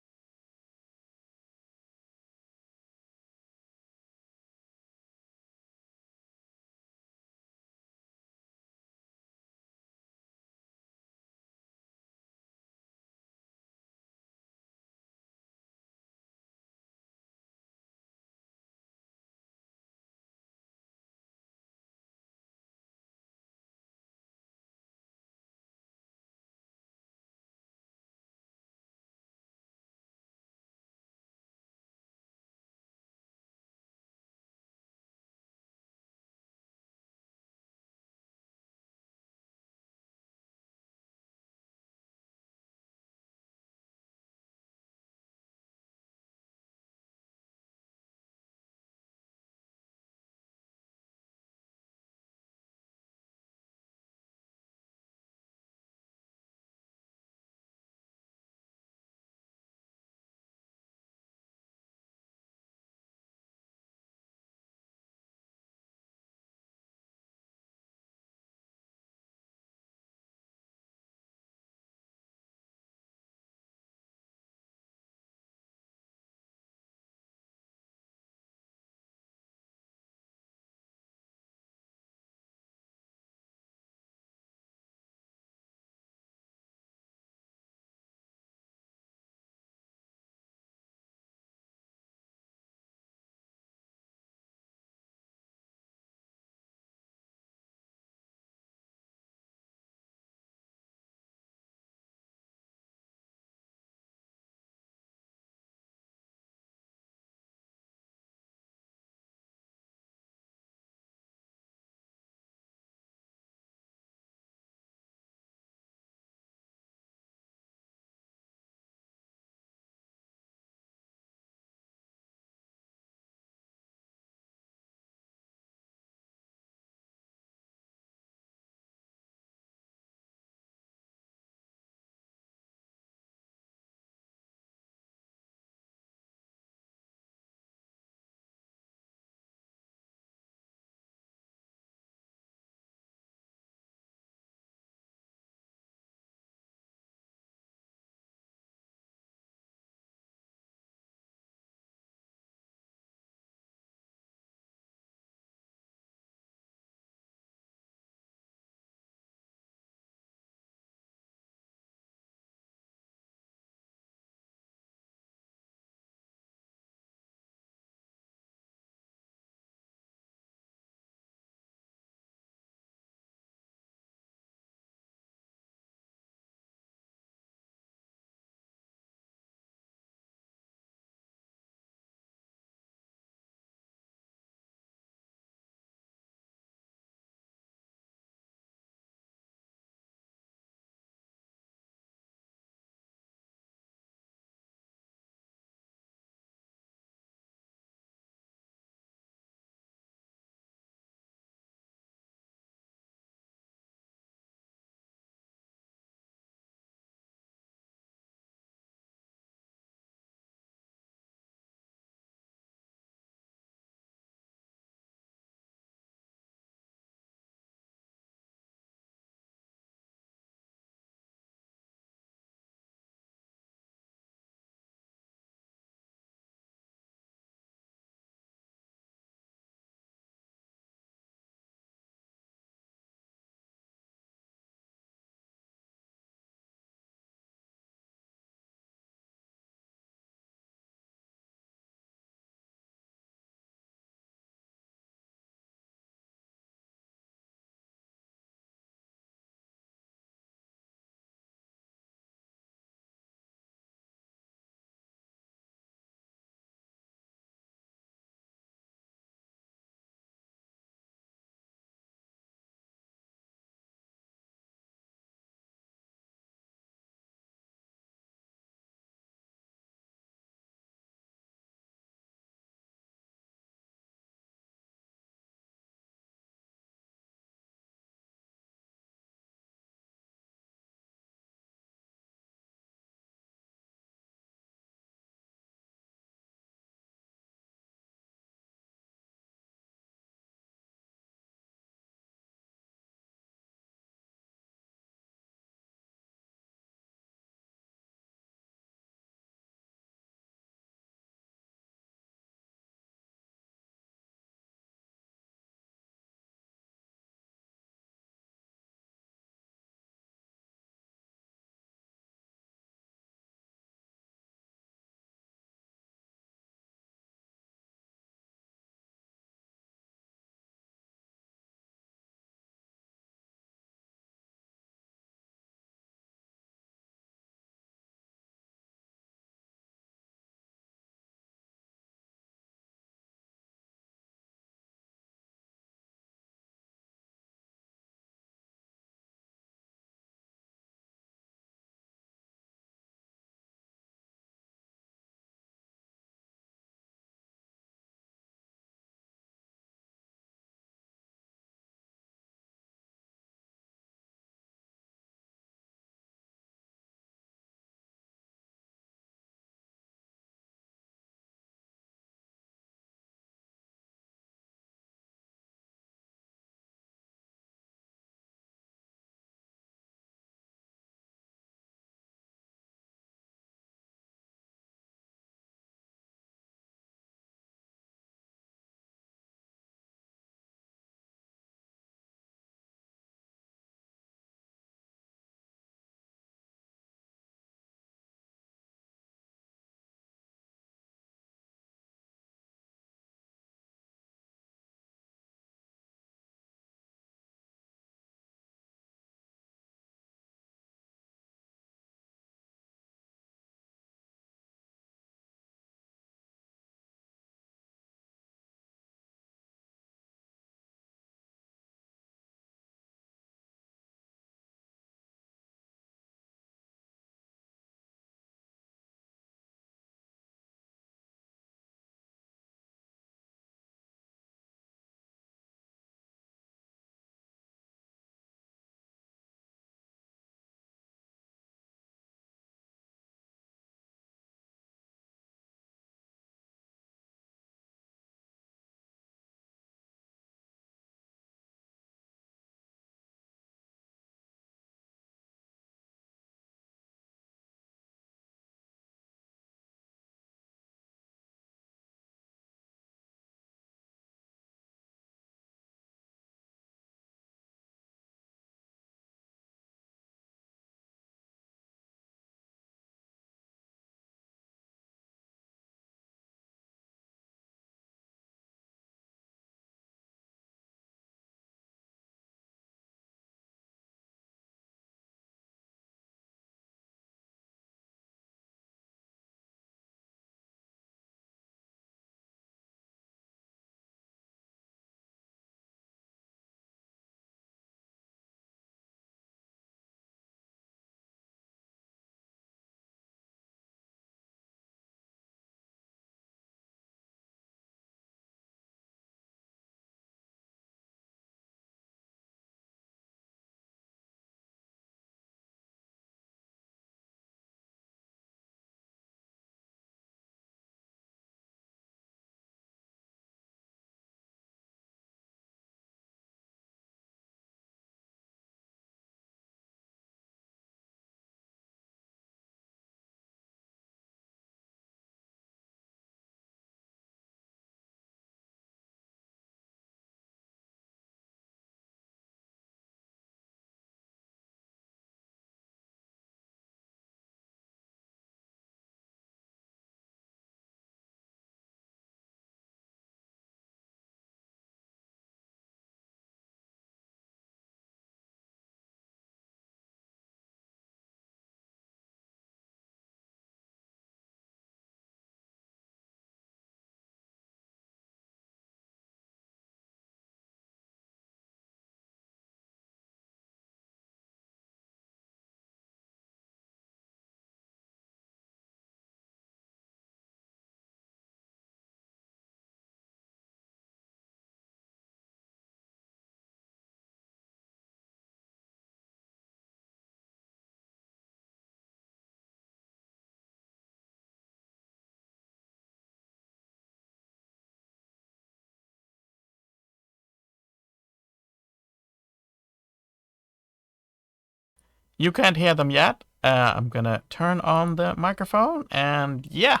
You can't hear them yet. I'm gonna turn on the microphone, and yeah.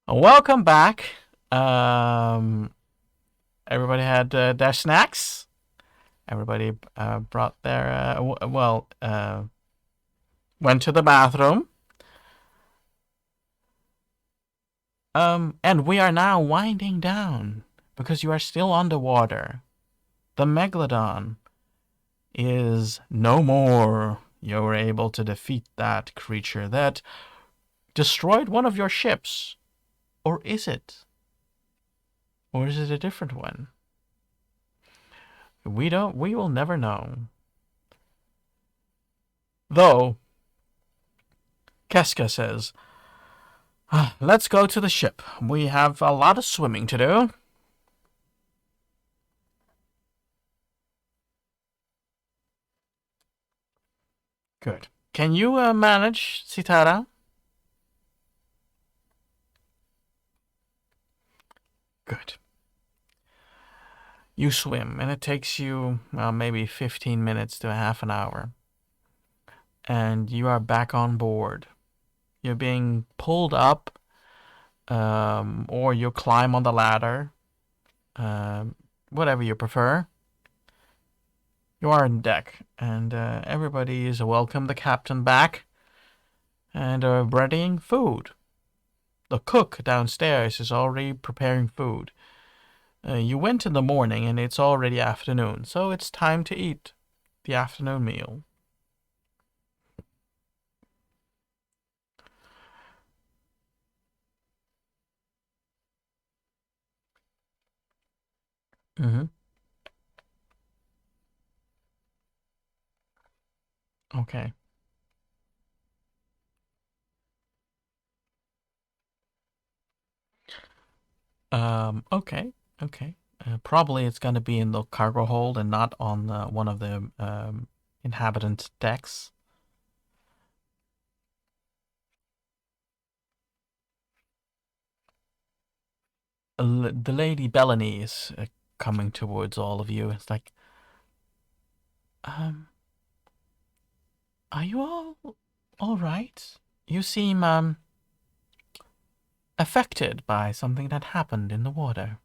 Welcome back. Everybody had their snacks. Everybody brought their went to the bathroom. And we are now winding down because you are still underwater. The Megalodon is no more. You were able to defeat that creature that destroyed one of your ships. Or is it? Or is it a different one? We will never know. Though, Keska says, let's go to the ship. We have a lot of swimming to do. Good. Can you manage, Sitara? Good. You swim, and it takes you maybe 15 minutes to half an hour. And you are back on board. You're being pulled up, or you climb on the ladder, whatever you prefer. You are on deck, and everybody is welcome the captain back, and readying food. The cook downstairs is already preparing food. You went in the morning, and it's already afternoon, so it's time to eat the afternoon meal. Mm-hmm. Okay. Okay. Probably it's gonna be in the cargo hold and not on one of the inhabitant decks. The Lady Bellany is coming towards all of you. It's like, are you all right? You seem affected by something that happened in the water.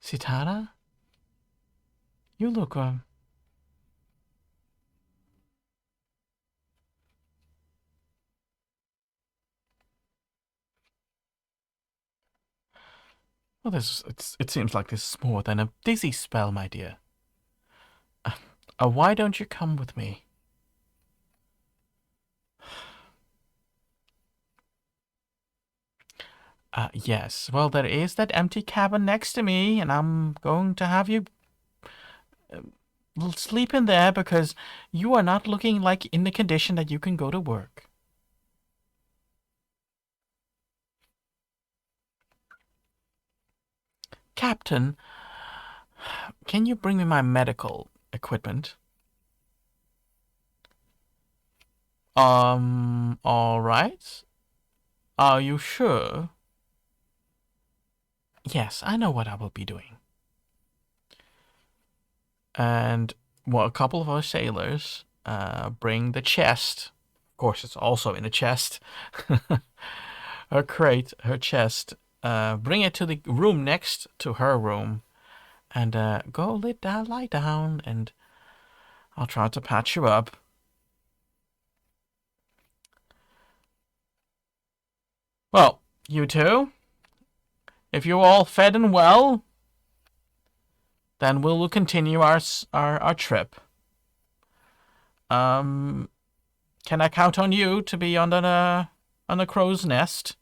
Sitara? You look well, it seems like this is more than a dizzy spell, my dear. Why don't you come with me? Yes. Well, there is that empty cabin next to me, and I'm going to have you sleep in there because you are not looking like in the condition that you can go to work. Captain, can you bring me my medical equipment? All right. Are you sure? Yes, I know what I will be doing. And a couple of our sailors bring the chest. Of course, it's also in a chest. Her crate, her chest. Bring it to the room next to her room. And go lie down, and I'll try to patch you up. Well, you two, if you're all fed and well, then we'll continue our trip. Can I count on you to be on the crow's nest?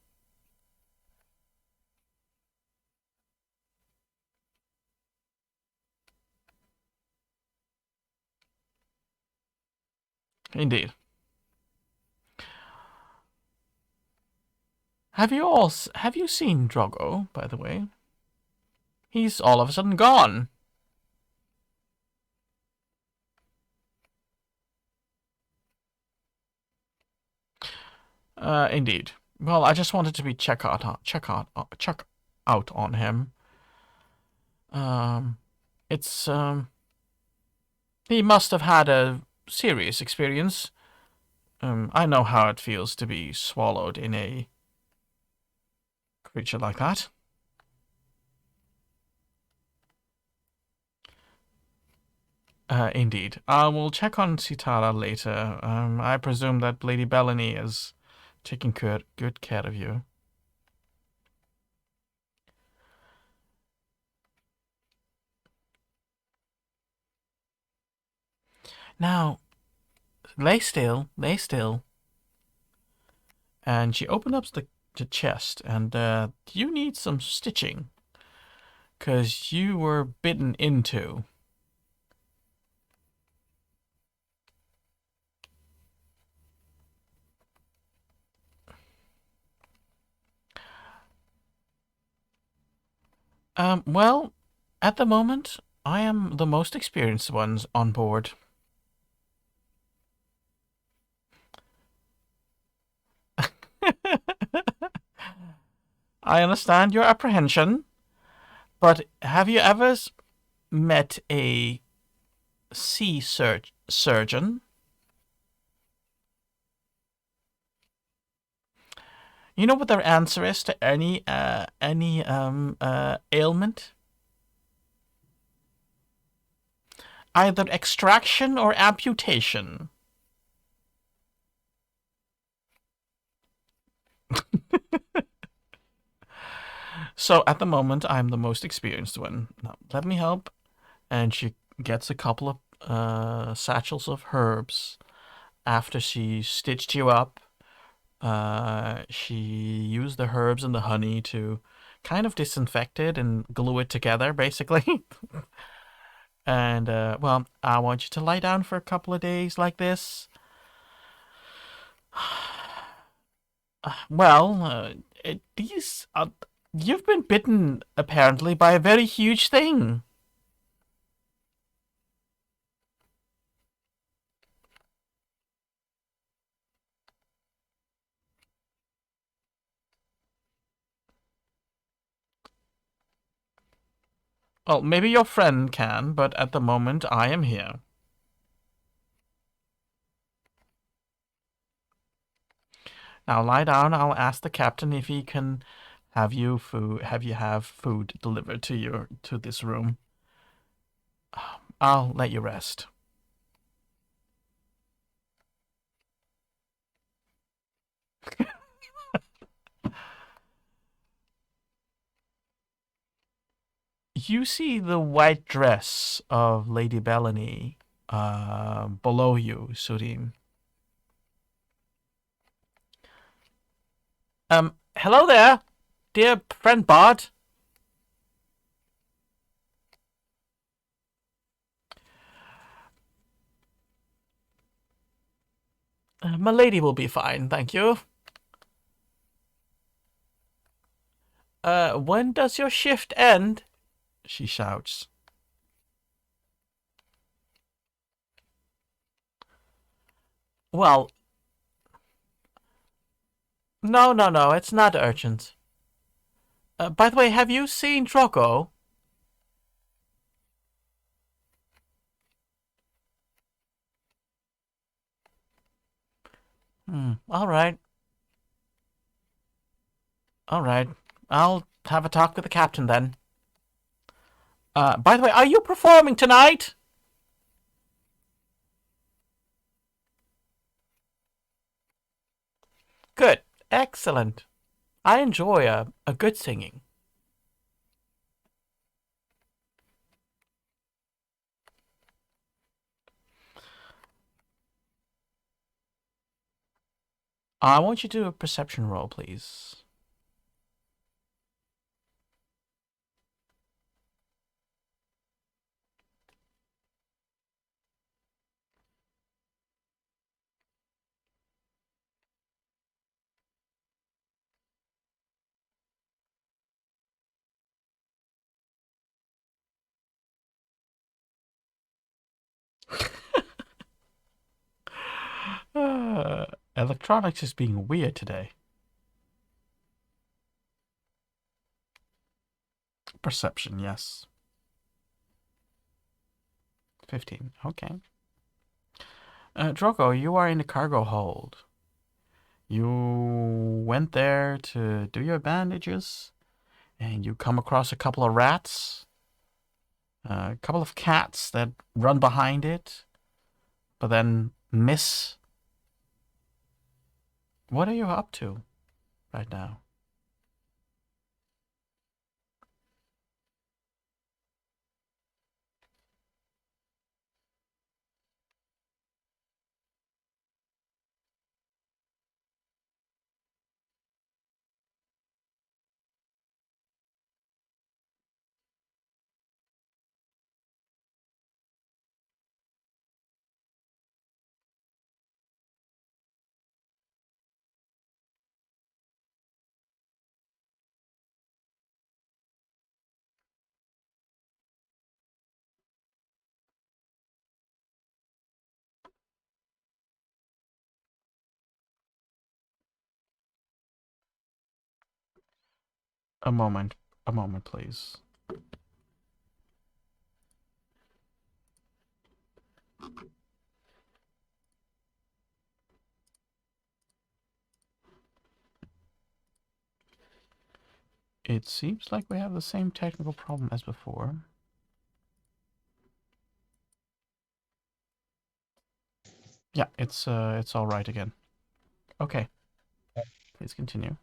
Indeed. Have you seen Drogo, by the way? He's all of a sudden gone. Indeed. Well, I just wanted to be check out on him. It's he must have had a serious experience. I know how it feels to be swallowed in a creature like that. Indeed. I will check on Sitara later. I presume that Lady Bellany is taking good care of you. Now, lay still, lay still. And she opened up the chest, and you need some stitching. Because you were bitten into. Well, at the moment, I am the most experienced ones on board. I understand your apprehension, but have you ever met a sea surgeon? You know what their answer is to any ailment? Either extraction or amputation. So at the moment, I'm the most experienced one. Now, let me help. And she gets a couple of satchels of herbs. After she stitched you up, she used the herbs and the honey to kind of disinfect it and glue it together, basically. And, well, I want you to lie down for a couple of days like this. Well, you've been bitten, apparently, by a very huge thing. Well, maybe your friend can, but at the moment, I am here. Now lie down. I'll ask the captain if he can have you have food delivered to this room. I'll let you rest. You see the white dress of Lady Bellany below you, Surim. Hello there, dear friend Bard. My lady will be fine, thank you. When does your shift end? She shouts. Well, no, it's not urgent. By the way, have you seen Drogo? All right. All right. I'll have a talk with the captain then. By the way, are you performing tonight? Good. Excellent. I enjoy a good singing. I want you to do a perception roll, please. Electronics is being weird today. Perception, yes. 15, okay. Drogo, you are in the cargo hold. You went there to do your bandages, and you come across a couple of rats, a couple of cats that run behind it, but then miss. What are you up to right now? A moment, please. It seems like we have the same technical problem as before. Yeah, it's all right again. Okay. Please continue.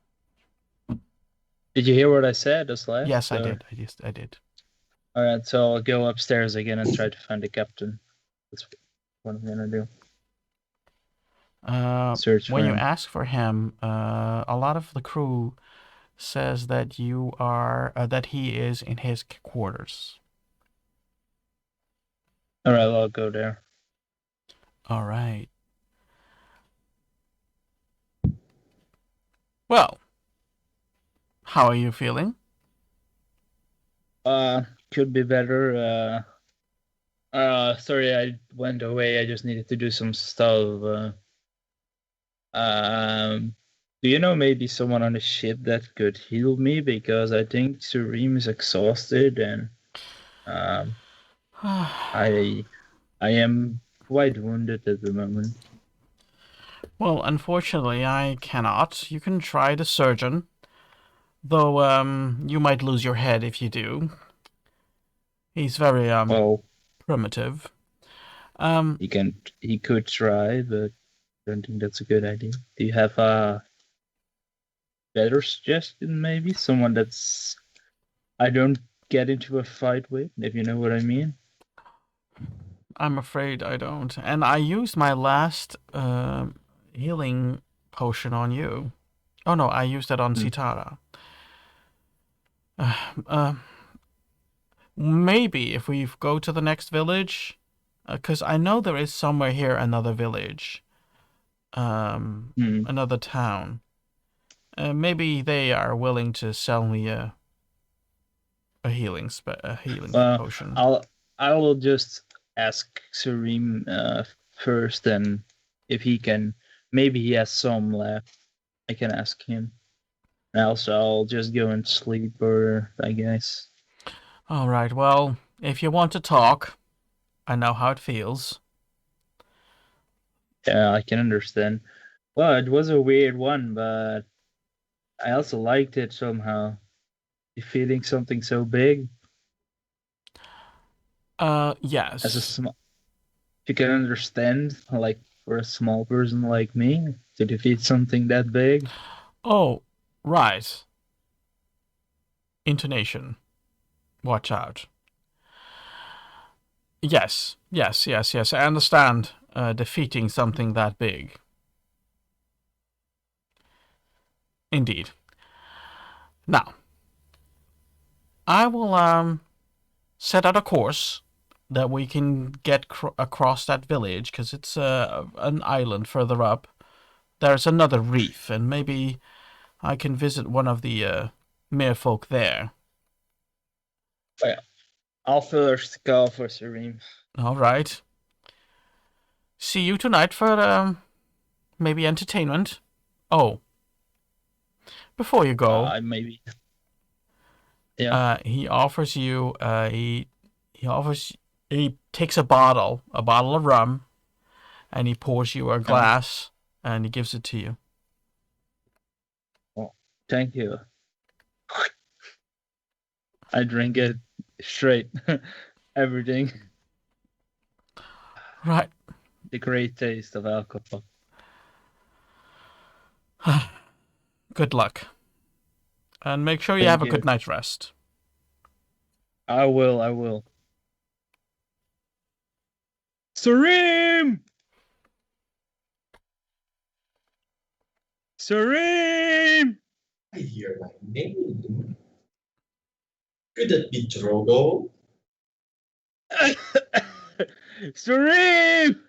Did you hear what I said just last? Yes, I did. I did. All right, so I'll go upstairs again and try to find the captain. That's what I'm gonna do. Search for When you him. ask for him, a lot of the crew says that you are that he is in his quarters. All right, well, I'll go there. All right. Well, how are you feeling? Could be better. Sorry, I went away. I just needed to do some stuff. Do you know maybe someone on the ship that could heal me? Because I think Surim is exhausted and I am quite wounded at the moment. Well, unfortunately, I cannot. You can try the surgeon, though you might lose your head if you do. He's very Well, primitive. he could try, but I don't think that's a good idea. Do you have a better suggestion? Maybe someone that's I don't get into a fight with, if you know what I mean. I'm afraid I don't. And I used my last healing potion on you. Oh no, I used it on Sitara. Maybe if we go to the next village, because I know there is somewhere here another village, another town. Maybe they are willing to sell me a healing potion. I will just ask Surim first, and if he can, maybe he has some left. I can ask him. And also, I'll just go and sleep, or I guess. All right. Well, if you want to talk, I know how it feels. Yeah, I can understand. Well, it was a weird one, but I also liked it somehow. Defeating something so big. Yes. As a small, you can understand, like for a small person like me, to defeat something that big. Oh, right. Intonation. Watch out. Yes. I understand defeating something that big. Indeed. Now, I will set out a course that we can get across that village, because it's an island further up. There's another reef, and maybe I can visit one of the merfolk there. Yeah. I'll first go for Surim. All right. See you tonight for maybe entertainment. Oh, before you go, Maybe. Yeah. he offers you he takes a bottle of rum, and he pours you a glass, and he gives it to you. Oh, thank you. I drink it straight. Everything. Right. The great taste of alcohol. Good luck. And make sure you Thank have a you. good night's rest. I will. Sareem! Sareem! I hear my name. Could that be Drogo? Sareem!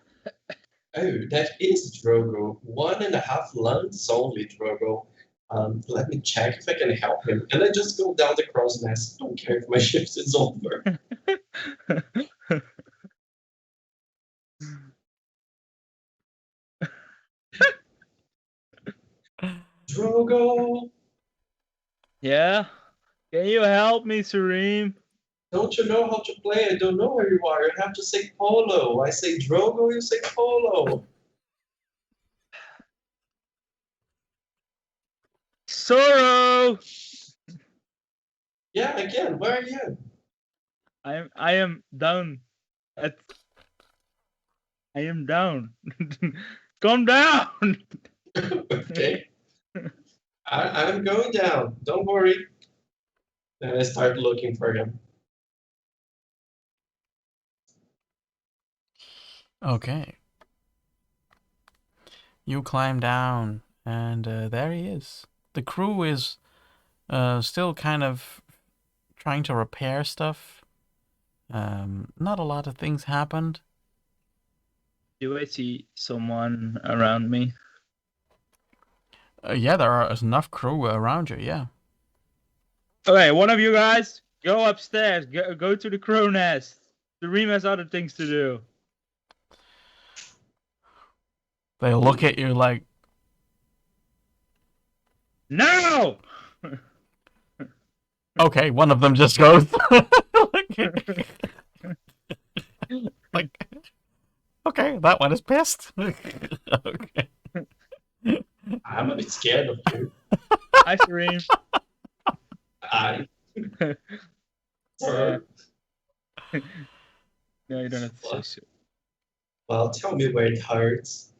Oh, that is Drogo. 1.5 lungs only, Drogo. Let me check if I can help him. And I just go down the crow's nest. Don't care if my shift is over. Drogo! Yeah? Can you help me, Sareem? Don't you know how to play? I don't know where you are. You have to say Polo. I say Drogo, you say Polo. Sorrow! Yeah, again, where are you? I am down. I am down. Calm down. Okay. I'm going down. Don't worry. Then I start looking for him. Okay. You climb down, and there he is. The crew is still kind of trying to repair stuff. Not a lot of things happened. Do I see someone around me? Yeah, there are enough crew around you, yeah. Okay, one of you guys, go upstairs. Go to the crow nest. Sareem has other things to do. They look at you like, No! okay, one of them just goes. like, okay, that one is pissed. Okay. I'm a bit scared of you. Hi, Sareem. I. No, you don't have to say so. Well, tell me where it hurts.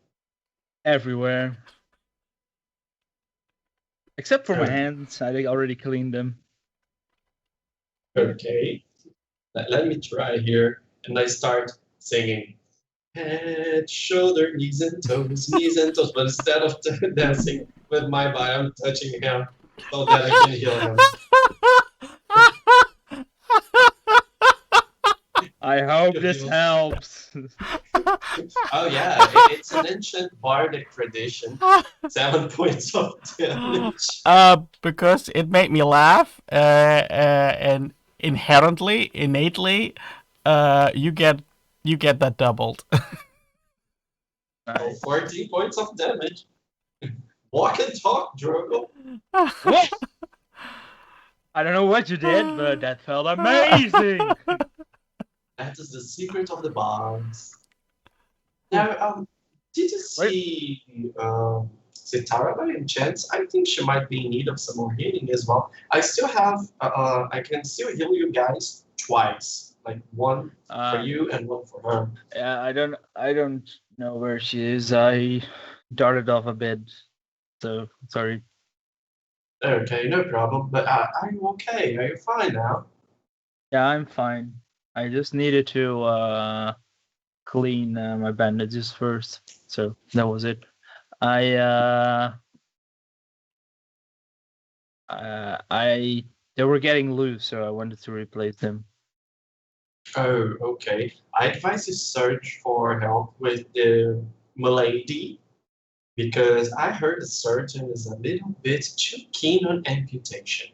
Everywhere. Except for my hands. I already cleaned them. Okay. Let me try here. And I start singing. Head, shoulder, knees and toes, knees and toes. But instead of dancing with my body, I'm touching him so that I can heal him. I hope this helps. Oh yeah, it's an ancient bardic tradition. 7 points of damage. Because it made me laugh, and innately, you get that doubled. Oh, 14 points of damage. Walk and talk, Drogo. What? I don't know what you did, but that felt amazing. That is the secret of the bombs. Now, did you see Sitara by any chance? I think she might be in need of some more healing as well. I still have, I can still heal you guys twice, like one for you and one for her. Yeah, I don't know where she is. I darted off a bit, so sorry. Okay, no problem. But are you okay? Are you fine now? Yeah, I'm fine. I just needed to clean my bandages first, so that was it. They were getting loose, so I wanted to replace them. Oh, okay. I advise you search for help with the malady because I heard the surgeon is a little bit too keen on amputation.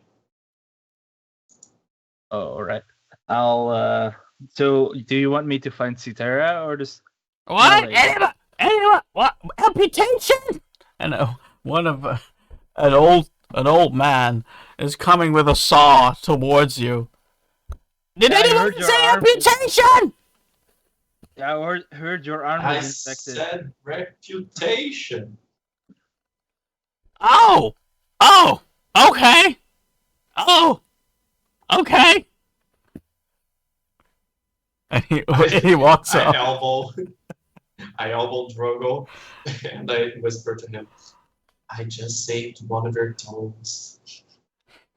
Oh, all right. I'll. So, do you want me to find Citara or this? What? Malady? Anyone? What? Amputation? And one of an old man is coming with a saw towards you. Did I anyone heard your say arm. amputation? Yeah, I heard your arm I was infected. said reputation. Oh, okay. Oh, okay. And he walks I up. I elbow Drogo, and I whisper to him, I just saved one of your toes.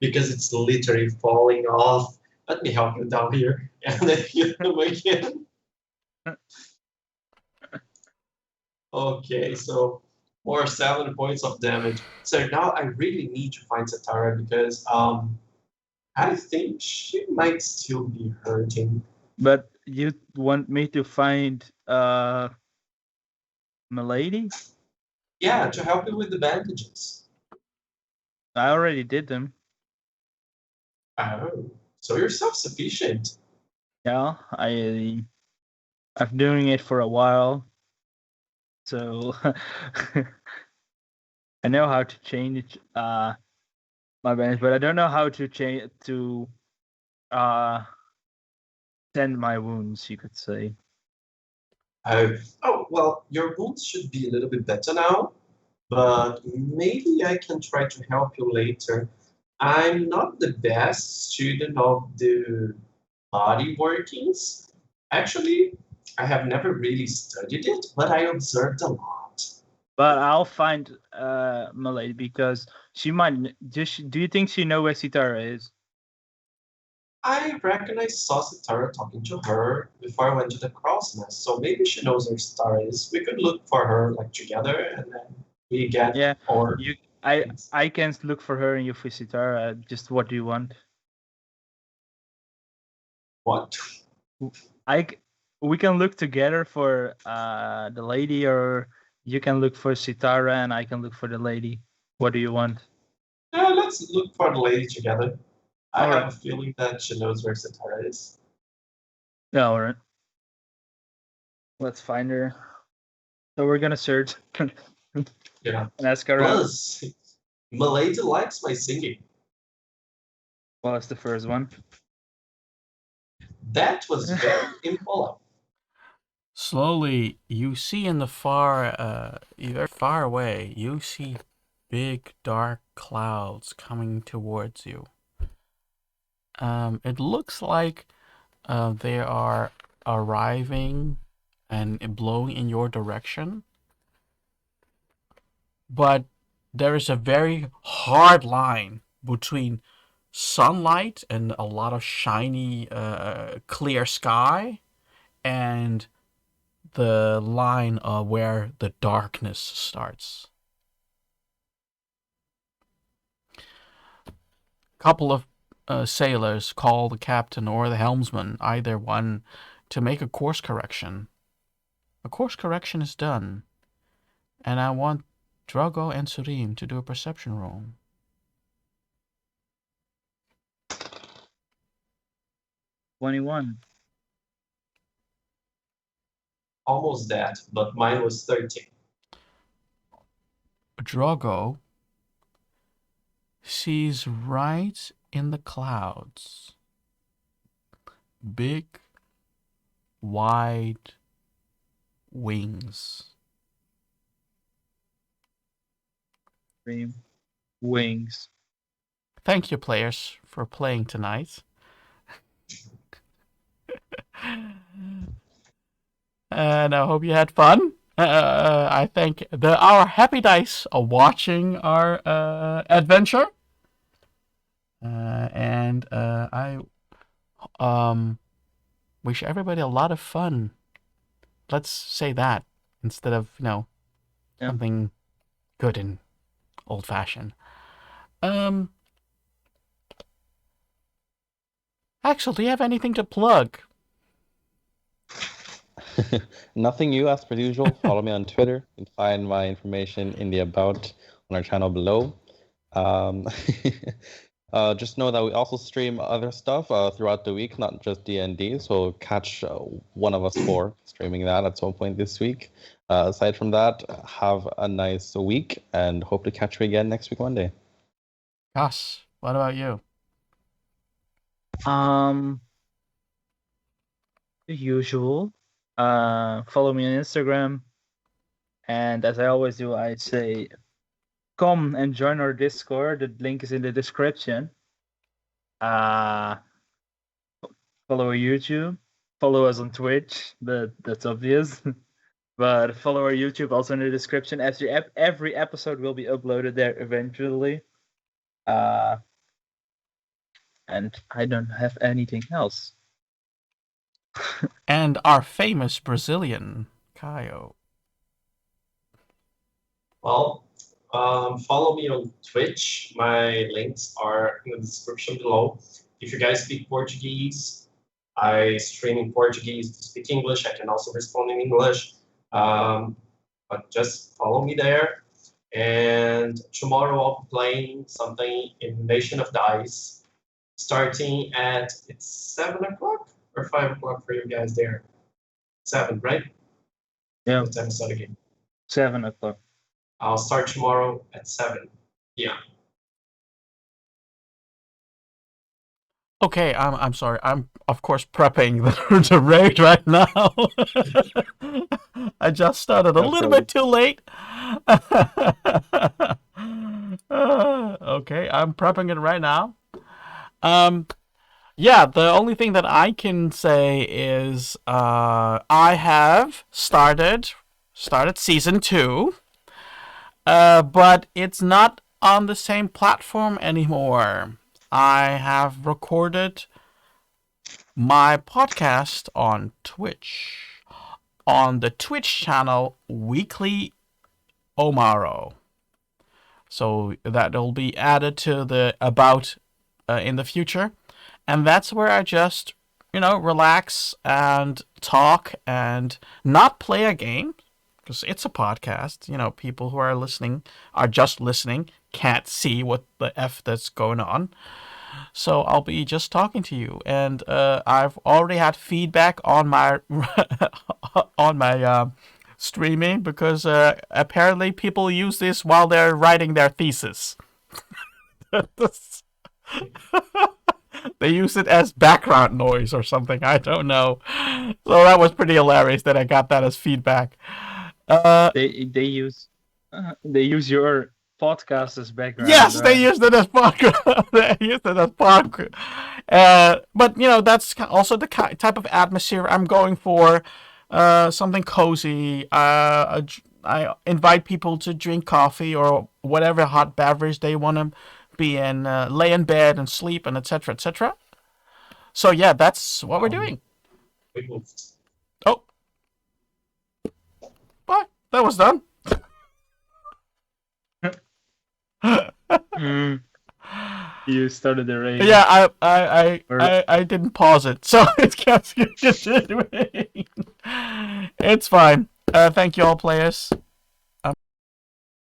Because it's literally falling off. Let me help you down here. And then hit him again. Okay, so more 7 points of damage. So now I really need to find Satara because I think she might still be hurting. But you want me to find Milady? Yeah, to help you with the bandages. I already did them. Oh, so you're self-sufficient. Yeah, I'm doing it for a while. So I know how to change my bandage, but I don't know how to change to tend my wounds, you could say. Oh, well, your wounds should be a little bit better now, but maybe I can try to help you later. I'm not the best student of the body workings. Actually, I have never really studied it, but I observed a lot. But I'll find Milady because she might. Do you think she knows where Sitara is? I reckon I saw Sitara talking to her before I went to the cross nest, so maybe she knows where Sitara is. We could look for her like together, and then we get or I can look for her and you for Sitara. Just what do you want? What? We can look together for the lady, or you can look for Sitara and I can look for the lady. What do you want? Let's look for the lady together. I All have right. a feeling that she knows where Sitara is. Yeah, all right. Let's find her. So we're gonna search. Yeah. And ask her out. Plus, Milady likes my singing. Well, that's the first one. That was very impolite. Slowly, you see in the very far away, you see big dark clouds coming towards you. It looks like they are arriving and blowing in your direction. But there is a very hard line between sunlight and a lot of shiny, clear sky and the line where the darkness starts. Couple of sailors call the captain or the helmsman, either one, to make a course correction. A course correction is done, and I want Drogo and Surim to do a perception roll. $21. Almost that, but mine was 13. Drogo sees right in the clouds big, wide wings. Wings. Thank you, players, for playing tonight. And I hope you had fun. I thank our happy dice are watching our adventure. And I wish everybody a lot of fun. Let's say that instead of, something good and old-fashioned. Axel, do you have anything to plug? Nothing new as per usual. Follow me on Twitter. You can find my information in the about on our channel below. Just know that we also stream other stuff throughout the week, not just D&D. So catch one of us four streaming that at some point this week. Aside from that, have a nice week and hope to catch you again next week Monday. Gosh, what about you? The usual. Follow me on Instagram. And as I always do, I say, come and join our Discord. The link is in the description. Follow our YouTube. Follow us on Twitch. That's obvious. But follow our YouTube also in the description. Every episode will be uploaded there eventually. And I don't have anything else. And our famous Brazilian, Caio. Well, follow me on Twitch. My links are in the description below. If you guys speak Portuguese, I stream in Portuguese. If you speak English, I can also respond in English. But just follow me there. And tomorrow I'll be playing something in Nation of Dice, starting at, it's 7 o'clock or 5 o'clock for you guys there? 7, right? Yeah. What time is that again? 7 o'clock. I'll start tomorrow at 7. Yeah. Okay, I'm sorry. I'm of course prepping the raid right now. I just started a little bit too late. Okay, I'm prepping it right now. Yeah, the only thing that I can say is I have started season 2, but it's not on the same platform anymore. I have recorded my podcast on Twitch, on the Twitch channel Weekly Omaro. So that'll be added to the about in the future. And that's where I just, relax and talk and not play a game, because it's a podcast. People who are listening are just listening, can't see what the F that's going on. So I'll be just talking to you, and I've already had feedback on my on my streaming, because apparently people use this while they're writing their thesis. They use it as background noise or something. I don't know. So that was pretty hilarious that I got that as feedback. They use your podcast as background. Yes, they used it as background. They used it as background. But that's also the type of atmosphere I'm going for. Something cozy. I invite people to drink coffee or whatever hot beverage they want to be in, lay in bed and sleep, and etc. etc. So yeah, that's what we're doing. We moved. Oh, bye. That was done. You started the raid. Yeah, I didn't pause it, so it kept continuing. It's fine. Thank you all, players.